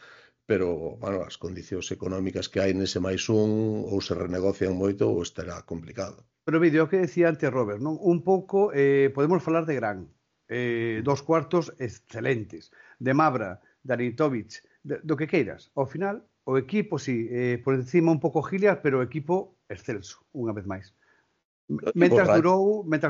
pero, bueno, as condicións económicas que hai nese máis un ou se renegocian moito ou estará complicado. Pero vídeo que decía antes Robert, non? Un pouco, podemos falar de Gran, 2 cuartos excelentes, de Mabra, de Arintovic, do que queiras. Ao final, o equipo, sí, por encima un pouco Hilliard, pero o equipo excelso, unha vez máis. Mentras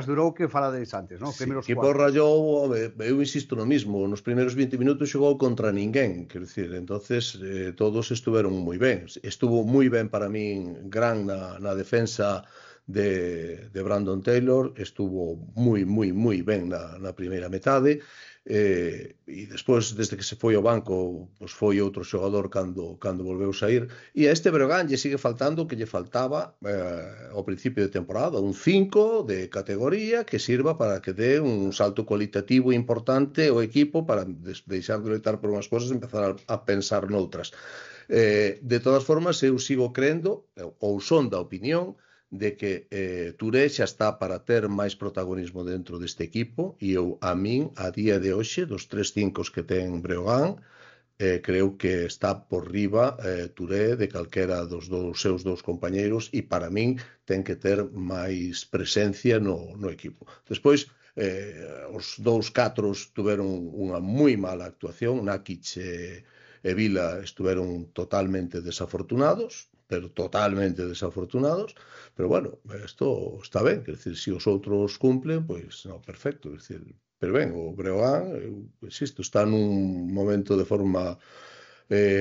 durou que falades antes, non? Sí, o equipo rayou, eu insisto no mismo, nos primeiros 20 minutos xogou contra ninguén, quero dicir, entonces todos estuveron moi ben. Estuvo moi ben para min Gran na defensa de Brandon Taylor, estuvo moi ben na primeira metade, e despois, desde que se foi ao banco, pois foi outro xogador cando volveu sair, e a este Breogán lle sigue faltando o que lle faltaba ao principio de temporada, un 5 de categoría que sirva para que dé un salto cualitativo importante ao equipo para deixar de loitar por unhas cosas e empezar a pensar noutras. De todas formas, eu sigo crendo, ou son da opinión, de que Touré xa está para ter máis protagonismo dentro deste equipo e a min, a día de hoxe, dos 3-5 que ten Breogán, creo que está por riba Touré de calquera dos seus dous compañeiros e para min ten que ter máis presencia no equipo. Despois, os dous catros tuveron unha moi mala actuación, Nakic e Vila estuveron totalmente desafortunados, pero totalmente desafortunados, pero bueno, isto está ben, quer decir, se os outros cumplen, pois, no, perfecto, quer decir, pero ben, o Breogán, insisto, está nun momento de forma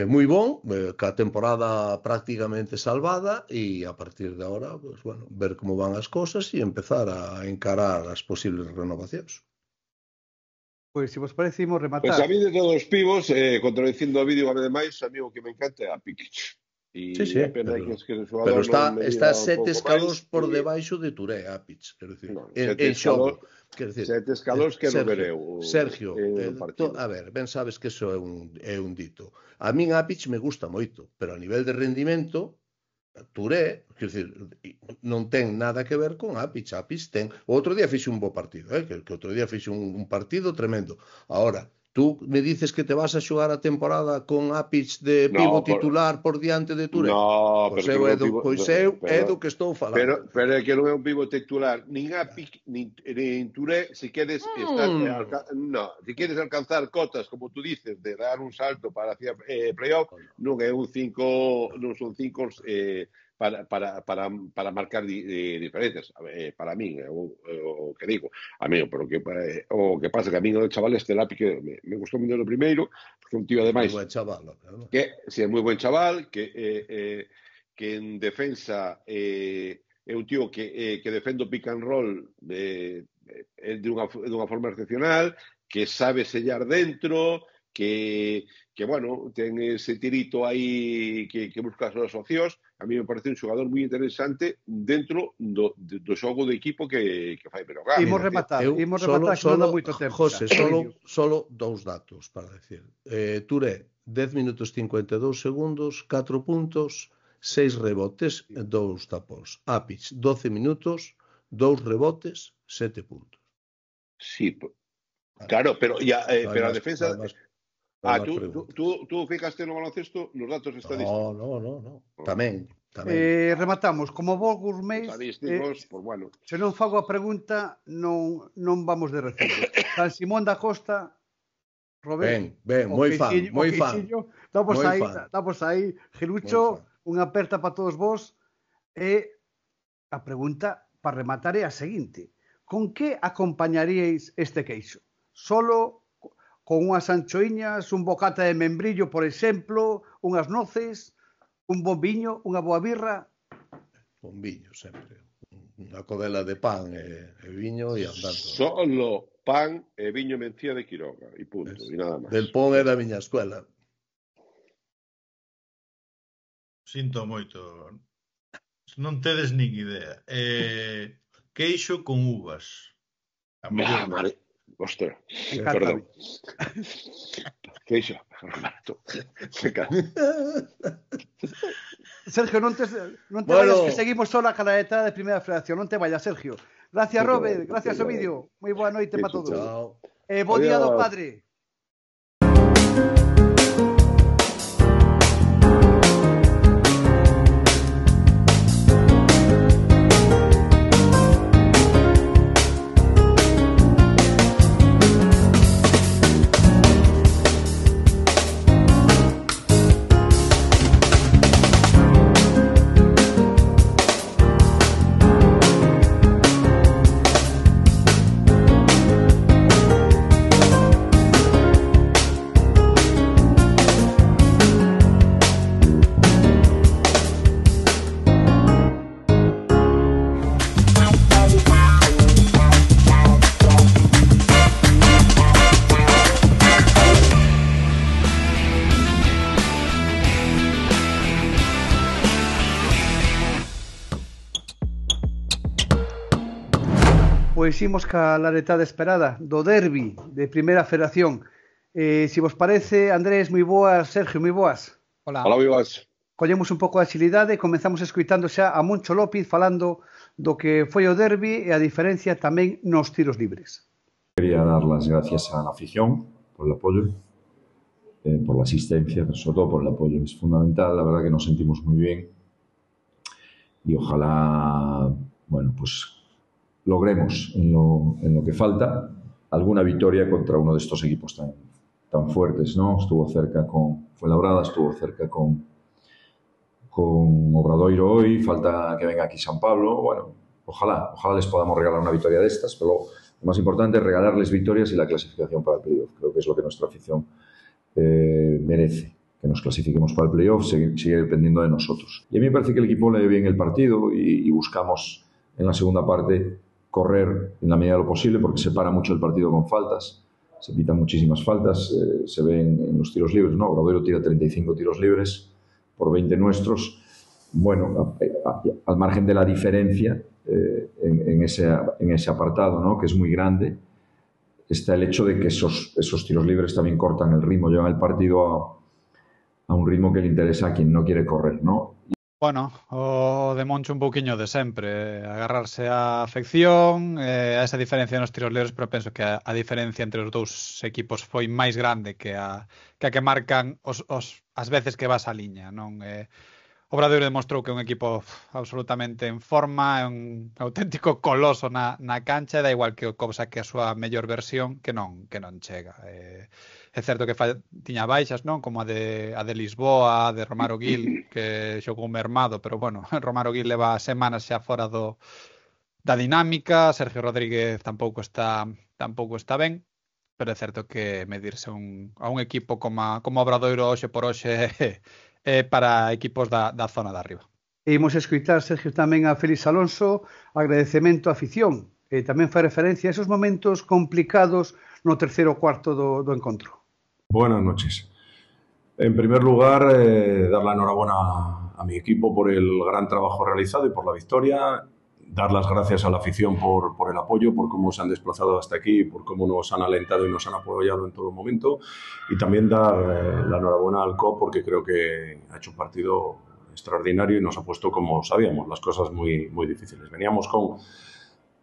moi bon, ca temporada prácticamente salvada, e a partir de agora, pues, bueno, ver como van as cosas e empezar a encarar as posibles renovacións. Pois, se vos parece, imos rematar. Pois a mí de todos os pivos, contradicindo a vídeo, ademais, a mí o que me encanta é a Pikic. Sí, pero está 7 escalóns por debaixo de Touré, Apic, quero dicir, en xogo. 7 escalóns que non vereu. Sergio, a ver, ben sabes que eso é un dito. A min Apic me gusta moito, pero a nivel de rendimento, Touré, quero dicir, non ten nada que ver con Apic. Apic ten... O outro día fixe un bo partido, que outro día fixe un partido tremendo. Ahora, tú me dices que te vas a xogar a temporada con Apic de pivo titular por diante de Touré? No, pois eu é do que estou falando. Pero é que non é un pivo titular, nin Apic, nin Touré, se queres se queres alcanzar cotas, como tú dices, de dar un salto para hacia playoff, non é un 5, non son 5 para marcar diferencias, para min, o que digo, a mí, pero o que pasa que a min o chaval este lápiz que me gustou muito no primeiro, porque un tío ademais que é moi buen chaval, que en defensa é un tío que defende o pick and roll de unha forma excepcional, que sabe sellar dentro, que bueno, ten ese tirito aí que busca as súas opcións. A mí me parece un xogador moi interesante dentro do xogo de equipo que fai Breogán. Imos rematar, que non dá moito tempo. José, solo dous datos para decir. Touré, 10 minutos 52 segundos, 4 puntos, 6 rebotes, 2 tapóns. Apic, 12 minutos, 2 rebotes, 7 puntos. Sí, claro, pero a defensa... tú fijaste no baloncesto nos datos estadísticos. No. Tamén. Rematamos. Como vos gourmet, bueno. Se non fago a pregunta, non vamos de recibo. San Simón da Costa, Robert, ben, moi fan. Damos aí, Gilucho, unha aperta para todos vos. E a pregunta para rematar é a seguinte: con que acompañaríais este queixo? Solo con unhas anchoiñas, un bocata de membrillo, por exemplo, unhas noces, un bon viño, unha boa birra? Bon viño, sempre. Unha codela de pan e viño e andando. Solo pan e viño Mencía de Quiroga, e punto, e nada máis. Del pon é da miña escuela. Sinto moito. Non tedes nin idea. Queixo con uvas. A mellor. Ostras, perdón. Queixo. Sergio, non te vayas, que seguimos só na canaleta de Primeira Federación. Non te vayas, Sergio. Gracias, Robert. Gracias ao vídeo. Moi boa noite para todos. Bo día do Padre. Pois imos ca laretada esperada do derbi de Primeira Federación. Se vos parece, Andrés, moi boas, Sergio, moi boas. Hola, moi boas. collemos un pouco de agilidade e comenzamos escoitando xa a Moncho López falando do que foi o derbi e a diferencia tamén nos tiros libres. Quería dar las gracias a la afición por el apoyo, por la asistencia, pero sobre todo por el apoyo. Es fundamental, la verdad que nos sentimos muy bien y ojalá, bueno, pues logremos en lo que falta alguna victoria contra uno de estos equipos tan fuertes, ¿no? Estuvo cerca con Fuenlabrada, estuvo cerca con Obradoiro hoy, falta que venga aquí San Pablo. Bueno, ojalá les podamos regalar una victoria de estas, pero lo más importante es regalarles victorias y la clasificación para el playoff. Creo que es lo que nuestra afición merece, que nos clasifiquemos para el playoff, sigue dependiendo de nosotros. Y a mí me parece que el equipo lee bien el partido y buscamos en la segunda parte correr en la medida de lo posible, porque se para mucho el partido con faltas, se pitan muchísimas faltas, se ven en los tiros libres, ¿no? Obradoiro tira 35 tiros libres por 20 nuestros. Bueno, al margen de la diferencia en ese apartado, ¿no? Que es muy grande, está el hecho de que esos tiros libres también cortan el ritmo, llevan el partido a un ritmo que le interesa a quien no quiere correr, ¿no? Bueno, o de Moncho un pouquiño de sempre, agarrarse á afección, a esa diferencia nos tiros libres, pero penso que a diferencia entre os dous equipos foi máis grande que a que marcan as veces que vas á liña, non? Obradoiro demostrou que é un equipo absolutamente en forma, é un auténtico coloso na cancha, e da igual que o Cobo saque a súa mellor versión que non chega. É certo que tiña baixas, non? Como a de Lisboa, a de Romaro Gil, que xogou mermado, pero bueno, Romaro Gil leva semanas xa fora da dinámica, Sergio Rodríguez tampouco está ben, pero é certo que medirse a un equipo como Obradoiro hoxe por hoxe para equipos da zona de arriba. E imos escoitar, Sergio, tamén a Félix Alonso, agradecemento á afición, e tamén fai referencia a esos momentos complicados no terceiro cuarto do encontro. Buenas noches. En primer lugar, dar la enhorabuena a mi equipo por el gran trabajo realizado y por la victoria. Dar las gracias a la afición por el apoyo, por cómo se han desplazado hasta aquí, por cómo nos han alentado y nos han apoyado en todo momento. Y también dar la enhorabuena al COP porque creo que ha hecho un partido extraordinario y nos ha puesto, como sabíamos, las cosas muy, muy difíciles. Veníamos con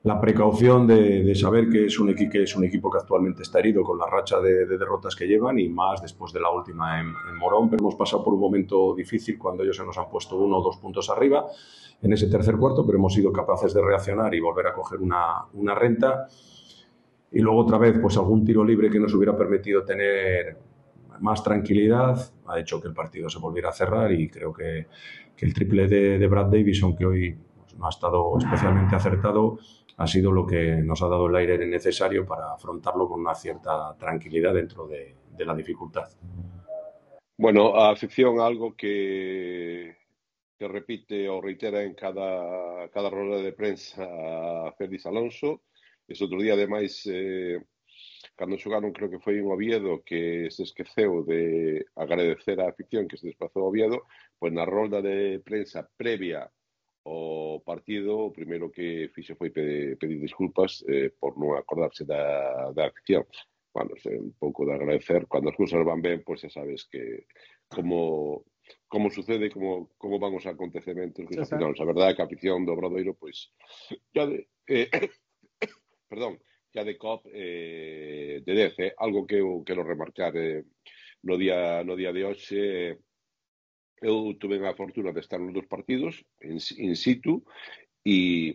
la precaución de saber que es un equipo que actualmente está herido con la racha de derrotas que llevan y más después de la última en Morón. Pero hemos pasado por un momento difícil cuando ellos se nos han puesto 1 o 2 puntos arriba en ese tercer cuarto, pero hemos sido capaces de reaccionar y volver a coger una renta. Y luego otra vez, pues algún tiro libre que nos hubiera permitido tener más tranquilidad ha hecho que el partido se volviera a cerrar y creo que el triple de Brad Davis, aunque hoy no ha estado especialmente acertado, ha sido lo que nos ha dado el aire necesario para afrontarlo con una cierta tranquilidad dentro de la dificultad. Bueno, a afición, algo que repite o reitera en cada rueda de prensa a Félix Alonso. Ese outro día, ademais, cando xogaron, creo que foi en Oviedo, que se esqueceu de agradecer á afición que se desplazou a Oviedo, pois na rolda de prensa previa o partido, o primeiro que fixe foi pedir disculpas por non acordarse da acción. Bueno, un pouco de agradecer. Cando as cousas van ben, pois xa sabes que como sucede, como van os acontecementos que afinal, a verdade é que a afición do Obradoiro, pois, ya de COP de 10, algo que eu quero remarcar no día de hoxe. Eu tuve a fortuna de estar nos 2 partidos in situ e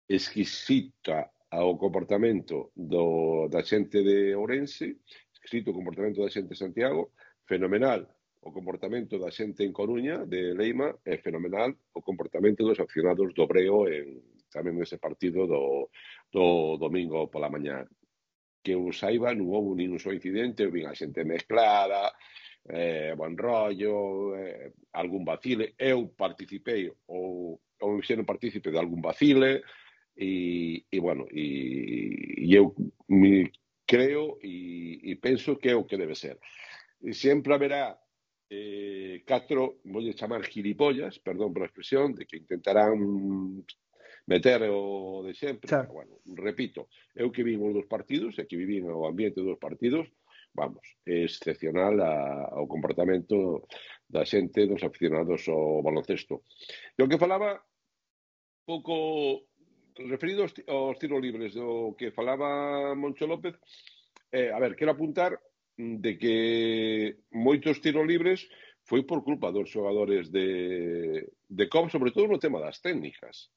exquisita o comportamento da xente de Ourense, exquisito o comportamento da xente de Santiago, fenomenal o comportamento da xente en Coruña, de Leima, e fenomenal o comportamento dos aficionados do Breo tamén nese partido do domingo pola mañá. Que eu saiba, non houve nin un só incidente, eu vin a xente mezclada, buen rollo, algún vacile. Eu participei ou me fixeron partícipe de algún vacile e bueno, e eu creo e penso que é o que debe ser. E sempre haberá 4, vou chamar gilipollas, perdón por a expresión, de que intentarán meter o de sempre. Claro. Bueno, repito, eu que vin os 2 partidos e que vivín o ambiente dos partidos, vamos, é excepcional ao comportamento da xente, dos aficionados ao baloncesto. E o que falaba pouco referido aos tiros libres do que falaba Moncho López, a ver, quero apuntar de que moitos tiros libres foi por culpa dos xogadores de COP, sobre todo no tema das técnicas.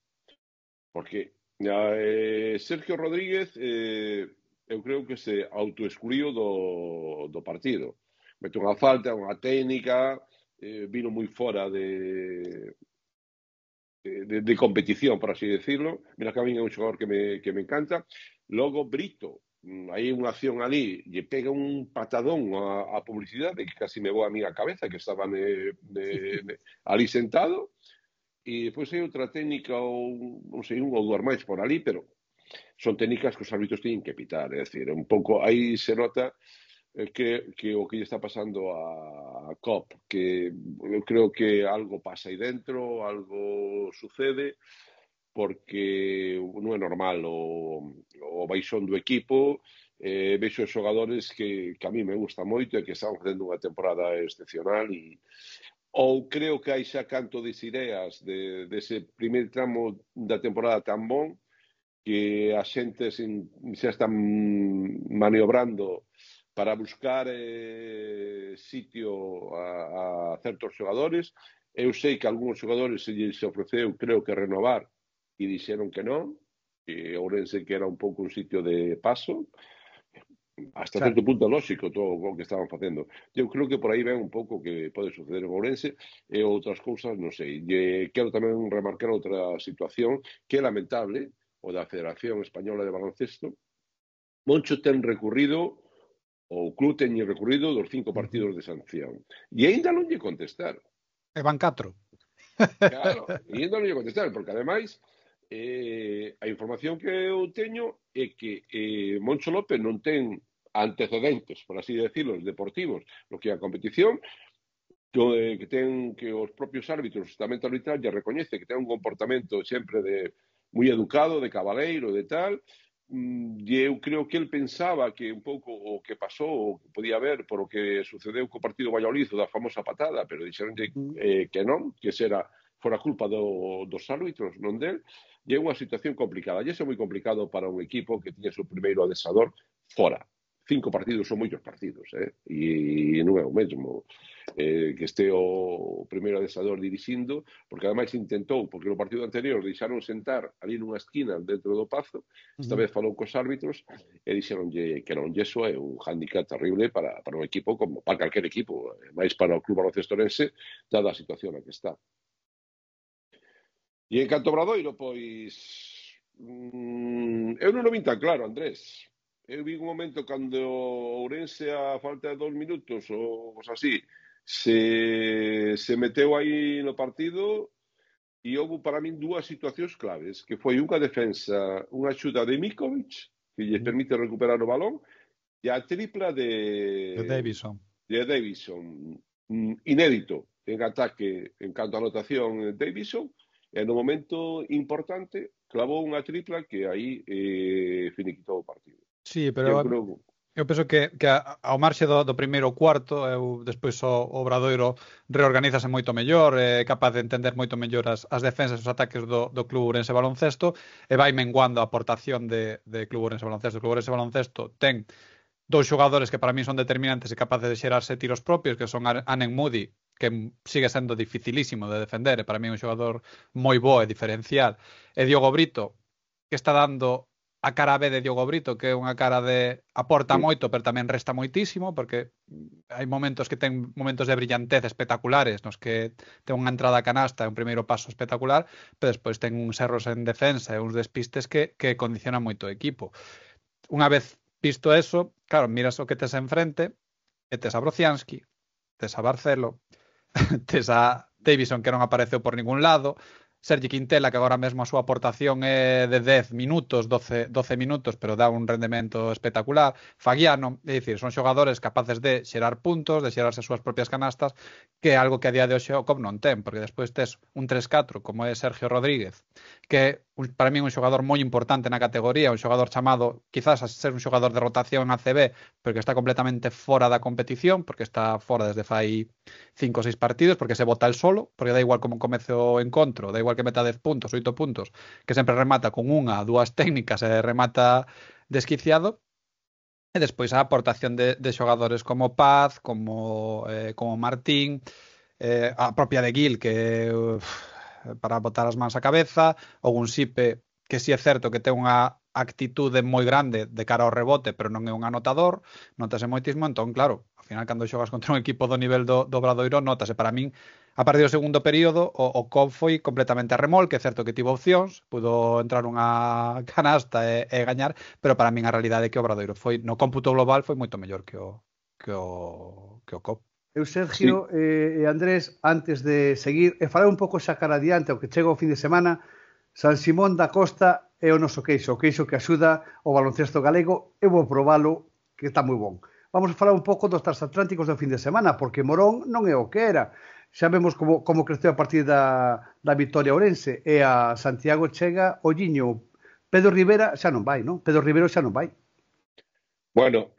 Porque Sergio Rodríguez, eu creo que se autoexcluiu do partido. Mete unha falta, unha técnica, vino moi fora de competición, por así decirlo. Mira que a mí é un xogador que me encanta. Logo, Brito, hai unha acción ali, lle pega un patadón a publicidade que casi me voa a mí a cabeza, que estaba ali sentado, e depois hai outra técnica, non sei, un ou dúas máis por ali, pero son técnicas que os árbitros teñen que pitar, é dicir, un pouco, aí se nota que o que lle está pasando a COP, que eu creo que algo pasa aí dentro, algo sucede, porque non é normal o baixón do equipo. Vexo xogadores que a mí me gusta moito e que están facendo unha temporada excepcional, ou creo que hai xa canto de ideas dese primeiro tramo da temporada tan bon que a xente xa están maniobrando para buscar sitio a certos xogadores. Eu sei que algúns xogadores se ofreceu, creo que renovar, e dixeron que non, que Ourense que era un pouco un sitio de paso, hasta certo punto lógico todo o que estaban facendo. Eu creo que por aí ven un pouco que pode suceder en Ourense e outras cousas, non sei. Quero tamén remarcar outra situación que é lamentable, o da Federación Española de Baloncesto. Moncho ten recurrido, ou o club ten recurrido dos 5 partidos de sanción. E ainda non lle contestar. E van 4. Claro, e ainda non lle contestar, porque ademais a información que eu teño é que Moncho López non ten antecedentes, por así decirlo, deportivos, no que a competición, que ten que os propios árbitros, o estamento arbitral, ya recoñece que ten un comportamento sempre moi educado, de cabaleiro, de tal, e eu creo que el pensaba que un pouco o que pasou, o que podía haber por o que sucedeu co partido Valladolid, da famosa patada, pero dixeron que non, que fora culpa dos árbitros, non del, e é unha situación complicada. E iso é moi complicado para un equipo que tiña o seu primeiro adestrador fora. 5 partidos son moitos partidos, e non é o mesmo que este o primeiro adestrador dirixindo, porque ademais intentou, porque no partido anterior deixaron sentar ali nunha esquina dentro do Pazo, esta vez falou cos árbitros e dixeronlle que non, e iso é un hándicap terrible para un equipo, como para calquer equipo, máis para o Club Baloncesto Ourense, dada a situación na que está. E en canto Obradoiro, pois eu non o vin tan claro, Andrés. Eu vi un momento cando Ourense a falta de 2 minutos ou así se meteu aí no partido e houve para min 2 situacións claves, que foi unha defensa, unha axuda de Mikovic, que lle permite recuperar o balón, e a tripla de Davison. Inédito en ataque, en canto a anotación Davison, e no momento importante clavou unha tripla que aí finiquitou o partido. Sí, pero eu penso que ao marxe do primeiro cuarto, despois o Obradoiro reorganízase moito mellor, é capaz de entender moito mellor as defensas e os ataques do Club Ourense Baloncesto, e vai menguando a aportación de Club Ourense Baloncesto. O Club Ourense Baloncesto ten 2 xogadores que para mí son determinantes e capaces de xerarse tiros propios, que son Anen Moody, que sigue sendo dificilísimo de defender, e para mí é un xogador moi bo e diferencial, e Diogo Brito, que está dando a cara B de Diogo Brito, que é unha cara de aporta moito, pero tamén resta moitísimo, porque hai momentos que ten momentos de brillantez espectaculares, nos que ten unha entrada a canasta e un primeiro paso espectacular, pero despois ten uns erros en defensa e uns despistes que condicionan moito o equipo. Unha vez visto eso, claro, miras o que tes enfrente, e tes a Brociansky, tes a Barcelo, tes a Davison, que non apareceu por ningún lado, Sergi Quintela, que agora mesmo a súa aportación é de 10 minutos, 12 minutos, pero dá un rendemento espectacular. Fagiano, é dicir, son xogadores capaces de xerar puntos, de xerarse as súas propias canastas, que é algo que a día de hoxe o COP non ten, porque despois tes un 3-4 como é Sergio Rodríguez, que para mí é un xogador moi importante na categoría, un xogador chamado quizás a ser un xogador de rotación en ACB, porque está completamente fora da competición, porque está fora desde fai 5 ou 6 partidos, porque se bota el solo, porque da igual como comece o encontro, da igual que meta 10 puntos, 8 puntos, que sempre remata con unha, dúas técnicas e remata desquiciado. E despois a aportación de xogadores como Paz, como Martín, a propia de Gil, que para botar as mans á cabeza, ou un Sipe que si é certo que ten unha actitude moi grande de cara ao rebote, pero non é un anotador, notase moitismo, entón, claro, ao final, cando xogas contra un equipo do nivel do Obradoiro, notase. Para min, a partir do segundo período, o COP foi completamente a remolque, é certo que tivo opcións, pudo entrar unha canasta e gañar, pero para min a realidade é que o Obradoiro foi, no cómputo global, foi moito mellor que o COP. Eu, Sergio e Andrés, antes de seguir, e falar un pouco xa cara adiante, o que chega o fin de semana, San Simón da Costa é o noso queixo, o queixo que axuda o baloncesto galego. Eu vou probalo, que está moi bon. Vamos a falar un pouco dos transatlánticos do fin de semana, porque Morón non é o que era. Xa vemos como creceu a partir da vitoria ourense, e a Santiago chega o Lliño. Pedro Rivera xa non vai, non? Pedro Rivero xa non vai. Bueno,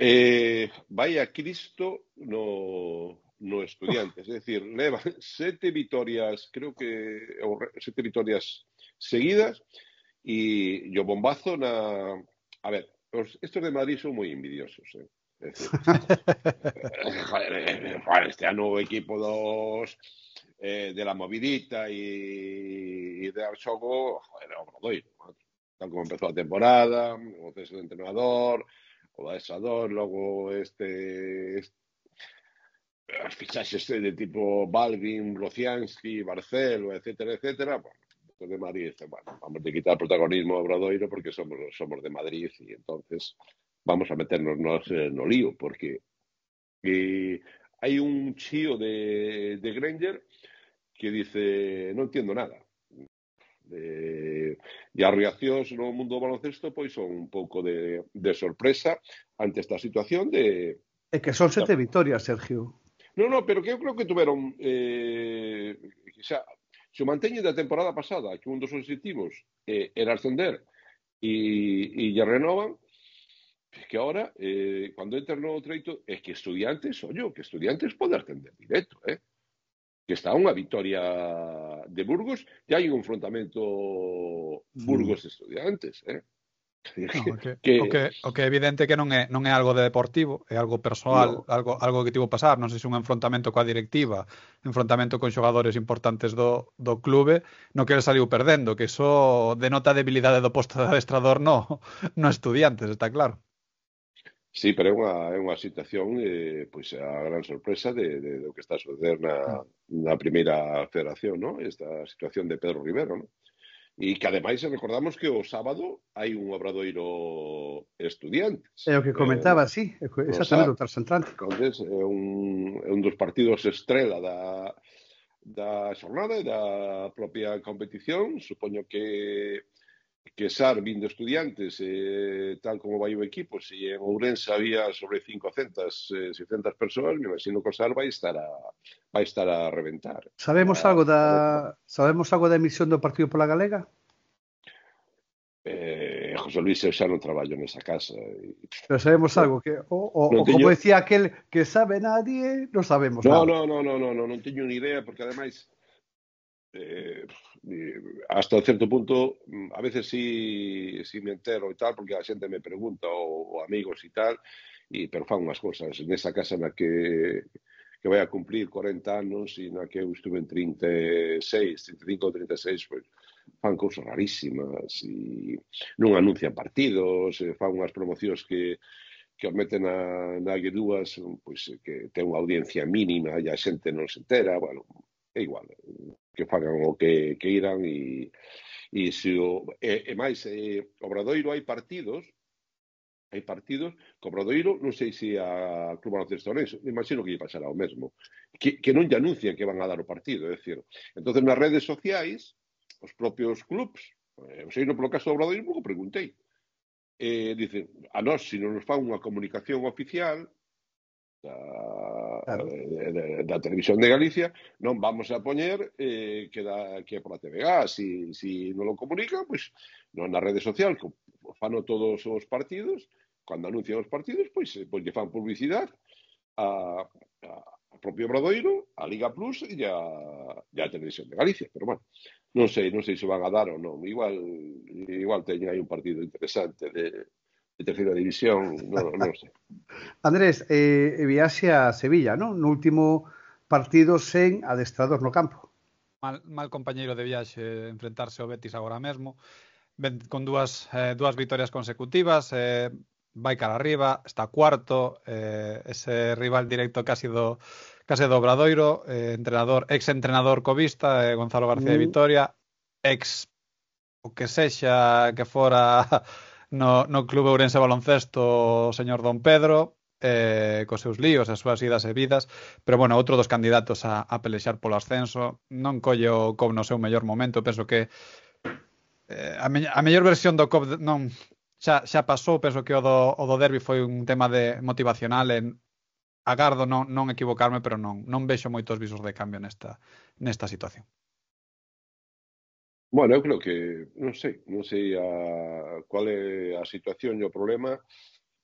vai a Cristo no Estudiantes, é dicir, leva 7 vitorias, creo que 7 vitorias seguidas, e o bombazo na... A ver, estos de Madrid son moi envidiosos, é dicir, joder, este ano o equipo de la movidita e de xogo, joder, o Obradoiro, tal como empezou a temporada, o ceso de entrenador, o adestrador, logo as fichaxes de tipo Balvin, Rocianski, Barcelo, etcétera, etcétera, bueno, de Madrid, bueno, vamos a quitar protagonismo a Obradoiro porque somos de Madrid y entonces vamos a meternos no lío, porque hay un chío de Granger que dice, non entiendo nada. E as reaccións no mundo do baloncesto pois son un pouco de sorpresa ante esta situación de... É que son 7 vitorias, Sergio. No, pero que eu creo que tuveron xa, se o manteñen da temporada pasada, que un dos objetivos era ascender e lle renovan, que ahora, cando entran no treito, é que Estudiantes, que Estudiantes pode ascender directo, que está unha vitoria de Burgos, e hai un enfrontamento Burgos-Estudiantes, No, o que é evidente que non é algo de deportivo, é algo persoal, no. algo que tivo pasar, non sei se un enfrontamento coa directiva, enfrontamento con xogadores importantes do clube, no que ele saliu perdendo, que iso denota a debilidade do posto de adestrador no Estudiantes, está claro. Sí, pero é unha situación pois a gran sorpresa do que está a suceder na primeira federación, ¿no? Esta situación de Pedro Rivero, ¿no? E que ademais recordamos que o sábado hai un Obradoiro Estudiantes. É o que comentaba, sí, exactamente o transatlántico. Entonces, é un dos partidos estrela da xornada e da propia competición. Supoño que Sar vindo Estudiantes, tal como vai o equipo, se en Ourense había sobre 500, 600 persoas, me imagino que o Sar vai estar a reventar. Sabemos algo da emisión do partido pola Galega? José Luis, eu xa non traballo nesa casa. Pero sabemos algo que como decía aquel que sabe nadie, non sabemos nada. Non teño ni idea, porque ademais hasta certo punto a veces sí me entero e tal, porque a xente me pregunta ou amigos e tal, pero fan unhas cosas nesa casa na que vai a cumplir 40 anos e na que eu estuve en 35 ou 36, pois fan cousas rarísimas e non anuncian partidos, fan unhas promocións que os meten na G2, pois que ten unha audiencia mínima e a xente non se entera, bueno, é igual, que fagan o que irán e máis, Obradoiro hai partidos que Obradoiro, non sei se a Club Baloncesto Ourense, me imagino que lle pasará o mesmo, que non lle anuncian que van a dar o partido, é dicir, entonces nas redes sociais os propios clubs, sei no polo caso do Obradoiro, porque preguntei. Dicen, a nós, se non nos fa unha comunicación oficial da Televisión de Galicia, non vamos a poñer que é pola TVG. Si non lo comunican, pois non na rede social, que fano todos os partidos, cando anuncian os partidos, pois lle fan publicidade a propio Obradoiro, a Liga Plus e a Televisión de Galicia. Pero, bueno, non sei se van a dar ou non. Igual teñen aí un partido interesante de terceira división, non sei. Andrés, viaxe a Sevilla, non? No último partido sen adestrador no campo. Mal compañeiro de viaxe enfrentarse ao Betis agora mesmo, con dúas vitorias consecutivas, vai cara arriba, está cuarto, ese rival directo case do Obradoiro, ex-entrenador covista, Gonzalo García de Vitoria, o que sexa que fora no Club Ourense Baloncesto o señor Don Pedro, cos seus líos, as súas idas e vidas, pero, bueno, outro dos candidatos a pelexar polo ascenso, non colle o COP no seu mellor momento. Penso que a mellor versión do COP non xa pasou. Penso que o do derbi foi un tema de motivacional, agardo non equivocarme, pero non vexo moitos visos de cambio nesta situación. Bueno, eu creo que non sei cual é a situación e o problema,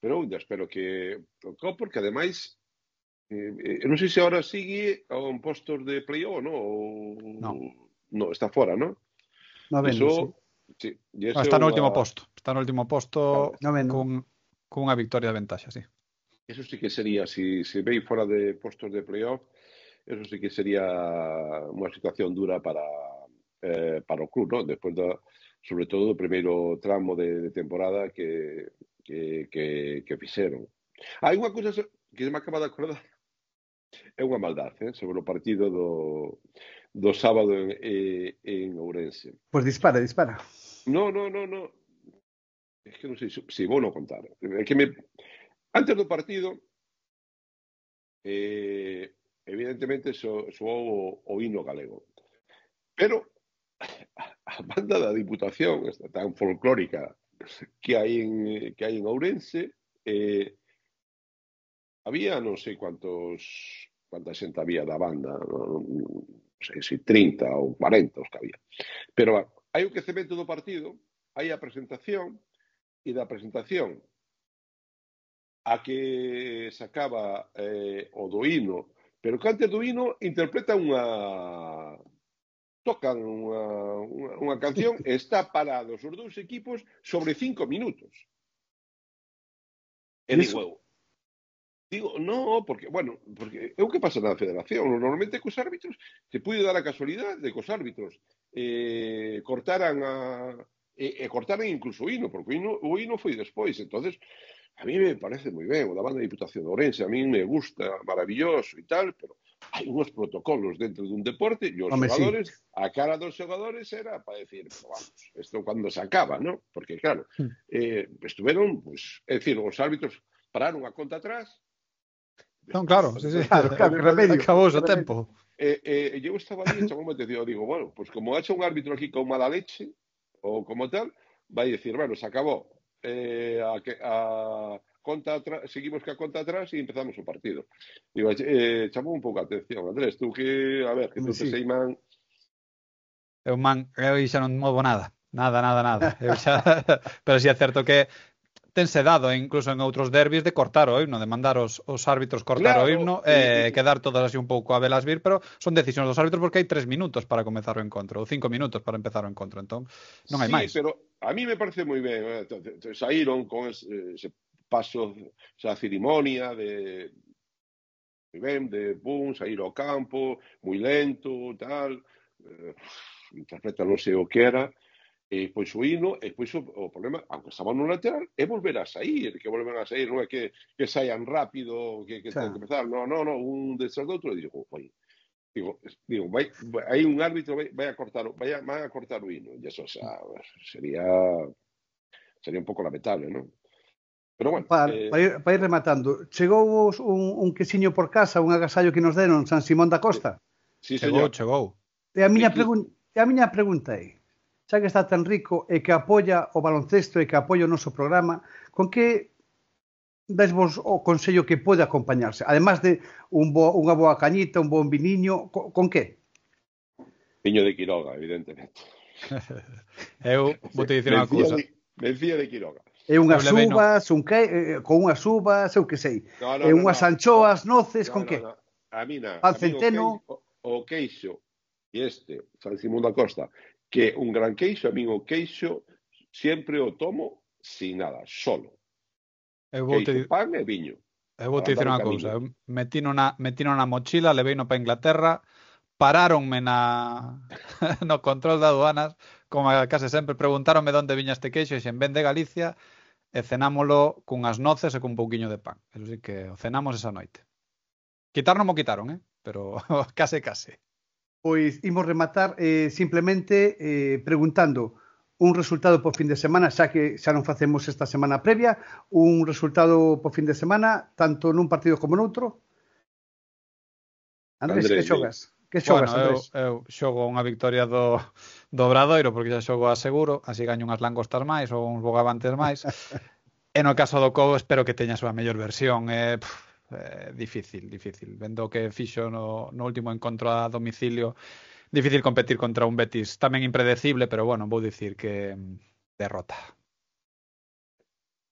pero eu espero que o COP, porque ademais non sei se agora sigue en postos de play-off, non, está fora, non? Noveno, sí. Está no último posto. Está no último posto con unha victoria de ventaxa, sí. Eso sí que sería, se vei fora de postos de playoff, eso sí que sería unha situación dura para o club, ¿no? Despois sobre todo do primeiro tramo de temporada que fixeron. Hai unha cousa que me acaba de acordar, é unha maldade, sobre o partido do sábado en Ourense. Pois dispara. No. Es que non sei se vou non contar. É que antes do partido, evidentemente soou o himno galego. Pero a banda da Diputación, esta tan folclórica que hai en Ourense, había non sei quanta xente había da banda, non sei se 30 ou 40 os que había. Pero hai o quecemento do partido, hai a presentación, e da presentación a que sacaba o do hino, pero que antes do hino interpretan tocan unha canción e está parados os dous equipos sobre 5 minutos. E digo, no, porque é o que pasa na federación. Normalmente cos árbitros se puide dar a casualidade de que os árbitros cortaran incluso o hino, porque o hino foi despois. Entonces, a mí me parece moi ben o da banda de Diputación de Ourense, a mí me gusta, maravilloso e tal, pero hai uns protocolos dentro dun deporte e os xogadores, a cara dos xogadores era para decir, vamos, isto cando se acaba, ¿no? Porque, claro, estuveron, pues, é dicir, os árbitros pararon a conta atrás. Non, claro, sí. Claro, remedio. Acabou o tempo. E eu estaba ali e chamoume a atención, digo, bueno, pues como hacha un árbitro aquí con mala leche, ou como tal, vai dicir, bueno, se acabou. Seguimos ca conta atrás e empezamos o partido. Digo, chamou un pouco a atención, Andrés, tú que, a ver, que tú sei man. Eu xa non movo nada. Pero si é certo que tense dado incluso en outros derbis de cortar o himno, de mandar os árbitros cortar o himno e quedar todos así un pouco a velas vir, pero son decisións dos árbitros porque hai 3 minutos para comezar o encontro, ou 5 minutos para empezar o encontro, entón non hai máis. Sí, pero a mí me parece moi ben, saíron con ese paso, esa cerimonia de sair ao campo, moi lento, tal, interpreta non sei o que era, e pois o hino, e pois o problema, aunque estaban no lateral, é volver a sair, non é que saian rápido, que ten que empezar, non, un detrás do outro, e digo, hai un árbitro vai a cortar o hino, e eso sería un pouco lamentable, non? Pero bueno, para ir rematando, chegou un quesiño por casa, un agasallo que nos deron San Simón da Costa? Sí, señor. Chegou. E a miña pregunta é, xa que está tan rico e que apoia o baloncesto e que apoia o noso programa, con que desvos o consello que pode acompañarse? Además de unha boa cañita, un bon viniño, con que? Viño de Quiroga, evidentemente. Eu vou te dicir unha cousa. Mencía de Quiroga. E unhas uvas, con unhas uvas, eu que sei. E unhas anchoas, noces, con que? A mí centeno. O queixo, e San Simón da Costa, que un gran queixo, a mí o queixo sempre o tomo sin nada, solo. Queixo, pan e viño. Eu vou te dicir unha cousa. Metino na mochila, leveino para Inglaterra, paráronme no control de aduanas, como case sempre, preguntáronme onde viña este queixo, e en vez de Galicia, e cenámolo cunhas noces e cun pouquiño de pan. Eso sí que o cenamos esa noite. Quitar non mo quitaron, pero case. Pois imos rematar simplemente preguntando un resultado por fin de semana, xa que xa non facemos esta semana previa, un resultado por fin de semana, tanto nun partido como noutro. Andrés, que xogas? Que xogas, Andrés? Eu xogo unha victoria do Obradoiro, porque xa xogo a seguro, así gaño unhas langostas máis ou uns bogavantes máis. E no caso do Cobo, espero que teña a súa mellor versión. Difícil. Vendo que fixo no último encontro a domicilio, difícil competir contra un Betis tamén impredecible, pero bueno, vou dicir que derrota.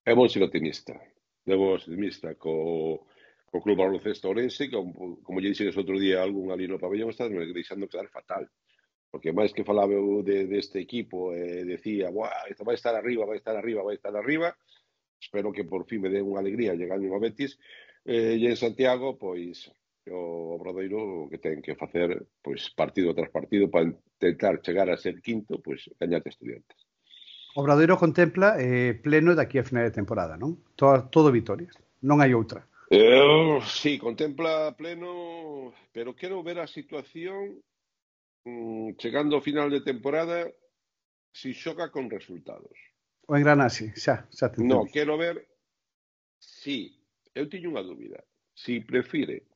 É bon ser optimista. Debo ser optimista co Club Baloncesto Ourense, que como lle dixen outro día algún ali no pabellón, está deixando quedar fatal. Porque máis que falaba deste equipo, decía, isto vai estar arriba. Espero que por fin me den unha alegría llegando ao Betis. E en Santiago, pois, o Obradoiro que ten que facer partido tras partido para intentar chegar a ser quinto, pois gañarte Estudiantes. O Obradoiro contempla pleno daqui a final de temporada, non? Todo vitorias, non hai outra. Sí, contempla pleno, pero quero ver a situación chegando ao final de temporada si xoga con resultados. O engranaxe, xa te entendo. Non, quero ver si, eu tiño unha dúbida, si prefire,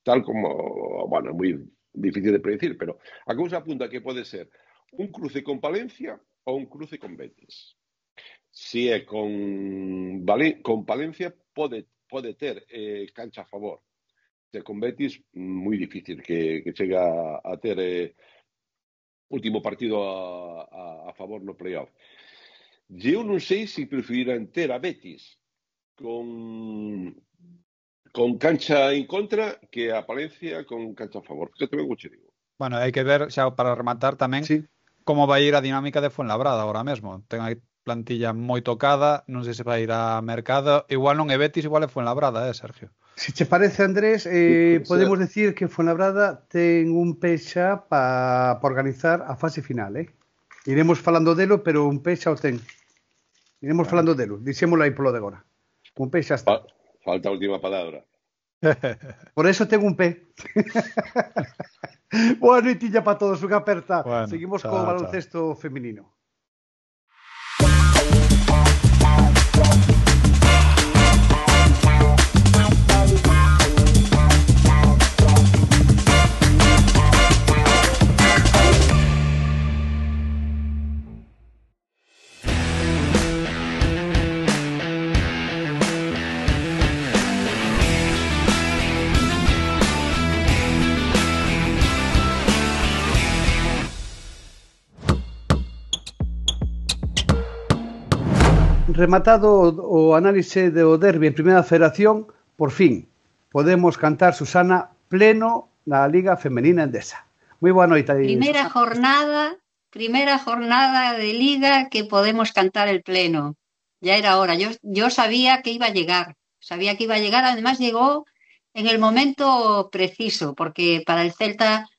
tal como, bueno, moi difícil de predicir, pero a cousa apunta que pode ser un cruce con Palencia ou un cruce con Betis. Si é con Palencia, pode ter cancha a favor. Se con Betis, moi difícil que chega a ter último partido a favor no playoff. Eu non sei se preferiran ter a Betis con cancha en contra que a Palencia con cancha a favor. Que tamén o che digo. Bueno, hai que ver, xa para rematar tamén, como vai ir a dinámica de Fuenlabrada agora mesmo. Ten a plantilla moi tocada, non sei se vai ir a mercado. Igual non é Betis, igual é Fuenlabrada, Sergio? Se che parece, Andrés, podemos decir que Fuenlabrada ten un pexa para organizar a fase final, Iremos falando delo, pero un pexa o ten. Iremos falando delo, dixémolo aí polo de agora. Un pexa está. Falta a última palabra. Por eso ten un P. Boa noitilla para todos, unha aperta. Bueno, seguimos co baloncesto feminino. Rematado o análise do derbi en Primeira Federación, por fin podemos cantar, Susana, pleno na Liga Femenina Endesa. Moi boa noite. Primeira jornada de Liga que podemos cantar el pleno. Ya era hora. Yo sabía que iba a llegar. Además llegó en el momento preciso, porque para el Celta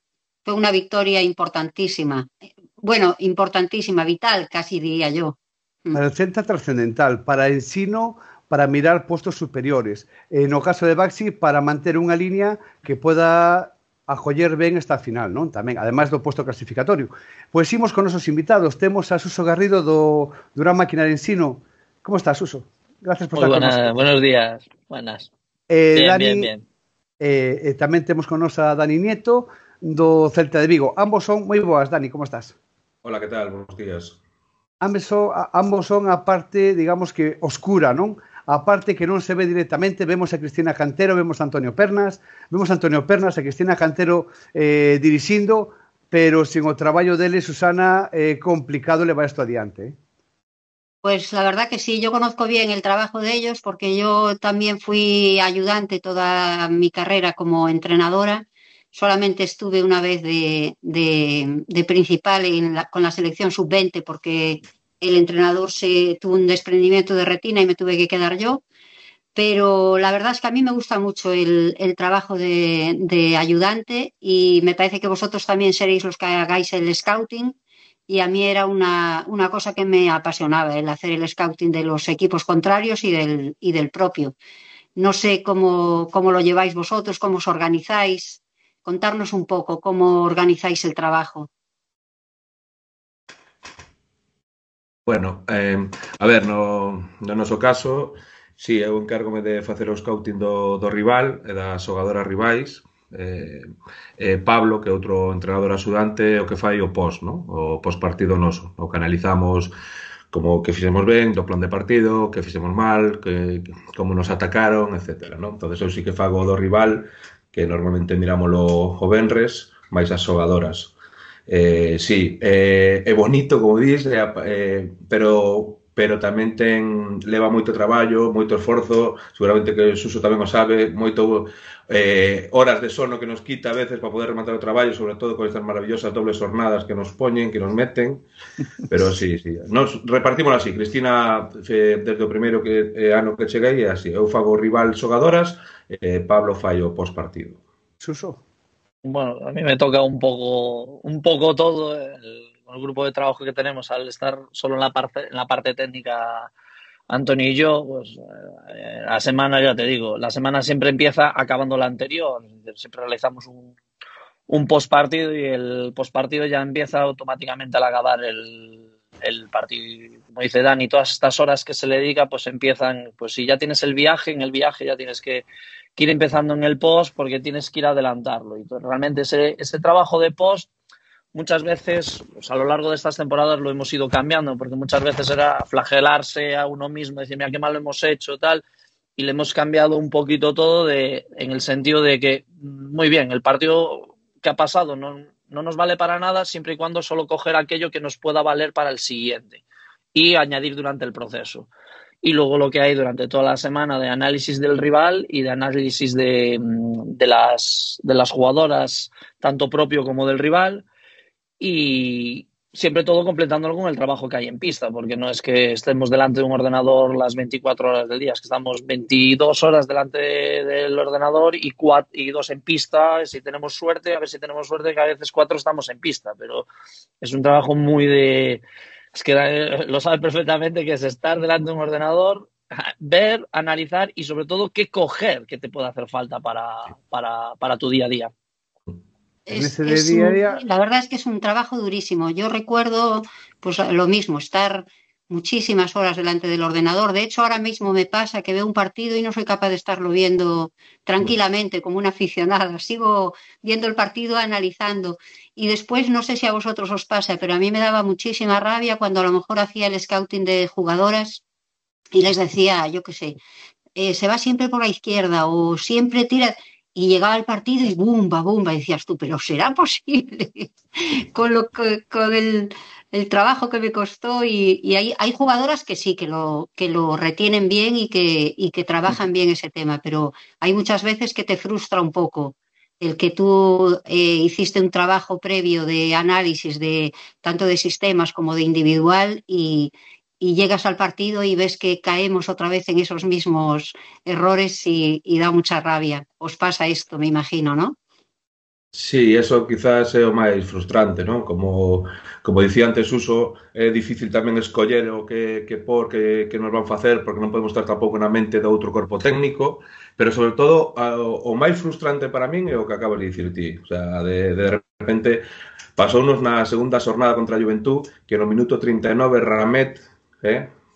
fue una victoria importantísima. Bueno, importantísima, vital, casi diría yo. Para el Celta trascendental, para Ensino, para mirar postos superiores. No caso de Baxi, para manter unha línea que poda acoller ben esta final, non? Tamén, ademais do posto clasificatorio. Pois imos con nosos invitados. Temos a Suso Garrido do Durán Máquina de Ensino. Como estás, Suso? Gracias por estar con nosotros. Buenos días. Buenas. Bien. Tamén temos con nos a Dani Nieto do Celta de Vigo. Ambos son moi boas, Dani, como estás? Hola, ¿qué tal? Buenos días. Ambos son a parte, digamos que oscura, non? A parte que non se ve directamente, vemos a Cristina Cantero, vemos a Antonio Pernas e Cristina Cantero dirixindo, pero sin o traballo dele, Susana, é complicado levar isto adiante. Pues la verdad que sí, yo conozco bien el trabajo de ellos porque yo también fui ayudante toda mi carrera como entrenadora. Solamente estuve una vez de principal con la selección sub-20 porque el entrenador tuvo un desprendimiento de retina y me tuve que quedar yo. Pero la verdad es que a mí me gusta mucho el trabajo de ayudante y me parece que vosotros también seréis los que hagáis el scouting y a mí era una cosa que me apasionaba, el hacer el scouting de los equipos contrarios y del propio. No sé cómo lo lleváis vosotros, cómo os organizáis. Contarnos un poco cómo organizáis el trabajo. Bueno, a ver, no noso caso, si eu encárgome de facer o scouting do rival e das xogadoras rivais. Pablo, que é outro entrenador axudante, o que fai o post, ¿no? O postpartido noso, o que analizamos como que fixemos ben, do plan de partido, que fixemos mal, como nos atacaron, etc. ¿no? Entonces eu sí que fago do rival, que normalmente mirámoslo o venres, máis as xogadoras. Sí, é bonito, como dís, pero tamén leva moito traballo, moito esforzo, seguramente que Suso tamén o sabe, moito horas de sono que nos quita a veces para poder rematar o traballo, sobre todo con estas maravillosas dobles jornadas que nos poñen, que nos meten, pero sí. Nos repartimos así, Cristina desde o primeiro ano que cheguei é así, eu fago rival xogadoras, Pablo fai o postpartido. Suso. Bueno, a mí me toca un poco todo el grupo de trabajo que tenemos al estar solo en la parte técnica. Antonio y yo, pues la semana, ya te digo, la semana siempre empieza acabando la anterior. Siempre realizamos un postpartido y el postpartido ya empieza automáticamente al acabar el partido. Como dice Dani, todas estas horas que se le dedica, pues empiezan, pues si ya tienes el viaje, en el viaje ya tienes que ir empezando en el post porque tienes que ir a adelantarlo. Y realmente ese trabajo de post, muchas veces, pues a lo largo de estas temporadas lo hemos ido cambiando, porque muchas veces era flagelarse a uno mismo, decir, mira qué mal lo hemos hecho, tal, y le hemos cambiado un poquito todo en el sentido de que, muy bien, el partido que ha pasado no nos vale para nada siempre y cuando solo coger aquello que nos pueda valer para el siguiente y añadir durante el proceso. Y luego lo que hay durante toda la semana de análisis del rival y de análisis de las jugadoras, tanto propio como del rival, y siempre todo completándolo con el trabajo que hay en pista, porque no es que estemos delante de un ordenador las 24 horas del día, es que estamos 22 horas delante del ordenador y 2 en pista, si tenemos suerte, a ver si tenemos suerte, que a veces 4 estamos en pista, pero es un trabajo muy es que lo sabe perfectamente, que es estar delante de un ordenador, ver, analizar y sobre todo qué coger que te puede hacer falta para tu día a día. La verdad es que es un trabajo durísimo. Yo recuerdo pues lo mismo, estar muchísimas horas delante del ordenador. De hecho, ahora mismo me pasa que veo un partido y no soy capaz de estarlo viendo tranquilamente como una aficionada. Sigo viendo el partido, analizando. Y después, no sé si a vosotros os pasa, pero a mí me daba muchísima rabia cuando a lo mejor hacía el scouting de jugadoras y les decía, yo qué sé, se va siempre por la izquierda o siempre tira... Y llegaba el partido y bumba, y decías tú, pero ¿será posible? con el trabajo que me costó y hay jugadoras que sí, que lo retienen bien y que trabajan bien ese tema, pero hay muchas veces que te frustra un poco el que tú hiciste un trabajo previo de análisis tanto de sistemas como de individual y llegas al partido y ves que caemos otra vez en esos mismos errores y da mucha rabia. Os pasa esto, me imagino, ¿no? Sí, eso quizás é o máis frustrante, non? Como dicía antes Suso, é difícil tamén escoller o que nos van facer, porque non podemos estar tampouco na mente do outro corpo técnico, pero sobre todo o máis frustrante para min é o que acabas de dicir ti. O sea, de repente pasounos na segunda xornada contra a Juventud que no minuto 39 Ramet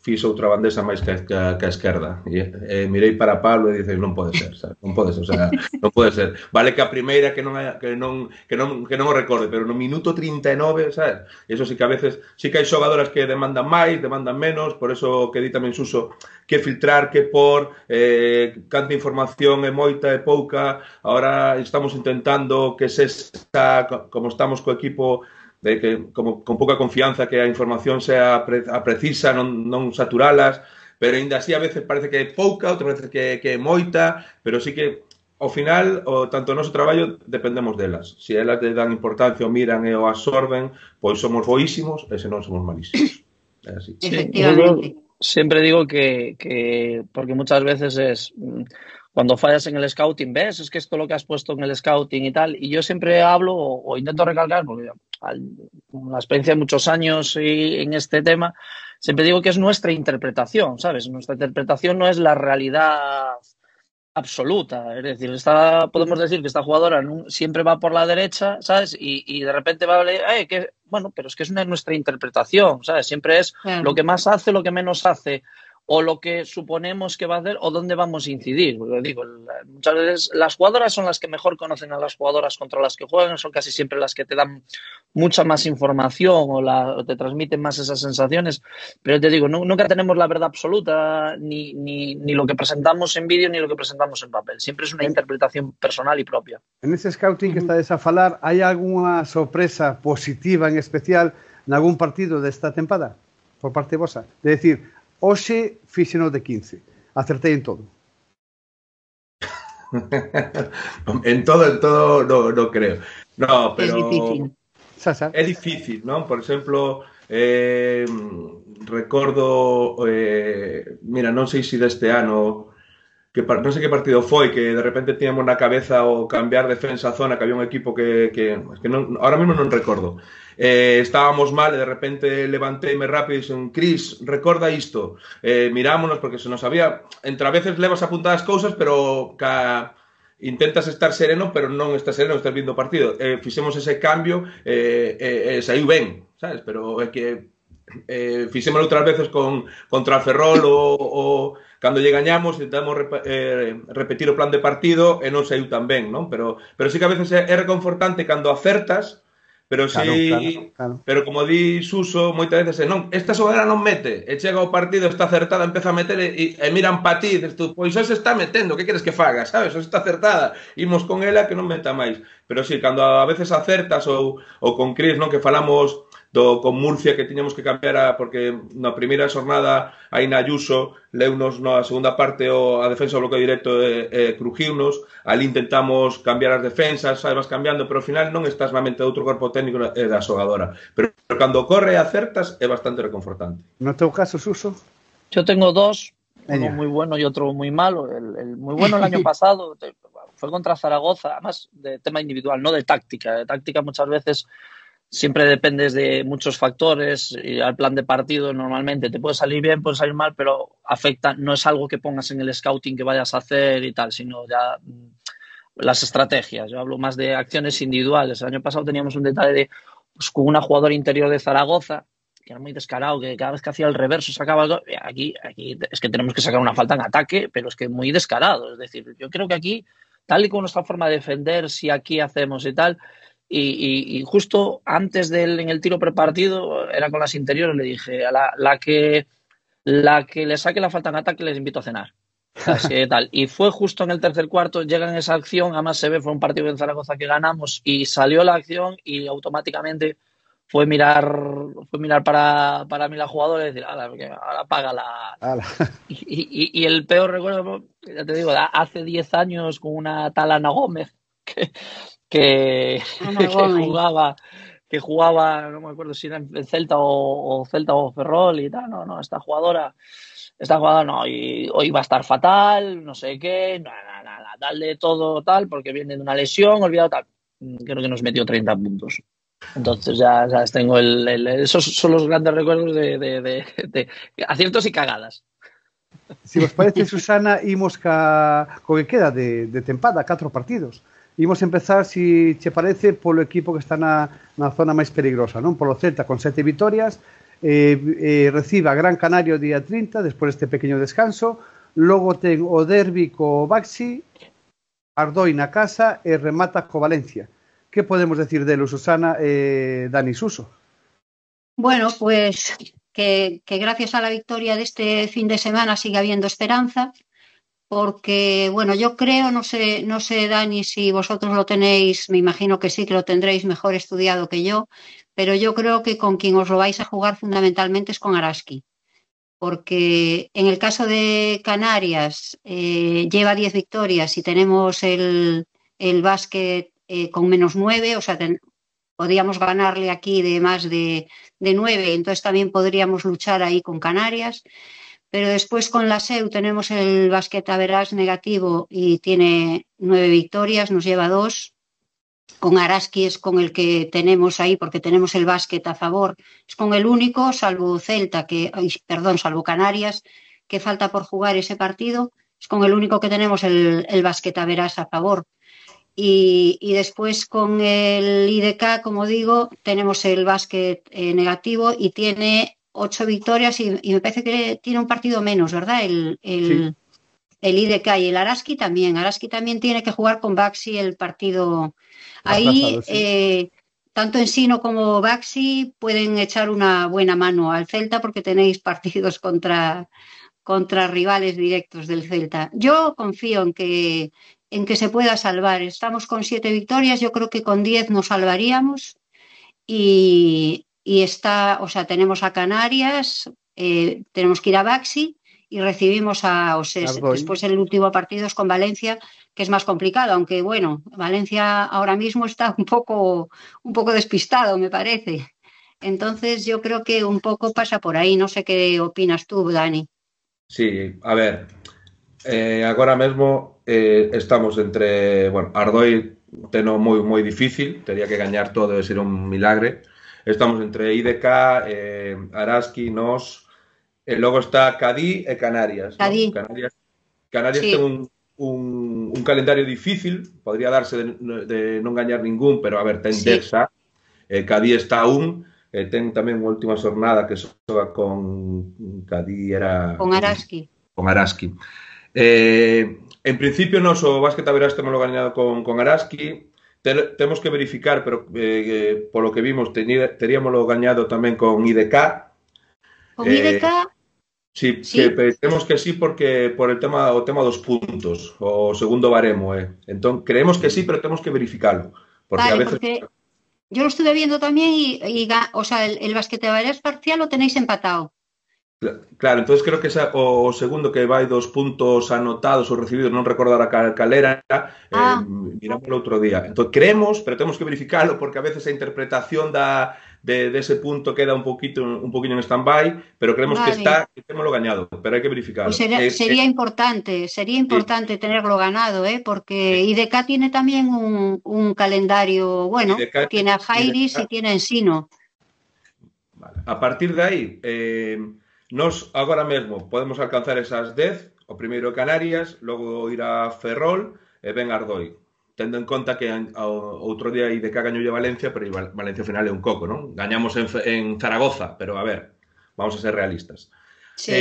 fiz outra bandesa máis que a esquerda. E mirei para Pablo e dice, non pode ser, sabes? Non pode ser, o sea, non pode ser. Vale que a primeira que non o recorde, pero no minuto 39, sabes? Eso sí que a veces, sí que hai xogadoras que demandan máis, demandan menos, por eso que di tamén Suso, que filtrar, que por, canta información é moita e pouca. Ahora estamos intentando que se está, como estamos co equipo, de que como con pouca confianza, que a información sea precisa, non saturalas, pero ainda así a veces parece que é pouca, outras veces que é moita, pero sí que ao final, tanto o noso traballo dependemos delas. Se elas le dan importancia, o miran e o absorben, pois somos boísimos e se non somos malísimos. É así. Efectivamente. Siempre digo que porque muchas veces es cuando fallas en el scouting, ves, es que esto lo que has puesto en el scouting y tal, y yo siempre hablo o intento recalcar, porque con la experiencia de muchos años en este tema, siempre digo que es nuestra interpretación, ¿sabes? Nuestra interpretación no es la realidad absoluta, es decir, podemos decir que esta jugadora siempre va por la derecha, ¿sabes? Y de repente va a leer, bueno, pero es que es nuestra interpretación, ¿sabes? Siempre es lo que más hace, lo que menos hace, o lo que suponemos que va a hacer, o dónde vamos a incidir. Porque digo, muchas veces las jugadoras son las que mejor conocen a las jugadoras contra las que juegan, son casi siempre las que te dan mucha más información o te transmiten más esas sensaciones, pero te digo, nunca tenemos la verdad absoluta, ni lo que presentamos en vídeo ni lo que presentamos en papel. Siempre es una interpretación personal y propia. En ese scouting que estades a falar, hai algunha sorpresa positiva en especial nalgún partido desta tempada por parte vosa? De decir, hoxe fíxenos de 15, acertei en todo. en todo no creo. No, pero é difícil, ¿no? Por exemplo, recordo, mira, non sei se deste ano, non sei que partido foi, que de repente tiñamos na cabeza o cambiar defensa a zona, que había un equipo que non, ahora mesmo non recordo. Estábamos mal e de repente levanteime rápido e dixen, Cris, recorda isto, mirámonos, porque se nos había, entre a veces levas apuntadas cousas, pero intentas estar sereno, pero non estás sereno, estás vindo o partido. Fixemos ese cambio e saiu ben, sabes? Pero é que fixémolo outras veces contra o Ferrol ou cando lle gañamos intentamos repetir o plan de partido e non saiu tan ben, non? Pero sí que a veces é reconfortante cando acertas. Pero sí, claro. Pero como di Suso, moitas veces non, esta xogadora non mete, e chega o partido, está acertada, empeza a meter e miran pa ti, dices tú, pois se está metendo, que queres que faga, sabes? Se está acertada, imos con ela que non meta máis. Pero sí, cando a veces acertas ou con Cris, non, que falamos con Murcia que tiñamos que cambiar porque na primeira xornada aí na Ayuso leunos na segunda parte a defensa ao bloqueo directo crujiunos, ali intentamos cambiar as defensas, sabes, vas cambiando, pero ao final non estás na mente de outro corpo técnico da xogadora, pero cando corre e acertas é bastante reconfortante. No teu caso, Suso? Yo tengo dos, uno muy bueno y otro muy malo. El muy bueno el año pasado fue contra Zaragoza, además de tema individual, no de táctica. De táctica muchas veces siempre dependes de muchos factores y al plan de partido normalmente te puede salir bien, puede salir mal, pero afecta, no es algo que pongas en el scouting que vayas a hacer y tal, sino ya las estrategias. Yo hablo más de acciones individuales. El año pasado teníamos un detalle de con una jugadora interior de Zaragoza que era muy descarado, que cada vez que hacía el reverso sacaba algo. Aquí es que tenemos que sacar una falta en ataque, pero es que muy descarado. Es decir, yo creo que aquí, tal y como nuestra forma de defender, si aquí hacemos y tal, y justo antes en el tiro prepartido, era con las interiores, le dije, a la que le saque la falta en ataque les invito a cenar. Así que tal. Y fue justo en el tercer cuarto, llega en esa acción, además se ve, fue un partido en Zaragoza que ganamos y salió la acción y automáticamente fue mirar para mí la jugadora y decir, ahora págala. Y el peor recuerdo, ya te digo, hace 10 años con una tal Ana Gómez que jugaba, no me acuerdo si era en Celta o Ferrol y tal, no, esta jugadora no, y hoy va a estar fatal, no sé qué, nada, tal de todo tal, porque viene de una lesión, olvidado tal. Creo que nos metió 30 puntos. Entonces ya tengo esos son los grandes recuerdos de aciertos y cagadas. Si vos parece, Susana, imos co que queda de tempada, 4 partidos. Imos empezar, si che parece, polo equipo que está na zona máis peligrosa, non? Polo Celta con 7 vitorias recibe a Gran Canaria o día 30, despois deste pequeno descanso. Logo ten o derbi co Baxi, Ardoi na casa e remata co Valencia. Que podemos decir delo, Susana e Dani Suso? Bueno, pues que gracias a la victoria de este fin de semana sigue habiendo esperanza, porque, bueno, yo creo, no sé, Dani, si vosotros lo tenéis, me imagino que sí, que lo tendréis mejor estudiado que yo, pero yo creo que con quien os lo vais a jugar fundamentalmente es con Araski, porque en el caso de Canarias lleva 10 victorias y tenemos el básquet con -9, o sea, podríamos ganarle aquí de más de 9, entonces también podríamos luchar ahí con Canarias. Pero después con la SEU tenemos el básquet average negativo y tiene 9 victorias, nos lleva 2. Con Araski es con el que tenemos ahí, porque tenemos el básquet a favor. Es con el único, salvo salvo Canarias, que falta por jugar ese partido. Es con el único que tenemos el básquet average a favor. Y después con el IDK, como digo, tenemos el básquet negativo y tiene 8 victorias y me parece que tiene un partido menos, ¿verdad? Sí. El IDK y el Araski también. Araski también tiene que jugar con Baxi el partido. Ahí, sí. Tanto Ensino como Baxi pueden echar una buena mano al Celta porque tenéis partidos contra rivales directos del Celta. Yo confío en que se pueda salvar. Estamos con 7 victorias, yo creo que con 10 nos salvaríamos y tenemos a Canarias, tenemos que ir a Baxi y recibimos a Osés. Después el último partido es con Valencia, que es más complicado, aunque bueno, Valencia ahora mismo está un poco despistado, me parece. Entonces yo creo que un poco pasa por ahí. No sé qué opinas tú, Dani. Sí, a ver, agora mesmo estamos entre, bueno, Ardoi teno moi difícil, tería que gañar todo e ser un milagre. Estamos entre IDK, Araski, nós, e logo está Cadí e Canarias. Cadí. ¿no? Canarias sí. Ten un calendario difícil, podría darse de non gañar ningún, pero a ver, ten 10 xa. Cadí está aún, ten tamén unha última xornada que xoga con Cadí era... Con Araski. Con Araski. En principio, nos o básquet averás temos gañado con Araski. Temos que verificar, pero polo que vimos teríamoslo gañado tamén con IDK. Con IDK? Sí, que temos que sí porque por o tema dos puntos, o segundo baremo. Entón, creemos que sí, pero temos que verificarlo. Porque vale, a veces... Porque yo lo estuve viendo tamén o sea, el básquet averás parcial lo tenéis empatado. Claro, entonces creo que o segundo que vai dos puntos anotados ou recibidos, non recordar a calera, miramos o outro día. Entón, creemos, pero temos que verificarlo porque a veces a interpretación de ese punto queda un poquinho en stand-by, pero creemos que está, que temoslo gañado, pero hai que verificarlo. Pues sería importante tenerlo ganado, porque IDK tiene tamén un calendario, bueno, IDK, tiene a Jairis y tiene a Ensino. Vale. A partir de aí, nos agora mesmo podemos alcanzar esas 10, o primeiro Canarias, logo ir a Ferrol e ben Ardoi. Tendo en conta que outro día IDK gañou a Valencia, pero Valencia ao final é un coco, non? Gañamos en Zaragoza, pero a ver, vamos a ser realistas. Sí.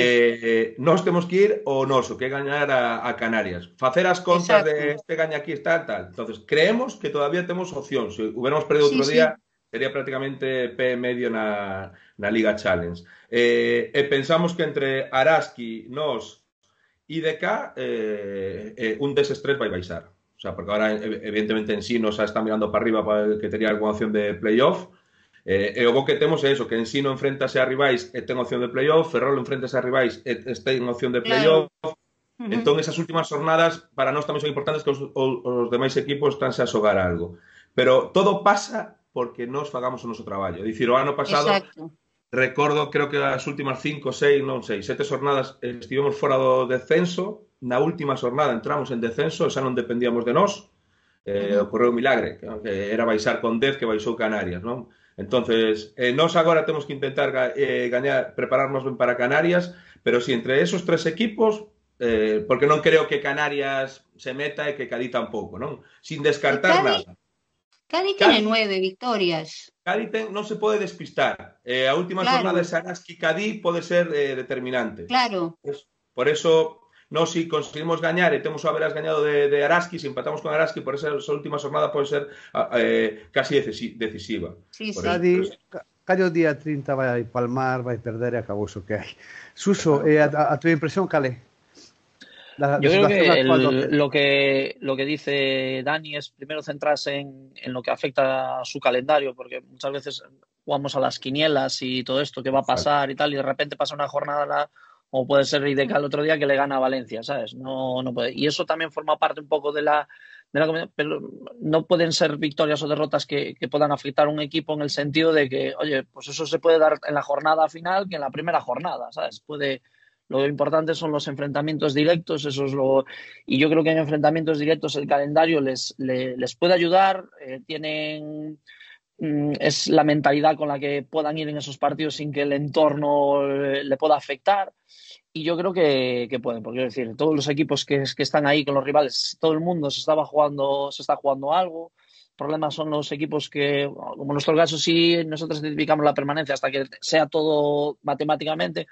Nós temos que ir ao noso, que é gañar a Canarias. Facer as contas de este gaña aquí está tal. Entonces, creemos que todavía temos opción. Se hubiéramos perdido outro día, sería prácticamente P medio na Liga Challenge. Pensamos que entre Araski, nos, IDK, un deses tres vai baixar. O sea, porque ahora, evidentemente, Ensino xa está mirando para arriba para que tería alguna opción de playoff. E o bo que temos é eso, que Ensino enfrentase a rivais e ten opción de playoff, Ferrol enfrentase a rivais e ten opción de playoff. Entón, esas últimas jornadas, para nós tamén son importantes que os demais equipos estánse a xogar algo. Pero todo pasa porque nós fagamos o noso traballo. É dicir, o ano pasado, recordo, creo que as últimas 5, 6, non sei, 7 jornadas estivemos fora do descenso, na última jornada entramos en descenso, xa non dependíamos de nós, ocorreu un milagre, que era baixar con 10 que baixou Canarias, non? Entonces, nós agora temos que intentar gañar, prepararnos ben para Canarias, pero si entre esos 3 equipos, porque non creo que Canarias se meta e que Cadí tampouco, non? Sin descartar nada. Cádiz tiene 9 victorias. Cádiz non se pode despistar. A última xornada de Araski-Cádiz pode ser determinante. Claro. Por eso, nós si conseguimos gañar e temos o haberas gañado de Araski, si empatamos con Araski, por esa última xornada pode ser casi decisiva. Sí, sí. Callo día 30 vai palmar, vai perder e acabou iso que hai. Suso, a tu impresión cal é? Yo creo que lo que dice Dani es primero centrarse en lo que afecta a su calendario, porque muchas veces jugamos a las quinielas y todo esto, qué va a pasar y tal, y de repente pasa una jornada, o puede ser IDK el otro día que le gana a Valencia, ¿sabes? No puede. Y eso también forma parte un poco de la pero no pueden ser victorias o derrotas que puedan afectar a un equipo en el sentido de que, oye, pues eso se puede dar en la jornada final que en la primera jornada, ¿sabes? Lo importante son los enfrentamientos directos, y yo creo que en enfrentamientos directos el calendario les puede ayudar, es la mentalidad con la que puedan ir en esos partidos sin que el entorno le pueda afectar. Y yo creo que pueden, porque quiero decir, todos los equipos que están ahí con los rivales, todo el mundo se está jugando algo. El problema son los equipos que, como en nuestro caso, sí, nosotros identificamos la permanencia hasta que sea todo matemáticamente,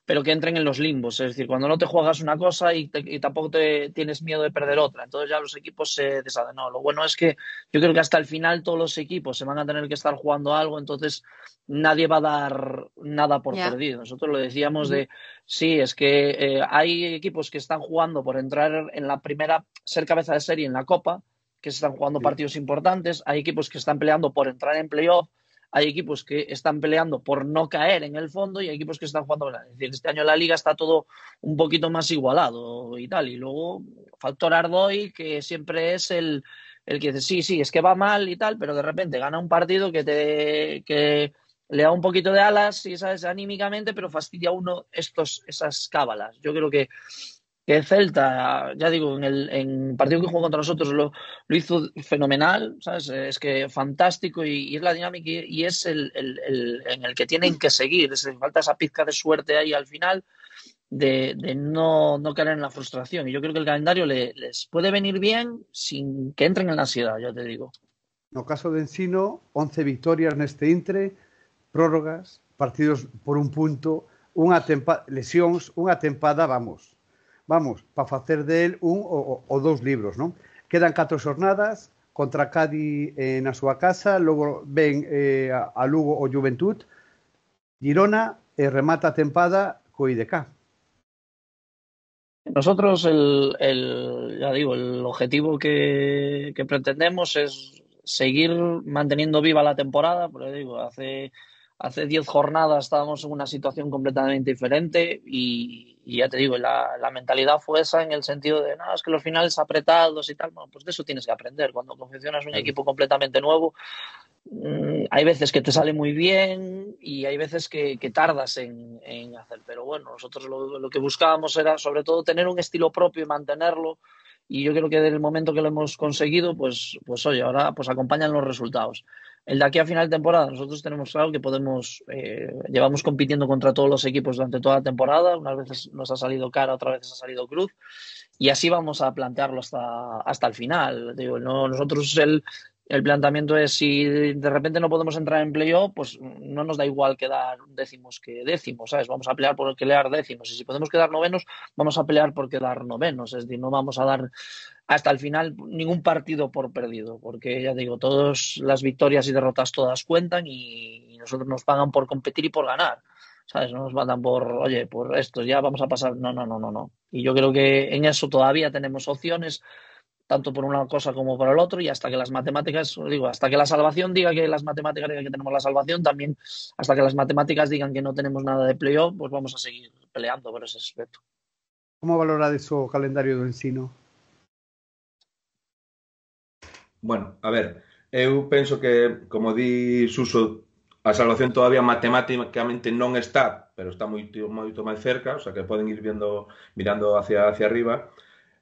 pero que entren en los limbos. Es decir, cuando no te juegas una cosa y tampoco te tienes miedo de perder otra. Entonces ya los equipos se deshacen. No, lo bueno es que yo creo que hasta el final todos los equipos se van a tener que estar jugando algo, entonces nadie va a dar nada por perdido. Nosotros lo decíamos sí, es que hay equipos que están jugando por entrar en la primera, ser cabeza de serie en la Copa, que se están jugando partidos importantes. Hay equipos que están peleando por entrar en playoff. Hay equipos que están peleando por no caer en el fondo y hay equipos que están jugando. Es decir, este año en la Liga está todo un poquito más igualado y tal. Y luego, factor Ardoy, que siempre es el que dice, sí, es que va mal y tal, pero de repente gana un partido que le da un poquito de alas, y sabes, anímicamente, pero fastidia a uno esas cábalas. Yo creo que Celta, ya digo, en el partido que jugó contra nosotros lo hizo fenomenal, ¿sabes? Es que fantástico, y es la dinámica y es en el que tienen que seguir. Falta esa pizca de suerte ahí al final de no caer en la frustración. Y yo creo que el calendario les puede venir bien sin que entren en la ansiedad, ya te digo. No caso de Ensino, 11 victorias neste intre, prórrogas, partidos por un punto, lesións, unha tempada, vamos, para facer del un ou dous libros, non? Quedan 4 xornadas contra Cádiz na súa casa, logo ven a Lugo o Juventud, Girona e remata a tempada co IDK. Nosotros ya digo, el objetivo que pretendemos es seguir manteniendo viva la temporada, porque digo, hace 10 jornadas estábamos en una situación completamente diferente y ya te digo, la mentalidad fue esa en el sentido de, no, es que los finales apretados y tal. Bueno, pues de eso tienes que aprender. Cuando confeccionas un equipo completamente nuevo, hay veces que te sale muy bien y hay veces que tardas en hacer. Pero bueno, nosotros lo que buscábamos era sobre todo tener un estilo propio y mantenerlo. Y yo creo que desde el momento que lo hemos conseguido, pues oye, ahora pues acompañan los resultados. El de aquí a final de temporada, nosotros tenemos claro que llevamos compitiendo contra todos los equipos durante toda la temporada. Unas veces nos ha salido cara, otras veces ha salido cruz. Y así vamos a plantearlo hasta el final. Digo, nosotros el planteamiento es, si de repente no podemos entrar en playoff, pues no nos da igual quedar décimos que décimos, ¿sabes? Vamos a pelear por quedar décimos. Y si podemos quedar novenos, vamos a pelear por quedar novenos. Es decir, no vamos a dar hasta el final ningún partido por perdido, porque ya digo, todas las victorias y derrotas todas cuentan y nosotros nos pagan por competir y por ganar, ¿sabes? No nos mandan por esto, ya vamos a pasar. No. Y yo creo que en eso todavía tenemos opciones, tanto por una cosa como por el otro, y hasta que las matemáticas, hasta que la salvación diga que las matemáticas digan que tenemos la salvación, también hasta que las matemáticas digan que no tenemos nada de playoff, pues vamos a seguir peleando por ese aspecto. ¿Cómo valorades o calendario do Ensino? Bueno, a ver, eu penso que, como di Suso, a salvación todavía matemáticamente non está, pero está moito máis cerca, o sea que poden ir mirando hacia arriba.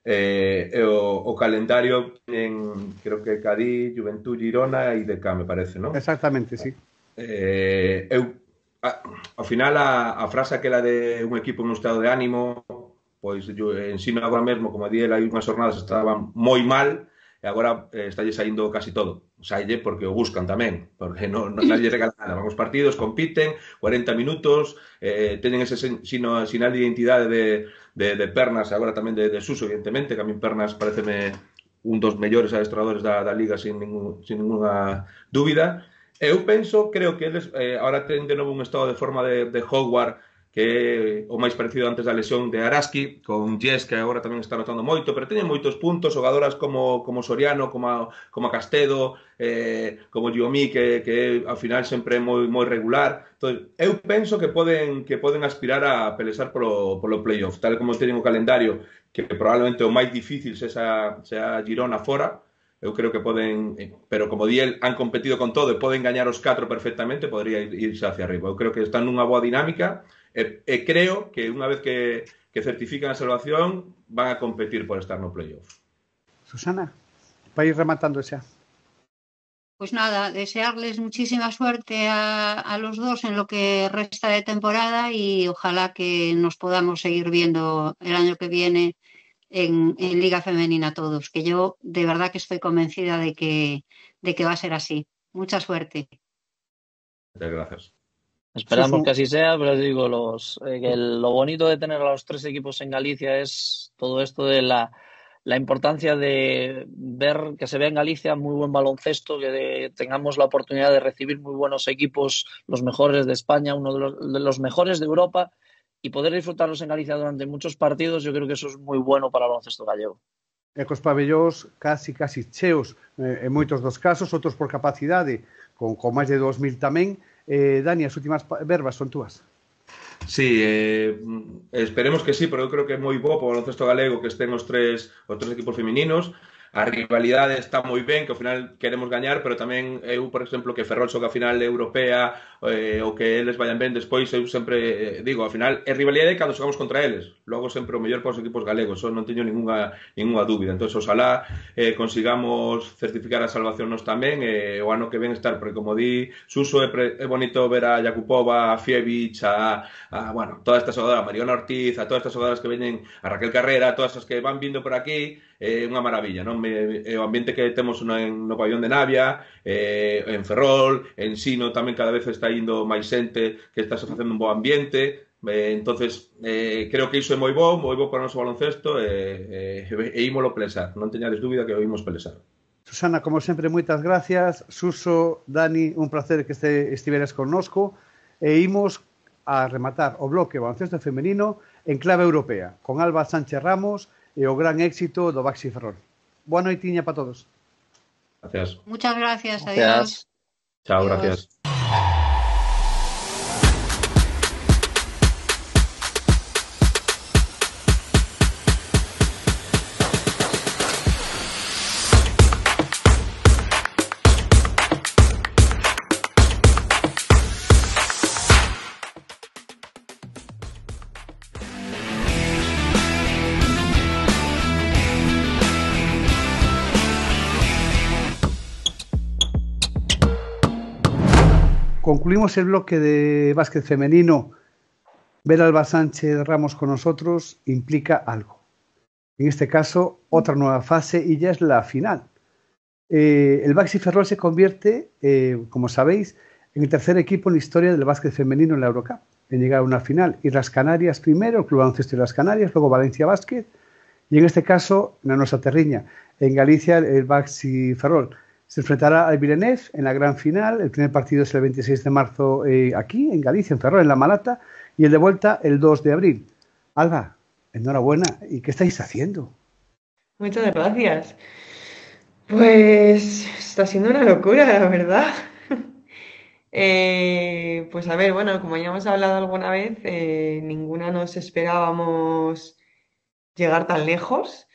O calendario creo que Cádiz, Juventud, Girona e IDK, me parece, non? Exactamente, sí. Ao final, a frase aquela de un equipo en un estado de ánimo, pois Ensino agora mesmo, como di, hai unhas jornadas estaban moi mal, e agora está saindo casi todo. Saille porque o buscan tamén, porque nadie regala nada. Van os partidos, compiten, 40 minutos, teñen ese sinal de identidade de Pernas, agora tamén de Suso, evidentemente, que a min Pernas pareceme un dos mellores adestradores da Liga sin ninguna dúbida. Eu creo que eles agora ten de novo un estado de forma de Howard que é o máis parecido antes da lesión de Araski, con Jess, que agora tamén está notando moito, pero teñen moitos puntos, xogadoras como Soriano, como Castedo, como Giomi, que ao final sempre é moi regular. Entón, eu penso que poden aspirar a pelexar polo playoff, tal como teñen o calendario, que probablemente o máis difícil sea Girona fora. Eu creo que poden, pero como Diel han competido con todo e poden gañar os 4 perfectamente, podría irse hacia arriba. Eu creo que están nunha boa dinámica e creo que unha vez que certifican a salvación van a competir por estar no playoff. Susana, para ir rematando xa. Pues nada, desearles muchísima suerte a los dos en lo que resta de temporada y ojalá que nos podamos seguir viendo el año que viene en Liga Femenina todos, que yo de verdad que estoy convencida de que va a ser así. Mucha suerte. Muchas gracias. Esperamos que así sea, pero digo, lo bonito de tener a los 3 equipos en Galicia es todo esto de la importancia de ver que se vea en Galicia muy buen baloncesto, que tengamos la oportunidad de recibir muy buenos equipos, los mejores de España, uno de los mejores de Europa, y poder disfrutarlos en Galicia durante muchos partidos. Yo creo que eso es muy bueno para el baloncesto gallego. E cos pabellóns casi cheos en moitos dos casos, outros por capacidade, con máis de 2000 tamén. Dani, as últimas verbas son túas. Sí, esperemos que sí, pero eu creo que é moi bo para o baloncesto galego que estén os tres equipos femininos. A rivalidade está moi ben, que ao final queremos gañar, pero tamén eu, por exemplo, que Ferrol xoga a final europea ou que eles vayan ben despois, eu sempre digo, ao final é rivalidade cando xogamos contra eles, logo sempre o mellor para os equipos galegos, non teño ninguna dúbida. Entón, oxalá consigamos certificar a salvación nos tamén, o ano que ven estar, porque como di Suso, é bonito ver a Jakubova, a Fievich, bueno, todas estas xogadoras, a Mariona Ortiz, a todas estas xogadoras que veñen, a Raquel Carrera, todas as que van vindo por aquí, é unha maravilla, non? O ambiente que temos no pabellón de Navia, en Ferrol, en Sino tamén cada vez está indo máis xente que está facendo un bo ambiente. Entonces creo que iso é moi bo para o noso baloncesto e ímolo pelexar, non teñades dúbida que o imos pelexar. Susana, como sempre, moitas gracias. Suso, Dani, un placer que estiveras connosco e imos a rematar o bloque baloncesto femenino en clave europea con Alba Sánchez Ramos e o gran éxito do Baxi Ferrol. Boa noitiña para todos. Gracias. Muchas gracias. Adiós. Chao, gracias. Concluimos el bloque de básquet femenino. Ver a Alba Sánchez Ramos con nosotros implica algo. En este caso, otra nueva fase y ya es la final. El Baxi Ferrol se convierte, como sabéis, en el tercer equipo en la historia del básquet femenino en la Eurocup, en llegar a una final. Y las Canarias primero, el Club Baloncesto de las Canarias, luego Valencia Básquet, y en este caso, na nosa terriña, en Galicia, el Baxi Ferrol. Se enfrentará al Villeneuve en la gran final. El primer partido es el 26 de marzo aquí, en Galicia, en Ferrol, en La Malata, y el de vuelta el 2 de abril. Alba, enhorabuena. ¿Y qué estáis haciendo? Muchas gracias. Pues está siendo una locura, la verdad. Pues a ver, bueno, como ya hemos hablado alguna vez, ninguna nos esperábamos llegar tan lejos.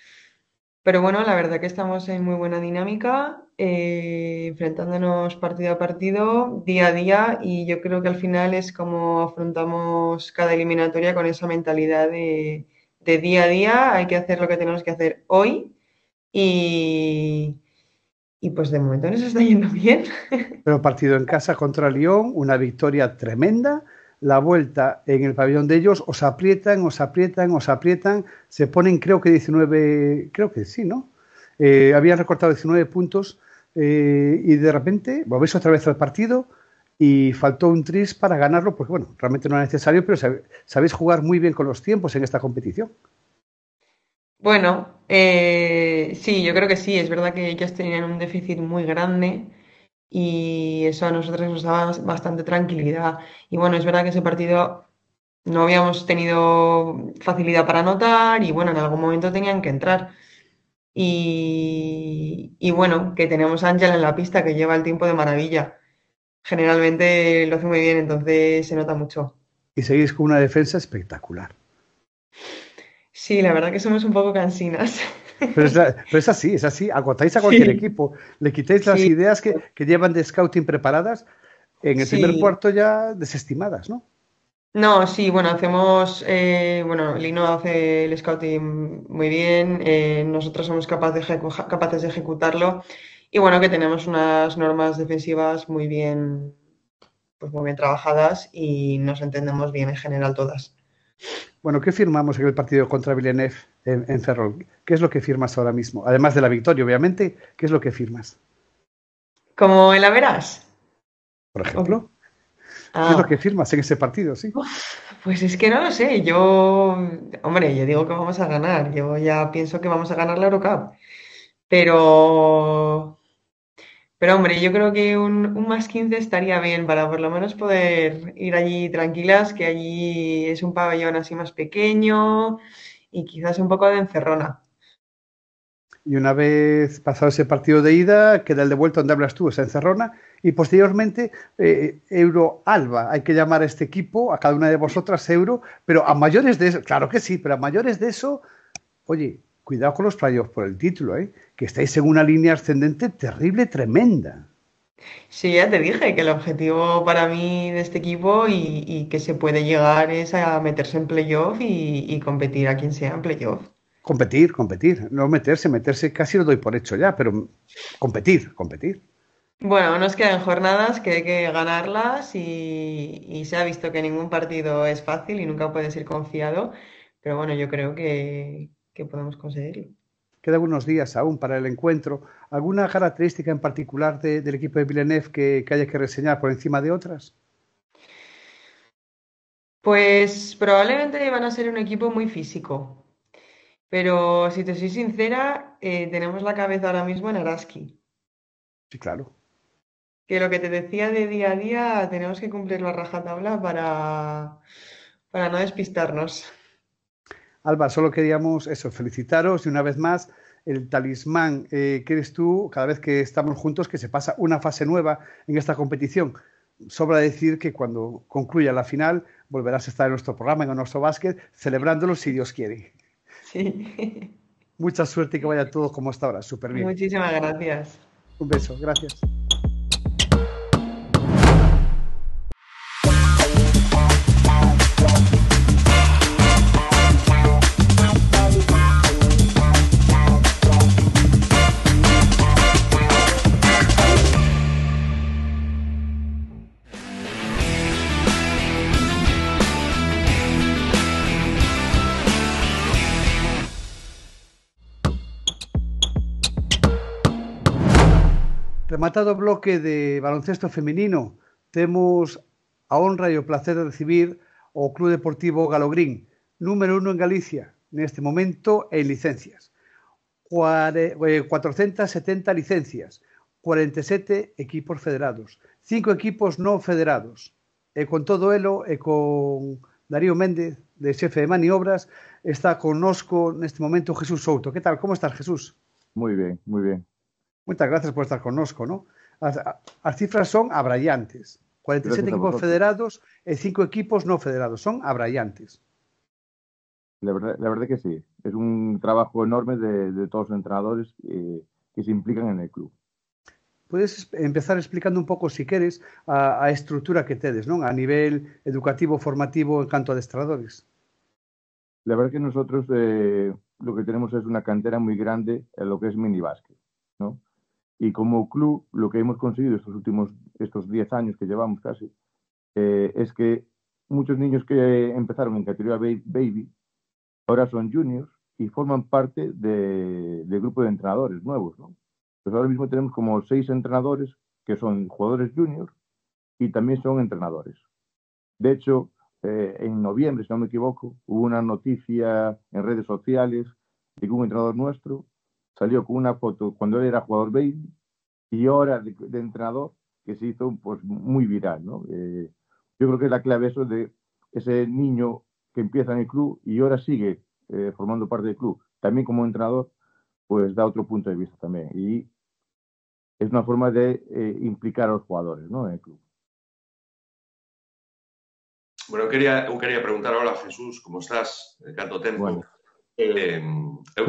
Pero bueno, la verdad que estamos en muy buena dinámica, enfrentándonos partido a partido, día a día, y yo creo que al final es como afrontamos cada eliminatoria con esa mentalidad de día a día, hay que hacer lo que tenemos que hacer hoy, y pues de momento nos está yendo bien. Pero partido en casa contra Lyon, una victoria tremenda. La vuelta en el pabellón de ellos, os aprietan, se ponen creo que 19, creo que sí, ¿no? Habían recortado 19 puntos y de repente volvéis otra vez al partido y faltó un tris para ganarlo, porque bueno, realmente no era necesario, pero sabéis jugar muy bien con los tiempos en esta competición. Bueno, sí, yo creo que sí, es verdad que ellos tenían un déficit muy grande y eso a nosotros nos daba bastante tranquilidad. Y bueno, es verdad que ese partido no habíamos tenido facilidad para anotar y bueno, en algún momento tenían que entrar. Y bueno, que tenemos a Ángel en la pista que lleva el tiempo de maravilla. Generalmente lo hace muy bien, entonces se nota mucho. Y seguís con una defensa espectacular. Sí, la verdad que somos un poco cansinas. Pero es así, agotáis a cualquier equipo, le quitáis las Sí, ideas que llevan de scouting preparadas, en el primer sí. cuarto ya desestimadas, ¿no? No, sí, bueno, hacemos, bueno, Lino hace el scouting muy bien, nosotros somos capaces de ejecutarlo y bueno, que tenemos unas normas defensivas muy bien, pues muy bien trabajadas y nos entendemos bien en general todas. Bueno, ¿qué firmamos en el partido contra Villeneuve en Ferrol? ¿Qué es lo que firmas ahora mismo? Además de la victoria, obviamente, ¿qué es lo que firmas? ¿Como en la verás? Por ejemplo, ¿qué es lo Ah, que firmas en ese partido? Sí. pues es que no lo sé, hombre, yo digo que vamos a ganar, yo ya pienso que vamos a ganar la Eurocup, pero... Pero hombre, yo creo que un más 15 estaría bien para por lo menos poder ir allí tranquilas, que allí es un pabellón así más pequeño y quizás un poco de encerrona. Y una vez pasado ese partido de ida, queda el de vuelta donde hablas tú, esa encerrona, y posteriormente Euro Alba. Hay que llamar a este equipo, a cada una de vosotras Euro, pero a mayores de eso, claro que sí, pero a mayores de eso, oye, cuidado con los playoffs por el título, que estáis en una línea ascendente terrible, tremenda. Sí, ya te dije que el objetivo para mí de este equipo y que se puede llegar es a meterse en playoff y competir a quien sea en playoff. Competir, no meterse casi lo doy por hecho ya, pero competir. Bueno, nos quedan jornadas que hay que ganarlas y se ha visto que ningún partido es fácil y nunca puedes ir confiado, pero bueno, yo creo que podemos conseguirlo. Quedan unos días aún para el encuentro. ¿Alguna característica en particular del equipo de Villeneuve que haya que reseñar por encima de otras? Pues probablemente van a ser un equipo muy físico, pero si te soy sincera, tenemos la cabeza ahora mismo en Araski, Sí, claro. que lo que te decía de día a día tenemos que cumplir la rajatabla para no despistarnos. Alba, solo queríamos eso, felicitaros y una vez más el talismán que eres tú cada vez que estamos juntos, que se pasa una fase nueva en esta competición. Sobra decir que cuando concluya la final volverás a estar en nuestro programa, en nuestro básquet, celebrándolo si Dios quiere. Sí. Mucha suerte y que vaya todo como hasta ahora, súper bien. Muchísimas gracias. Un beso, gracias. Rematado bloque de baloncesto feminino, temos a honra e o placer de recibir o Club Deportivo Galogrín, número 1 en Galicia, neste momento en licencias. 470 licencias, 47 equipos federados, 5 equipos non federados. E con todo elo e con Darío Méndez, de xefe de maniobras, está connosco neste momento Jesús Souto. Que tal? Como estás, Jesús? Muy bien, muy bien. Muchas gracias por estar connosco, ¿no? As cifras son abrayantes. 47 equipos federados e 5 equipos no federados. Son abrayantes. La verdad que sí. Es un trabajo enorme de todos los entrenadores que se implican en el club. Puedes empezar explicando un pouco, si queres, a estrutura que tedes, non? A nivel educativo, formativo, en canto a adestradores. La verdad que nosotros lo que tenemos es una cantera muy grande en lo que es minibásquet, ¿no? Y como club, lo que hemos conseguido estos 10 años que llevamos casi, es que muchos niños que empezaron en categoría baby, ahora son juniors y forman parte del grupo de entrenadores nuevos, ¿no? Pues ahora mismo tenemos como 6 entrenadores que son jugadores juniors y también son entrenadores. De hecho, en noviembre, si no me equivoco, hubo una noticia en redes sociales de que un entrenador nuestro salió con una foto cuando él era jugador baby y ahora de entrenador, que se hizo pues muy viral, ¿no? Yo creo que es la clave eso de ese niño que empieza en el club y ahora sigue formando parte del club, también como entrenador, pues da otro punto de vista también. Y es una forma de implicar a los jugadores, ¿no?, en el club. Bueno, eu quería preguntar, hola Jesús, como estás? Canto tempo. Bueno. Eu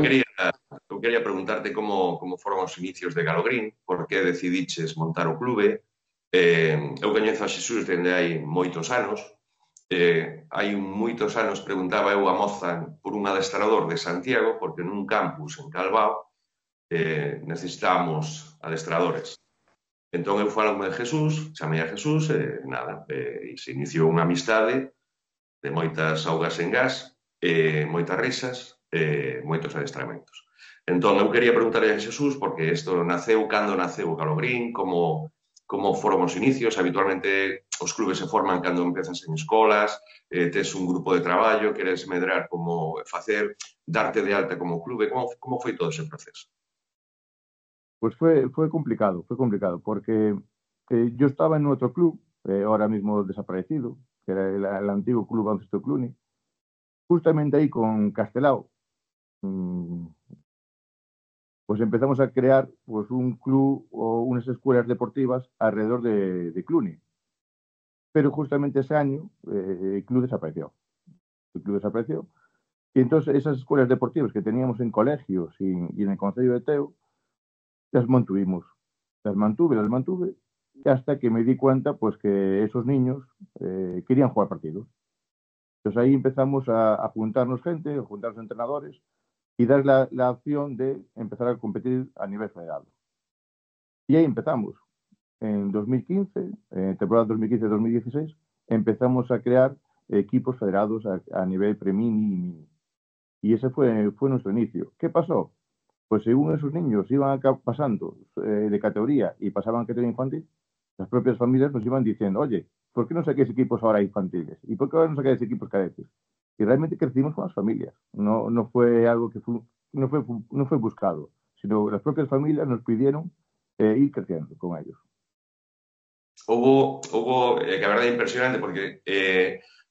quería preguntarte como foron os inicios de Galogrín, por que decidiches montar o clube. Eu coñezo a Xesús dende hai moitos anos. Hai moitos anos preguntaba eu a moza por un adestrador de Santiago, porque nun campus en Calvao necesitábamos adestradores. Entón eu falo de Jesús, chamei a Jesús e nada, se iniciou unha amistade de moitas augas en gas, moitas risas e moitos adestramentos. Entón eu quería preguntarle a Jesús porque isto naceu cando naceu o Galogrín, como foron os inicios. Habitualmente os clubes se forman cando empezas en escolas, tes un grupo de traballo, queres medrar como facer, darte de alta como clube. Como foi todo ese proceso? Pues fue complicado, porque yo estaba en otro club, ahora mismo desaparecido, que era el antiguo Club Baloncesto Cluny, justamente ahí con Castelao. Pues empezamos a crear pues un club o unas escuelas deportivas alrededor de Cluny. Pero justamente ese año el club desapareció. Y entonces esas escuelas deportivas que teníamos en colegios y en el concello de Teo, las mantuvimos. Las mantuve, hasta que me di cuenta pues que esos niños querían jugar partidos. Entonces ahí empezamos a juntarnos gente, a juntarnos entrenadores y dar la opción de empezar a competir a nivel federal. Y ahí empezamos. En 2015, temporada 2015-2016, empezamos a crear equipos federados a nivel pre-mini y mini. Y ese fue nuestro inicio. ¿Qué pasó? Pues según esos niños iban pasando de categoría y pasaban a categoría infantil, las propias familias nos iban diciendo, oye, ¿por qué no saquéis equipos ahora infantiles? ¿Y por qué ahora no saquéis equipos cadetes? Y realmente crecimos con las familias. No fue algo que no fue buscado, sino las propias familias nos pidieron ir creciendo con ellos. Hubo que a verdade é impresionante porque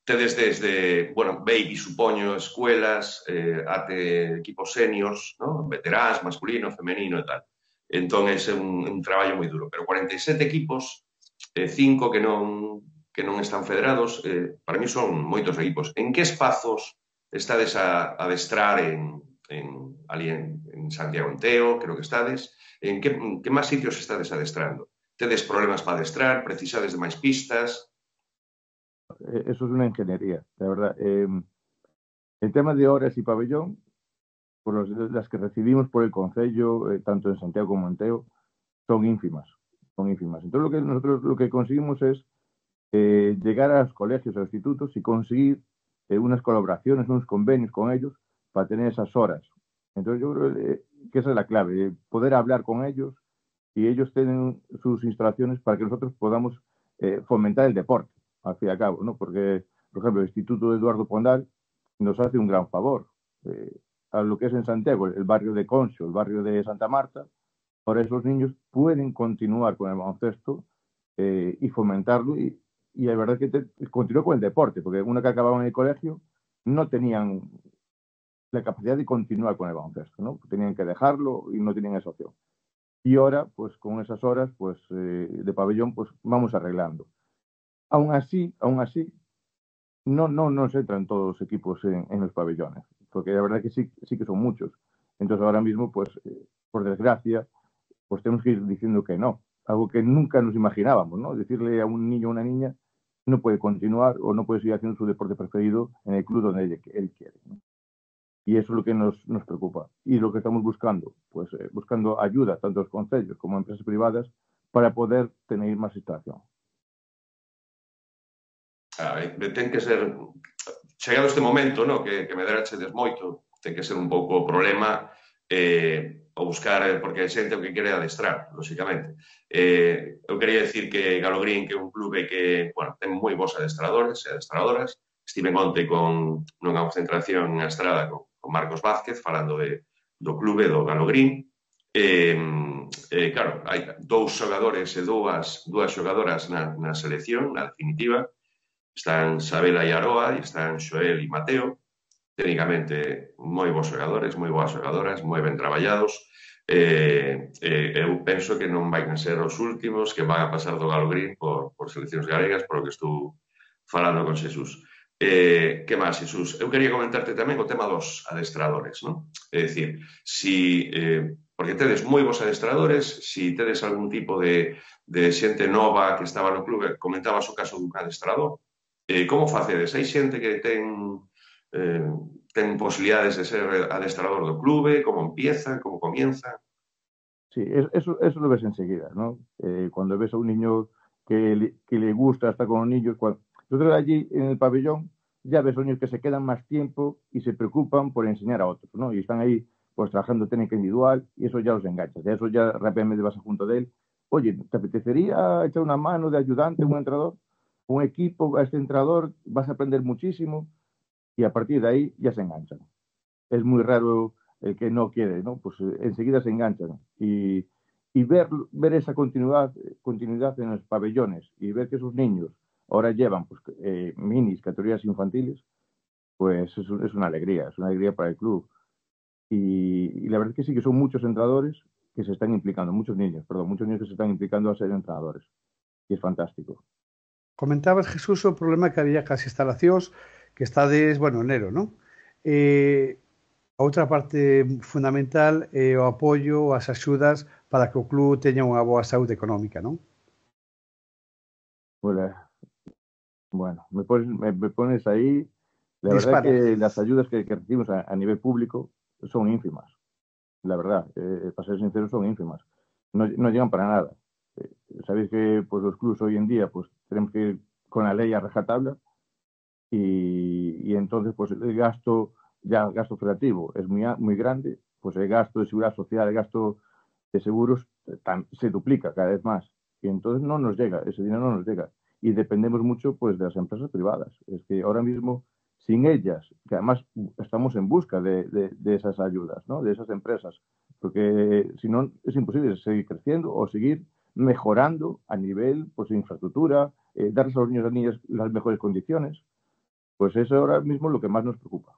tedes desde, baby, supoño, escuelas, até equipos seniors, ¿no? Veteráns, masculino, femenino e tal. Entón, é un traballo moi duro. Pero 47 equipos, 5 que non están federados, para mí son moitos equipos. En que espazos estades a adestrar ali en Santiago en Teo, creo que estades? En que máis sitios estades adestrando? Tedes problemas para adestrar? Precisades de máis pistas? Eso es una ingeniería, la verdad. El tema de horas y pabellón, por las que recibimos por el concello, tanto en Santiago como en Teo, son ínfimas. Entonces nosotros lo que conseguimos es llegar a los colegios, a los institutos y conseguir unas colaboraciones, unos convenios con ellos para tener esas horas. Entonces yo creo que esa es la clave, poder hablar con ellos y ellos tienen sus instalaciones para que nosotros podamos fomentar el deporte, al fin y al cabo, ¿no? Porque, por ejemplo, el Instituto Eduardo Pondal nos hace un gran favor. A lo que es en Santiago, el barrio de Concho, el barrio de Santa Marta, ahora esos niños pueden continuar con el baloncesto y fomentarlo y la verdad que continúa con el deporte, porque una que acababan en el colegio no tenían la capacidad de continuar con el baloncesto, ¿no? Tenían que dejarlo y no tenían esa opción. Y ahora, pues con esas horas pues de pabellón, pues vamos arreglando. Aún así, no nos entran todos los equipos en los pabellones, porque la verdad que sí que son muchos. Entonces ahora mismo, pues por desgracia, pues tenemos que ir diciendo que no, algo que nunca nos imaginábamos, ¿no? Decirle a un niño o una niña no puede continuar o no puede seguir haciendo su deporte preferido en el club donde él quiere, ¿no? Y eso es lo que nos preocupa. Y lo que estamos buscando, pues buscando ayuda, tanto los concellos como empresas privadas, para poder tener más instalación. Ten que ser, chegado este momento, no, que me derachedes moito, ten que ser un pouco o problema o buscar, porque a xente o que quere adestrar, lóxicamente. Eu quería decir que Galo Green, que é un clube que, bueno, ten moi bons adestradores e adestradoras. Estive onte nunha concentración na Estrada con Marcos Vázquez, falando do clube do Galo Green. Claro, hai dous xogadores e dúas xogadoras na selección, na definitiva. Están Sabela e Aroa, e están Xoel e Mateo. Técnicamente, moi bons xogadores, moi boas xogadoras, moi ben traballados. Eu penso que non vai a ser os últimos que van a pasar do Galo Green por seleccións galegas, por o que estou falando con Xesús. Que máis, Xesús? Eu quería comentarte tamén o tema dos adestradores, non? É dicir, porque tedes moi bons adestradores, si tedes algún tipo de xente nova que estaba no clube, comentabas o caso dun adestrador, como facedes? Hai xente que ten posibilidades de ser adestrador do clube, como empieza, como comienza? Sí, eso lo ves enseguida, ¿no? Cuando ves a un niño que le gusta estar con los niños, nosotros allí en el pabellón ya ves a niños que se quedan más tiempo y se preocupan por enseñar a otros, ¿no? Y están ahí pues trabajando técnica individual y eso ya los engancha, de eso ya rápidamente vas junto de él. Oye, ¿te apetecería echar una mano de ayudante a un entrenador? Un equipo a este entrenador, vas a aprender muchísimo y a partir de ahí ya se enganchan. Es muy raro el que no quiere, ¿no? Pues enseguida se enganchan. Y ver esa continuidad en los pabellones y ver que esos niños ahora llevan pues, minis, categorías infantiles, pues es una alegría para el club. Y la verdad es que sí que son muchos entrenadores que se están implicando, muchos niños que se están implicando a ser entrenadores. Y es fantástico. Comentabas, Jesús, o problema que había cas instalacións que estades, bueno, enero, non? Outra parte fundamental é o apoio, as axudas para que o club teña unha boa saúde económica, non? Bueno, me pones ahí. La Dispara. verdad que las ayudas que recibimos a nivel público son ínfimas. La verdad, para ser sincero, son ínfimas. No llegan para nada. Sabéis que pues, los clubes hoy en día pues tenemos que ir con la ley a rajatabla y entonces pues el gasto federativo es muy grande, pues el gasto de seguridad social, el gasto de seguros se duplica cada vez más y entonces no nos llega, ese dinero no nos llega y dependemos mucho pues de las empresas privadas. Es que ahora mismo sin ellas, que además estamos en busca de esas ayudas, ¿no? De esas empresas, porque si no es imposible seguir creciendo o seguir mejorando a nivel pues, de infraestructura, darles a los niños y niñas las mejores condiciones. Pues eso ahora mismo es lo que más nos preocupa.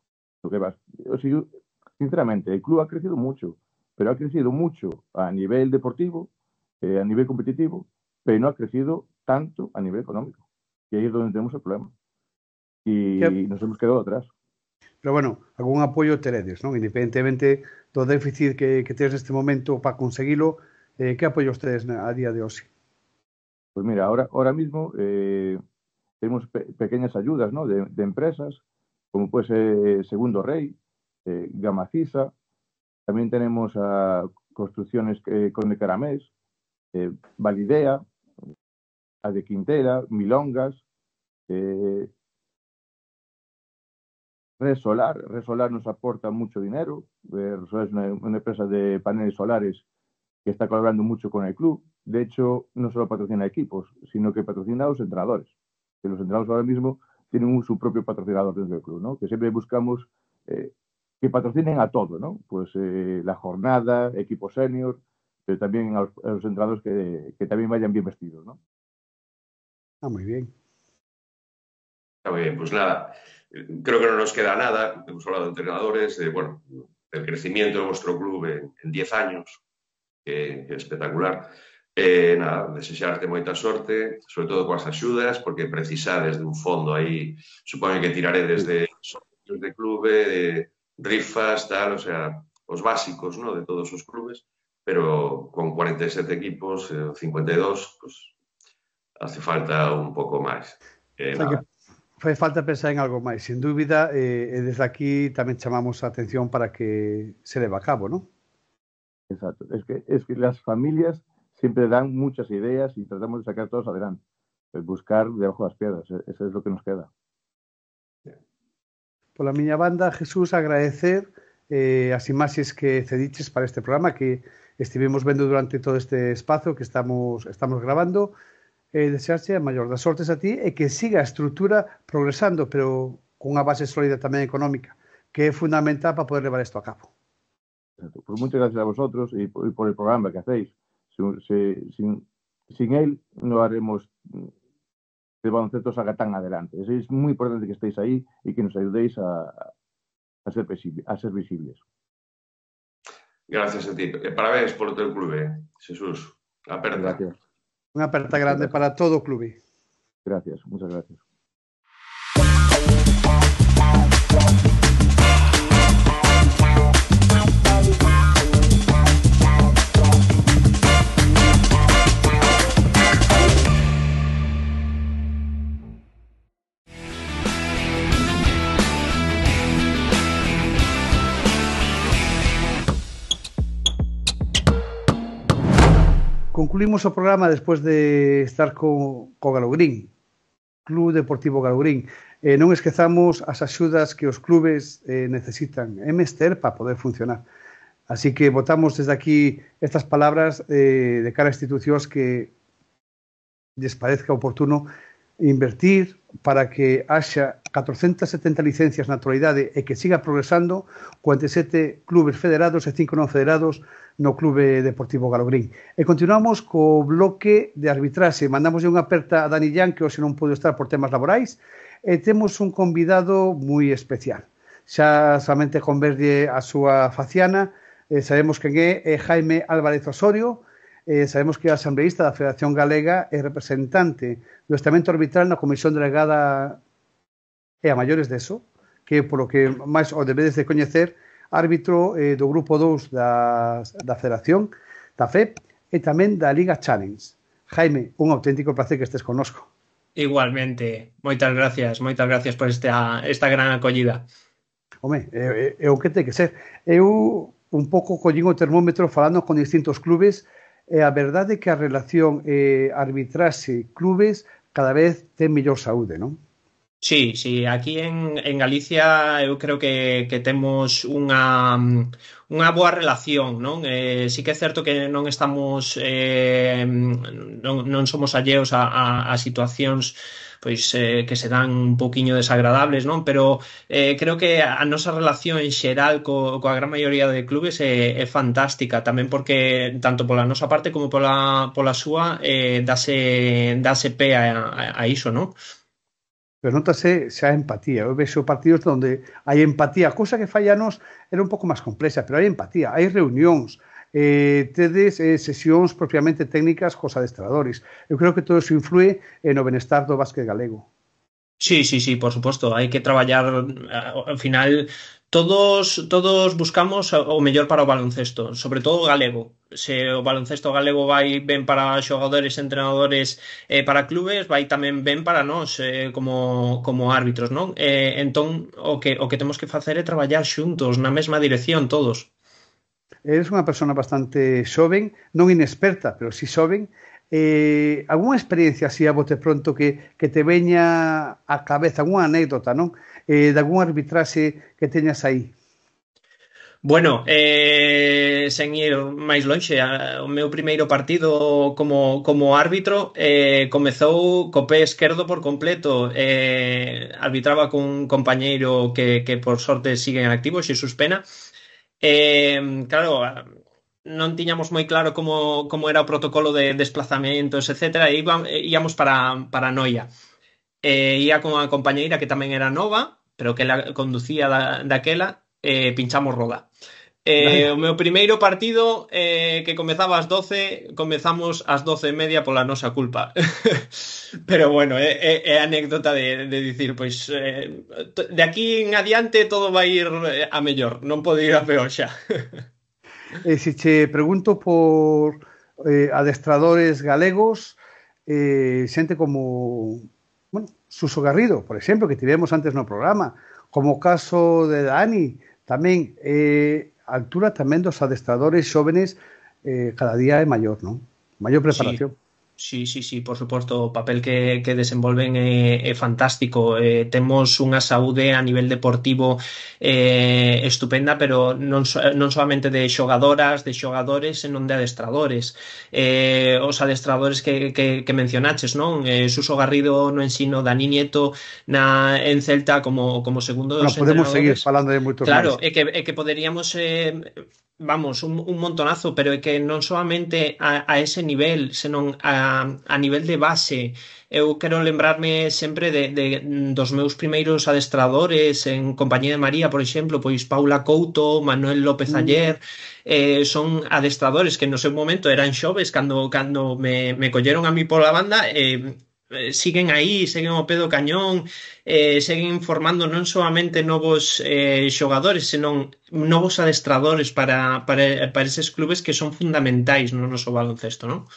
Sinceramente, el club ha crecido mucho, pero ha crecido mucho a nivel deportivo, a nivel competitivo, pero no ha crecido tanto a nivel económico. Y ahí es donde tenemos el problema. Y nos hemos quedado atrás. Pero bueno, algún apoio teredes, non? Independentemente do déficit que tedes neste momento para conseguilo, que apoio tedes a día de hoxe? Pues mira, ahora mismo tenemos pequeñas ayudas, ¿no? de empresas, como puede ser Segundo Rey, Gamacisa, también tenemos a construcciones con de Caramés, Validea, a de Quintera, Milongas, Red Solar nos aporta mucho dinero. Red Solar es una empresa de paneles solares que está colaborando mucho con el club. De hecho, no solo patrocina equipos, sino que patrocina a los entrenadores. Que los entrenadores ahora mismo tienen su propio patrocinador dentro del club, ¿no? Que siempre buscamos que patrocinen a todo, ¿no? Pues la jornada, equipo senior, pero también a los entrenadores que también vayan bien vestidos, ¿no? Muy bien. Está muy bien, pues nada, creo que no nos queda nada. Hemos hablado de entrenadores, del crecimiento de vuestro club en 10 años, que é espectacular. Nada, desexarte moita sorte, sobre todo coas axudas, porque precisades dun fondo aí, supoño que tiraredes de socios de clube, de rifas, tal, o sea, os básicos, ¿no? De todos os clubes, pero con 47 equipos, 52, pues hace falta un pouco máis. Fai falta pensar en algo máis, sin dúbida, e desde aquí tamén chamamos a atención para que se leve a cabo, ¿no? Exacto, es que las familias siempre dan muchas ideas y tratamos de sacar todos adelante. Es buscar debajo das piedras, eso es lo que nos queda. Pola miña banda, Jesús, agradecer as imaxes que cediches para este programa que estivemos vendo durante todo este espazo que estamos grabando. Desearche a maior das sortes a ti e que siga a estrutura progresando, pero con unha base sólida tamén económica, que é fundamental para poder levar isto a cabo. Pues muchas gracias a vosotros y por el programa que hacéis. Sin él no haremos que el baloncesto salga tan adelante. Es muy importante que estéis ahí y que nos ayudéis a ser visibles. Gracias a ti. Parabéns polo teu clube, Xesús. Aperta. Gracias. Unha aperta grande para todo o clube. Gracias, muchas gracias. Concluímos o programa despois de estar co Galogrín, Club Deportivo Galogrín. Non esquezamos as axudas que os clubes necesitan, é mester para poder funcionar. Así que votamos desde aquí estas palabras de cara a institucións que lles parezca oportuno invertir para que haxa 470 licencias na actualidade e que siga progresando 47 clubes federados e 5 non federados no Clube Deportivo Galogrín. E continuamos co bloque de arbitraxe. Mandamos unha aperta a Dani Jan, que hoxe non pode estar por temas laborais, e temos un convidado moi especial. Xa somente con verlle a súa faciana, sabemos quen é Jaime Álvarez Osorio, sabemos que é asambleísta da Federación Galega e representante do estamento arbitral na Comisión Delegada e a maiores deso, que polo que máis o debedes de coñecer, árbitro do grupo 2 da Federación, da FEP, e tamén da Liga Challenge. Jaime, un auténtico placer que estés connosco. Igualmente, moitas gracias por esta gran acollida. Home, é o que ten que ser. Eu un pouco collín o termómetro falando con distintos clubes e a verdade é que a relación arbitraxe-clubes cada vez ten mellor saúde, non? Sí, aquí en Galicia eu creo que temos unha boa relación, non? Sí que é certo que non estamos non somos alleos a situacións pois que se dan un pouquiño desagradables, non? Pero creo que a nosa relación en xeral coa gran maioría de clubes é fantástica, tamén porque tanto pola nosa parte como pola súa dase pé a iso, non? Pero notase xa a empatía. Eu vexo partidos onde hai empatía, cousa que fallanos era un pouco máis complexa, pero hai empatía, hai reunións, tedes sesións propiamente técnicas cos adestradores. Eu creo que todo iso influe no benestar do básquet galego. Sí, por suposto, hai que traballar ao final. Todos buscamos o mellor para o baloncesto, sobre todo o galego. Se o baloncesto galego vai ben para xogadores, entrenadores e para clubes, vai tamén ben para nós como árbitros, non? Entón, o que temos que facer é traballar xuntos, na mesma dirección, todos. Eres unha persona bastante xoven, non inexperta, pero si xoven. Alguna experiencia así a bote pronto que te veña a cabeza, alguna anécdota, non? De algún arbitraxe que teñas aí? Bueno, sen ir máis lonxe, o meu primeiro partido como árbitro comezou co pé esquerdo por completo. Arbitraba con un compañeiro que por sorte sigue en activo, Xesús Pena. Claro, non tiñamos moi claro como era o protocolo de desplazamentos, etc. Íamos para Noia. Ia con a compañeira que tamén era nova, pero que ela conducía daquela, pinchamos roda. O meu primeiro partido que comezaba ás 12, comezamos ás 12:30 pola nosa culpa. Pero bueno, é anécdota de dicir, pois de aquí en adiante todo vai ir a mellor, non pode ir a peor xa. Se che pregunto por adestradores galegos, xente como Suso Garrido, por exemplo, que tivemos antes no programa, como o caso de Dani, tamén a altura tamén dos adestradores xóvenes cada día é maior, non? Maior preparación. Sí, por suposto, o papel que desenvolven é fantástico. Temos unha saúde a nivel deportivo estupenda, pero non solamente de xogadoras, de xogadores, senón de adestradores. Os adestradores que mencionaches, non? Suso Garrido no ensino, Dani Nieto en Celta como segundo dos podemos seguir entrenadores. falando de moitos Claro, máis. é que poderíamos vamos, un montonazo, pero é que non solamente a ese nivel, senón a nivel de base. Eu quero lembrarme sempre dos meus primeiros adestradores en compañía de María, por exemplo, pois Paula Couto, Manuel López Ayer, son adestradores que no seu momento eran xoves cando me colleron a mí pola banda, siguen aí, seguen ao pé do cañón, seguen formando non solamente novos xogadores, senón novos adestradores para eses clubes que son fundamentais no noso baloncesto, non?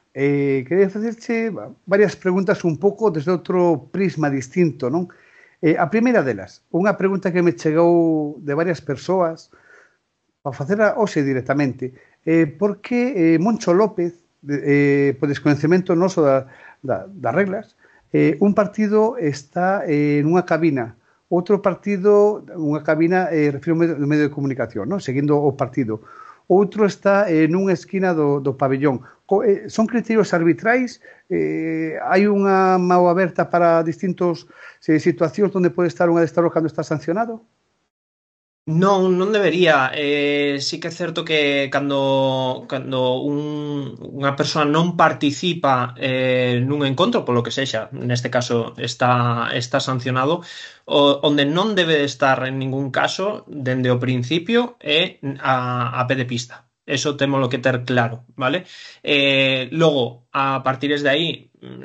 Quería facerche varias preguntas un pouco desde outro prisma distinto, non? A primeira delas, unha pregunta que me chegou de varias persoas para facela hoxe directamente. Por que Moncho López, por descoñecemento noso das reglas, un partido está nunha cabina, outro partido nunha cabina, refiro ao medio de comunicación, non? Seguindo o partido, outro está nunha esquina do pabellón. Son criterios arbitrais? Hai unha mao aberta para distintos situacións onde pode estar un adestrador cando está sancionado? Non debería. Sí que é certo que cando unha persoa non participa nun encontro, polo que sexa, neste caso está sancionado, onde non debe estar en ningún caso, dende o principio, é a pé de pista. Eso témolo que ter claro, vale? Logo, a partires de aí,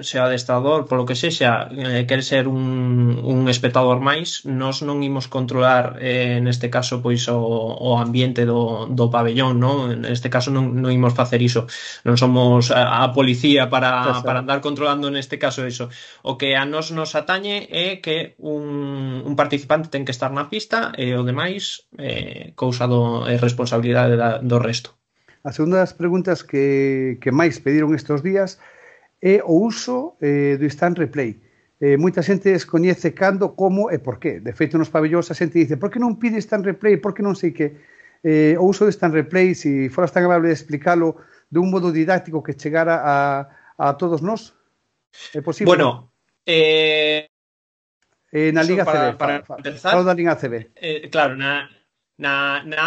se o adestrador, polo que sexa, quere ser un espectador máis, nós non imos controlar, neste caso, pois o ambiente do pabellón, non? Neste caso non imos facer iso. Non somos a policía para andar controlando neste caso iso. O que a nós nos atañe é que un participante ten que estar na pista e o demais cousa responsabilidade do resto. A segunda das preguntas que máis pediron estes días é o uso do instant replay. Moita xente descoñece cando, como e por qué. De feito, nos pabellóns a xente dice por que non pide instant replay, por que non sei que. O uso do instant replay, se foras tan amable de explicarlo de un modo didáctico que chegara a todos nós, é posible? Bueno, na Liga ACB. Para empezar, falo da Liga ACB. Claro, na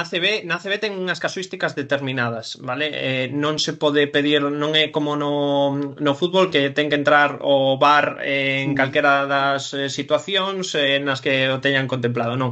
ACB ten unhas casuísticas determinadas, vale? Non se pode pedir, non é como no fútbol que ten que entrar o VAR en calquera das situacións nas que o teñan contemplado, non.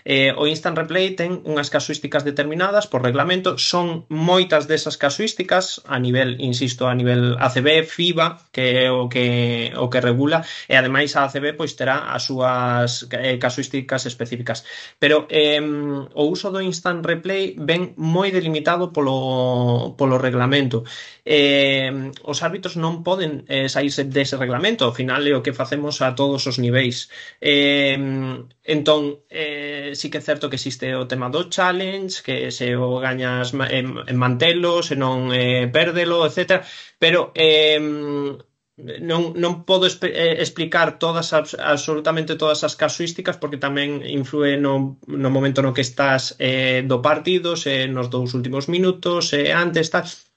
O instant replay ten unhas casuísticas determinadas por reglamento, son moitas desas casuísticas a nivel, insisto, a nivel ACB, FIBA, que é o que regula, e ademais a ACB pois terá as súas casuísticas específicas. Pero o uso do instant replay ven moi delimitado polo reglamento. Os árbitros non poden saírse dese reglamento, ao final é o que facemos a todos os niveis. Entón, sí que é certo que existe o tema do challenge, que se o gañas en mantelo, se non pérdelo, etc. Pero non podo explicar absolutamente todas as casuísticas porque tamén influe no momento no que estás do partido, se nos 2 últimos minutos, se antes estás.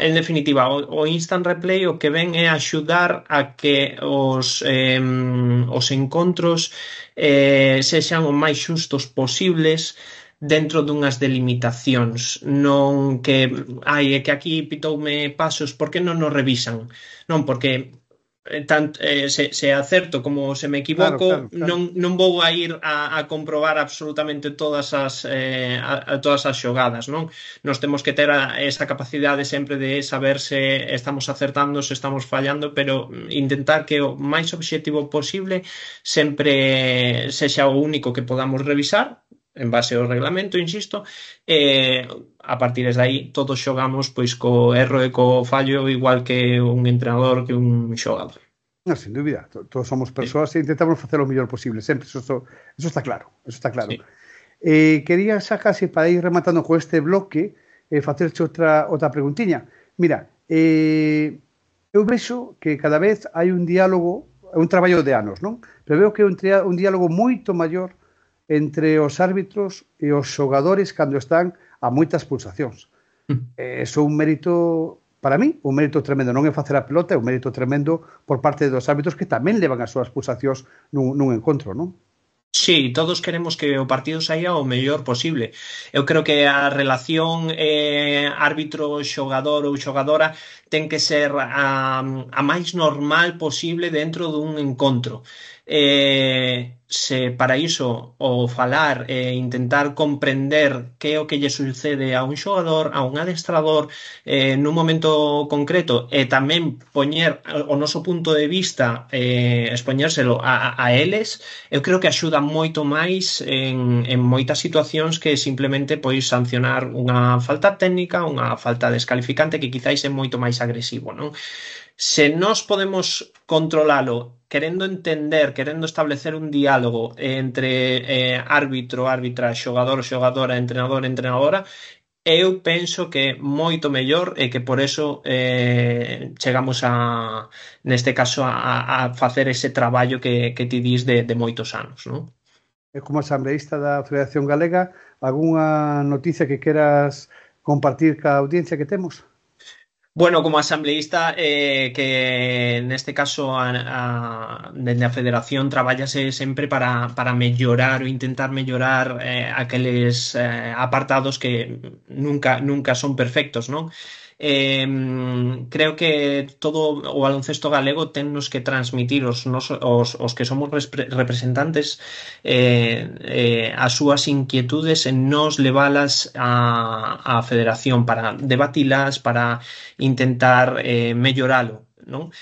En definitiva, o instant replay o que ven é axudar a que os encontros sexan o máis xustos posibles dentro dunhas delimitacións, non que é que aquí pitoume pasos, por que non nos revisan? Non, porque se acerto como se me equivoco, claro. Non vou a ir a comprobar absolutamente todas as xogadas, non? Nos temos que ter esa capacidade sempre de saber se estamos acertando, se estamos fallando, pero intentar que o máis obxectivo posible sempre sexa o único que podamos revisar en base ao reglamento, insisto, a partir de aí todos xogamos pois co erro e co fallo igual que un entrenador, que un xogador. Non, sin dúbida, todos somos persoas e intentamos facer o mellor posible, sempre, eso está claro, eso está claro. Sí. Quería xa casi para ir rematando con este bloque facerche outra preguntiña. Mira, Eu vexo que cada vez hai un diálogo, un traballo de anos, non? Pero veo que é un diálogo moito maior entre os árbitros e os xogadores cando están a moitas pulsacións. Iso é un mérito, para mí, un mérito tremendo. Non é facer a pelota, é un mérito tremendo por parte dos árbitros que tamén levan as súas pulsacións nun encontro, non? Sí, todos queremos que o partido saia o mellor posible. Eu creo que a relación árbitro-xogador ou xogadora ten que ser a máis normal posible dentro dun encontro. Se para iso o falar e intentar comprender que é o que lle sucede a un xogador, a un adestrador nun momento concreto e tamén poñer o noso punto de vista, expoñérselo a eles, eu creo que axuda moito máis en moitas situacións que simplemente pois sancionar unha falta técnica, unha falta descalificante que quizáis é moito máis agresivo, non? Se nós podemos controlalo querendo entender, querendo establecer un diálogo entre árbitro, árbitra, xogador, xogadora, entrenador, entrenadora, eu penso que é moito mellor e que por eso chegamos neste caso a facer ese traballo que ti dis de moitos anos, non? E como asambleísta da Federación Galega, algunha noticia que queras compartir ca audiencia que temos? Bueno, como asambleísta, que neste caso dende a Federación traballase sempre para mellorar ou intentar mellorar aqueles apartados que nunca son perfectos, non? Creo que todo o baloncesto galego tennos que transmitir os que somos representantes as súas inquietudes en nos levalas á Federación para debatilas, para intentar melloralo, non?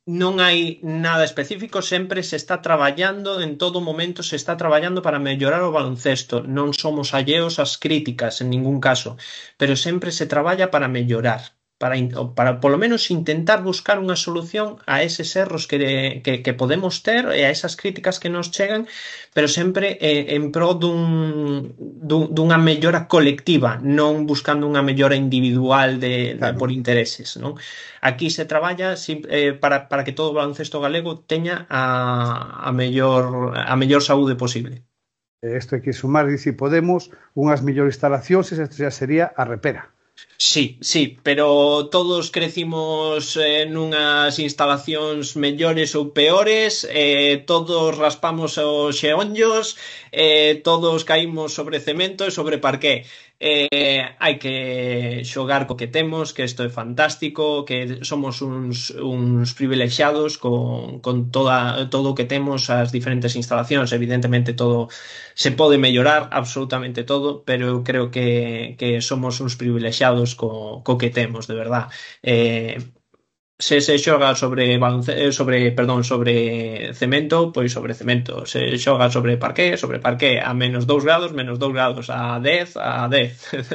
Non hai nada específico, sempre se está traballando, en todo momento se está traballando para mellorar o baloncesto. Non somos alleos ás críticas en ningún caso, pero sempre se traballa para mellorar, para polo menos intentar buscar unha solución a eses erros que podemos ter e a esas críticas que nos chegan, pero sempre en pro dunha mellora colectiva, non buscando unha mellora individual por intereses, non? Aquí se traballa para que todo o baloncesto galego teña a mellor saúde posible. Isto hai que sumar, se podemos, unhas mellores instalacións, e isto xa sería a repera. Sí, pero todos crecimos nunhas instalacións mellores ou peores, todos raspamos os xeonllos, todos caímos sobre cemento e sobre parqué. Hai que xogar co que temos, que isto é fantástico, que somos uns privilexiados con todo o que temos, as diferentes instalacións. Evidentemente todo se pode mellorar, absolutamente todo, pero eu creo que somos uns privilexiados co que temos, de verdad. Se xoga sobre cemento, pois sobre cemento. Se xoga sobre parqué, a menos 2 grados, a 10,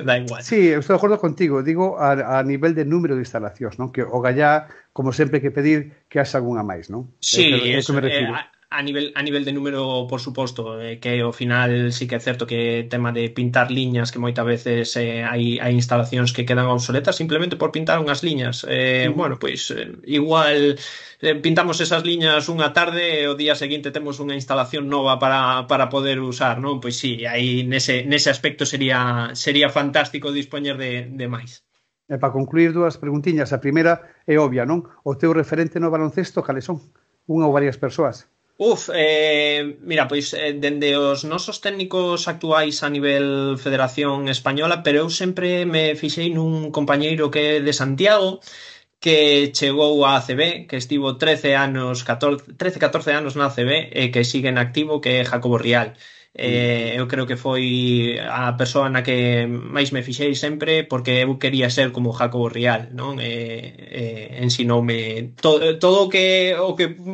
da igual. Sí, estou de acordo contigo. Digo a nivel de número de instalacións, non? Que o gallá, como sempre, que pedir que haxa algunha máis, non? Sí, eso me refiro. A nivel de número, por suposto, que ao final sí que é certo que tema de pintar liñas, que moitas veces hai instalacións que quedan obsoletas simplemente por pintar unhas liñas. Bueno, pois igual pintamos esas liñas unha tarde e o día seguinte temos unha instalación nova para poder usar, non? Pois sí, aí nese aspecto sería fantástico dispoñer de máis. E para concluir, dúas preguntiñas. A primeira é obvia, non? O teu referente no baloncesto, cales son? Unha ou varias persoas? Mira, pois dende os nosos técnicos actuais a nivel Federación Española, pero eu sempre me fixei nun compañeiro que é de Santiago, que chegou á ACB, que estivo 13-14 anos na ACB e que sigue en activo, que é Jacobo Rial. Eu creo que foi a persoa na que máis me fixei sempre, porque eu quería ser como Jacobo Rial, non? Ensinoume todo o que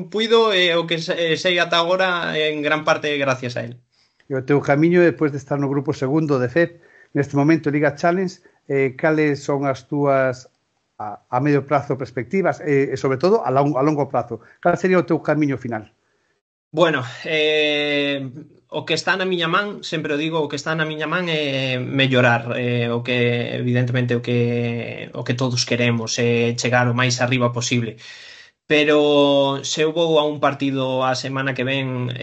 puido e o que sei ata agora en gran parte gracias a él. E o teu camiño, depois de estar no grupo segundo de FED, neste momento Liga Challenge, cales son as túas a medio prazo perspectivas e sobre todo a longo prazo? Cal sería o teu camiño final? Bueno, o que está na miña man, sempre o digo, o que está na miña man é mellorar, o que evidentemente o que todos queremos é chegar o máis arriba posible. Pero se eu vou a un partido a semana que ven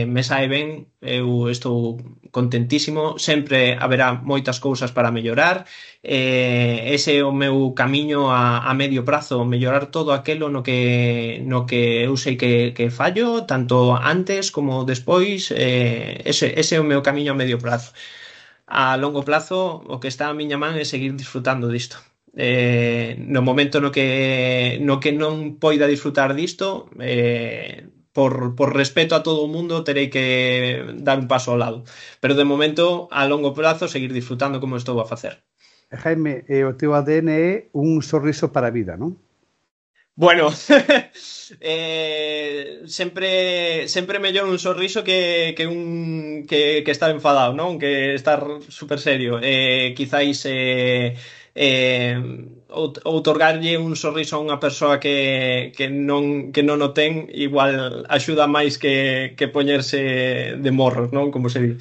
me sae ben, eu estou contentísimo, sempre haberá moitas cousas para mellorar, ese é o meu camiño a medio prazo, mellorar todo aquilo no que eu sei que fallo, tanto antes como despois, ese é o meu camiño a medio prazo. A longo plazo, o que está a miña man é seguir disfrutando disto. No momento no que non poida disfrutar disto, por respeto a todo o mundo, terei que dar un paso ao lado, pero de momento a longo prazo seguir disfrutando como estou a facer. Jaime, o teu ADN é un sorriso para a vida, non? Bueno, sempre mellor un sorriso que estar enfadado, non? Que estar super serio. Quizáis outorgarlle un sorriso a unha persoa que non o ten, igual axuda máis que poñerse de morros, non? Como se di.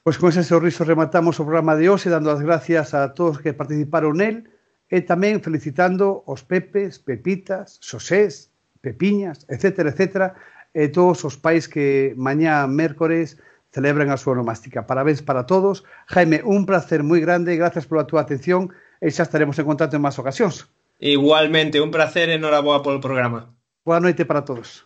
Pois con ese sorriso rematamos o programa de hoxe, dando as gracias a todos que participaron nel e tamén felicitando os Pepes, Pepitas, Xosés, Pepiñas, etcétera, etcétera, e todos os pais que mañá mércores celebran a súa onomástica. Parabéns para todos. Jaime, un placer moi grande, gracias pola túa atención e xa estaremos en contacto en máis ocasións. Igualmente, un placer e enhoraboa polo programa. Boa noite para todos.